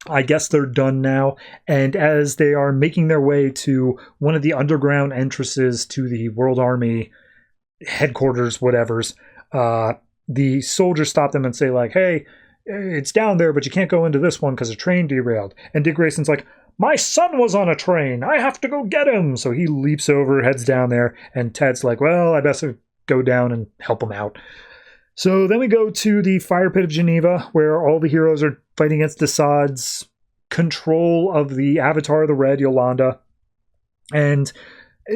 I guess they're done now. And as they are making their way to one of the underground entrances to the World Army headquarters, whatever's, the soldiers stop them and say, like, hey, it's down there, but you can't go into this one because a train derailed. And Dick Grayson's like, my son was on a train. I have to go get him. So he leaps over, heads down there. And Ted's like, well, I best go down and help him out. So then we go to the fire pit of Geneva, where all the heroes are fighting against Desaad's control of the Avatar of the Red, Yolanda. And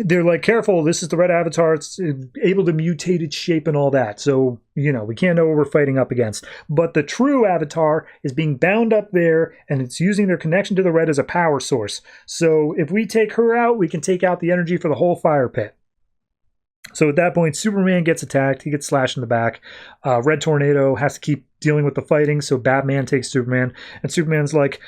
they're like, careful, this is the Red Avatar. It's able to mutate its shape and all that. So, we can't know what we're fighting up against. But the true Avatar is being bound up there, and it's using their connection to the Red as a power source. So if we take her out, we can take out the energy for the whole fire pit. So at that point, Superman gets attacked. He gets slashed in the back. Red Tornado has to keep dealing with the fighting, so Batman takes Superman. And Superman's like,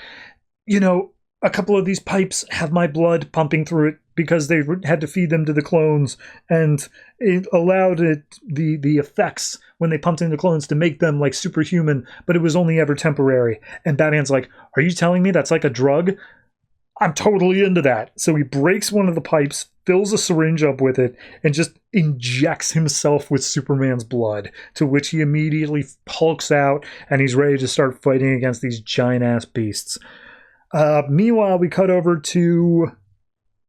a couple of these pipes have my blood pumping through it because they had to feed them to the clones. And it allowed the effects when they pumped in the clones to make them like superhuman, but it was only ever temporary. And Batman's like, are you telling me that's like a drug? I'm totally into that. So he breaks one of the pipes, fills a syringe up with it, and just injects himself with Superman's blood, to which he immediately hulks out, and he's ready to start fighting against these giant-ass beasts. Meanwhile, we cut over to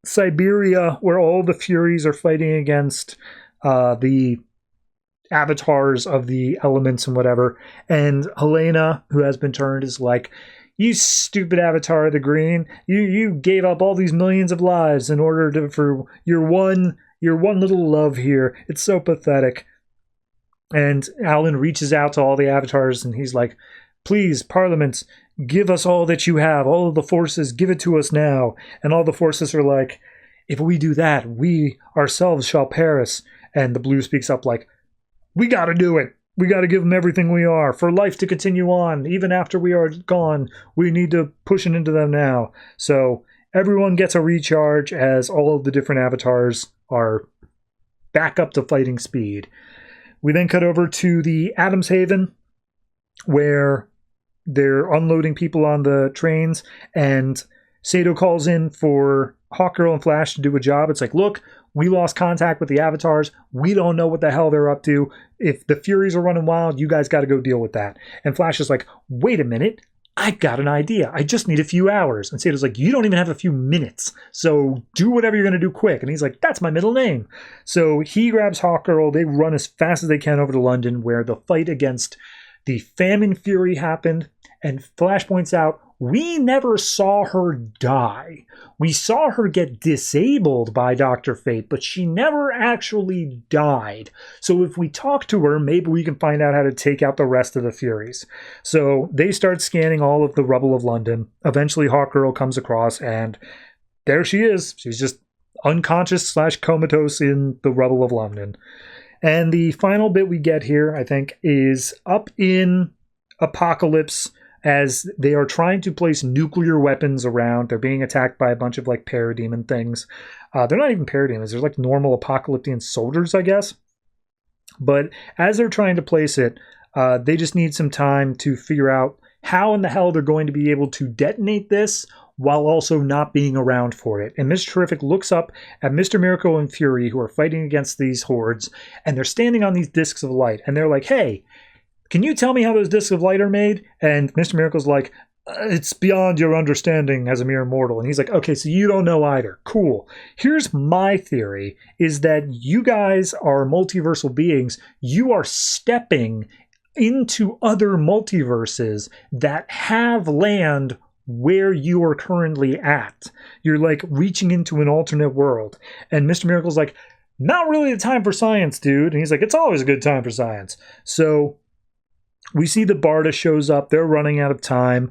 Siberia, where all the Furies are fighting against the avatars of the elements and whatever. And Helena, who has been turned, is like, you stupid avatar of the green. You gave up all these millions of lives in order for your one little love here. It's so pathetic. And Alan reaches out to all the avatars and he's like, please, Parliaments, give us all that you have. All of the forces, give it to us now. And all the forces are like, if we do that, we ourselves shall perish. And the blue speaks up like, we got to do it. We got to give them everything we are for life to continue on. Even after we are gone, we need to push it into them now. So everyone gets a recharge as all of the different avatars are back up to fighting speed. We then cut over to the Adams Haven, where they're unloading people on the trains, and Sato calls in for Hawkgirl and Flash to do a job. It's like, look, we lost contact with the avatars. We don't know what the hell they're up to. If the Furies are running wild, you guys got to go deal with that. And Flash is like, wait a minute. I got an idea. I just need a few hours. And Sato's like, you don't even have a few minutes. So do whatever you're going to do quick. And he's like, that's my middle name. So he grabs Hawkgirl. They run as fast as they can over to London, where the fight against the Famine Fury happened. And Flash points out, we never saw her die. We saw her get disabled by Dr. Fate, but she never actually died. So if we talk to her, maybe we can find out how to take out the rest of the Furies. So they start scanning all of the rubble of London. Eventually Hawkgirl comes across, and there she is. She's just unconscious / comatose in the rubble of London. And the final bit we get here, I think, is up in Apocalypse, as they are trying to place nuclear weapons around. They're being attacked by a bunch of like parademon things. They're not even parademons. They're like normal apocalyptian soldiers, I guess. But as they're trying to place it, they just need some time to figure out how in the hell they're going to be able to detonate this while also not being around for it. And Mr. Terrific looks up at Mr. Miracle and Fury, who are fighting against these hordes, and they're standing on these discs of light. And they're like, hey, can you tell me how those discs of light are made? And Mr. Miracle's like, it's beyond your understanding as a mere mortal. And he's like, okay, so you don't know either. Cool. Here's my theory, is that you guys are multiversal beings. You are stepping into other multiverses that have land where you are currently at. You're like reaching into an alternate world. And Mr. Miracle's like, not really the time for science, dude. And he's like, it's always a good time for science. So we see that Barda shows up. They're running out of time.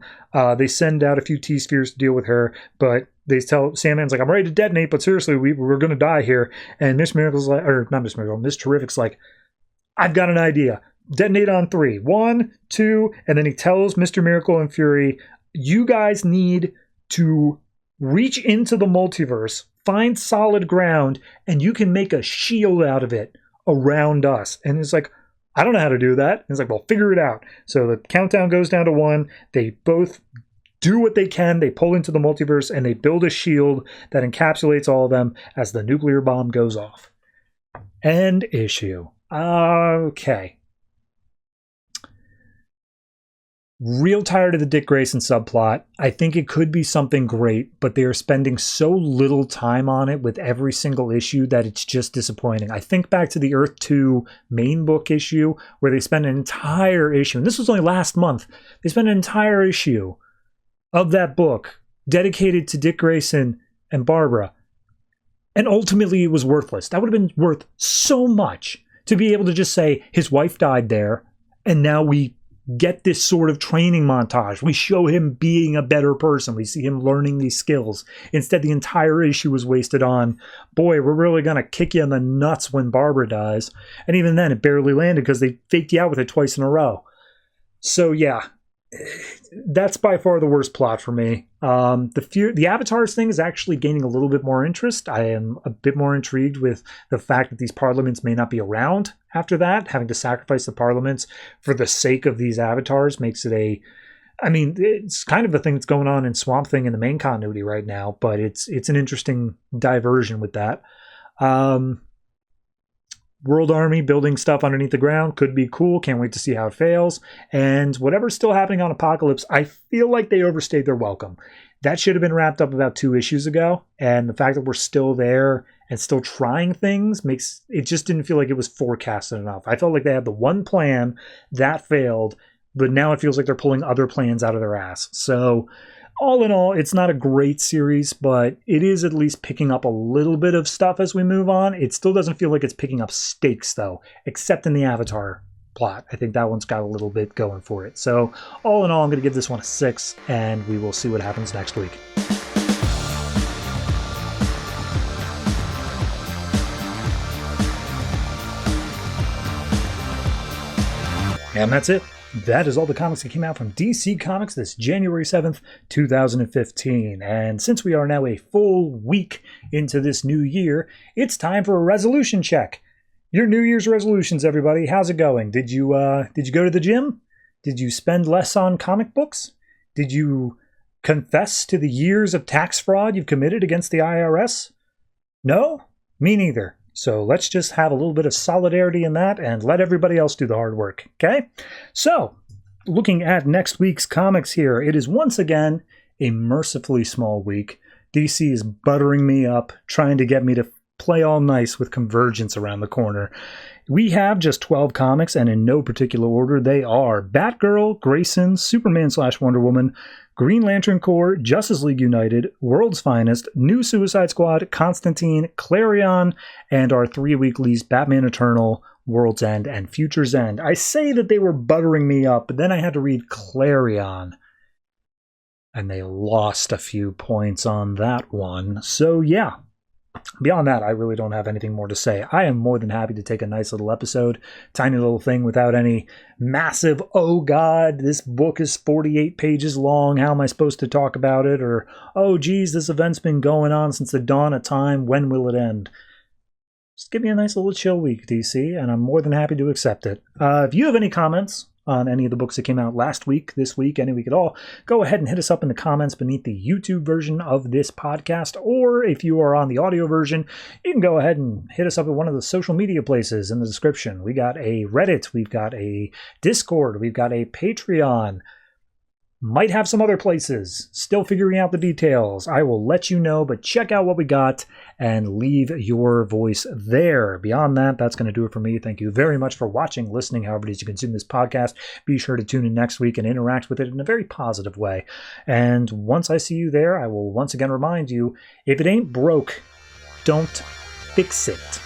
They send out a few T-spheres to deal with her, but they tell Sandman's like, I'm ready to detonate, but seriously, we're going to die here. And Miss Miracle's like, or not Miss Miracle, Miss Terrific's like, I've got an idea. Detonate on 3. 1, 2, and then he tells Mr. Miracle and Fury, you guys need to reach into the multiverse, find solid ground, and you can make a shield out of it around us. And it's like, I don't know how to do that. And it's like, well, figure it out. So the countdown goes down to 1. They both do what they can. They pull into the multiverse and they build a shield that encapsulates all of them as the nuclear bomb goes off. End issue. Okay. Real tired of the Dick Grayson subplot. I think it could be something great, but they are spending so little time on it with every single issue that it's just disappointing. I think back to the Earth 2 main book issue where they spent an entire issue, and this was only last month, they spent an entire issue of that book dedicated to Dick Grayson and Barbara, and ultimately it was worthless. That would have been worth so much to be able to just say his wife died there, and now we get this sort of training montage. We show him being a better person. We see him learning these skills. Instead, the entire issue was wasted on, boy, we're really going to kick you in the nuts when Barbara dies. And even then, it barely landed because they faked you out with it twice in a row. So yeah, that's by far the worst plot for me. The Avatars thing is actually gaining a little bit more interest. I am a bit more intrigued with the fact that these parliaments may not be around after that. Having to sacrifice the parliaments for the sake of these avatars makes it it's kind of a thing that's going on in Swamp Thing in the main continuity right now, but it's an interesting diversion with that. World Army building stuff underneath the ground could be cool. Can't wait to see how it fails. And whatever's still happening on Apocalypse, I feel like they overstayed their welcome. That should have been wrapped up about 2 issues ago. And the fact that we're still there and still trying things it just didn't feel like it was forecasted enough. I felt like they had the one plan that failed, but now it feels like they're pulling other plans out of their ass. So all in all, it's not a great series, but it is at least picking up a little bit of stuff as we move on. It still doesn't feel like it's picking up stakes, though, except in the Avatar plot. I think that one's got a little bit going for it. So all in all, I'm going to give this one a 6, and we will see what happens next week. And that's it. That is all the comics that came out from DC Comics this January 7th, 2015. And since we are now a full week into this new year, it's time for a resolution check. Your New Year's resolutions, everybody. How's it going? Did you go to the gym? Did you spend less on comic books? Did you confess to the years of tax fraud you've committed against the IRS? No? Me neither. So let's just have a little bit of solidarity in that and let everybody else do the hard work, okay? So, looking at next week's comics here, it is once again a mercifully small week. DC is buttering me up, trying to get me to play all nice with Convergence around the corner. We have just 12 comics, and in no particular order, they are Batgirl, Grayson, Superman/Wonder Woman, Green Lantern Corps, Justice League United, World's Finest, New Suicide Squad, Constantine, Clarion, and our 3-weeklies Batman Eternal, World's End, and Future's End. I say that they were buttering me up, but then I had to read Clarion, and they lost a few points on that one. So yeah. Beyond that, I really don't have anything more to say. I am more than happy to take a nice little episode, tiny little thing without any massive, oh God, this book is 48 pages long, how am I supposed to talk about it? Or, oh geez, this event's been going on since the dawn of time, when will it end? Just give me a nice little chill week, DC, and I'm more than happy to accept it. If you have any comments on any of the books that came out last week, this week, any week at all, go ahead and hit us up in the comments beneath the YouTube version of this podcast, or if you are on the audio version, you can go ahead and hit us up at one of the social media places in the description. We got a Reddit, we've got a Discord, we've got a Patreon, might have some other places. Still figuring out the details. I will let you know, but check out what we got and leave your voice there. Beyond that, that's going to do it for me. Thank you very much for watching, listening, however it is you consume this podcast. Be sure to tune in next week and interact with it in a very positive way. And once I see you there, I will once again remind you, if it ain't broke, don't fix it.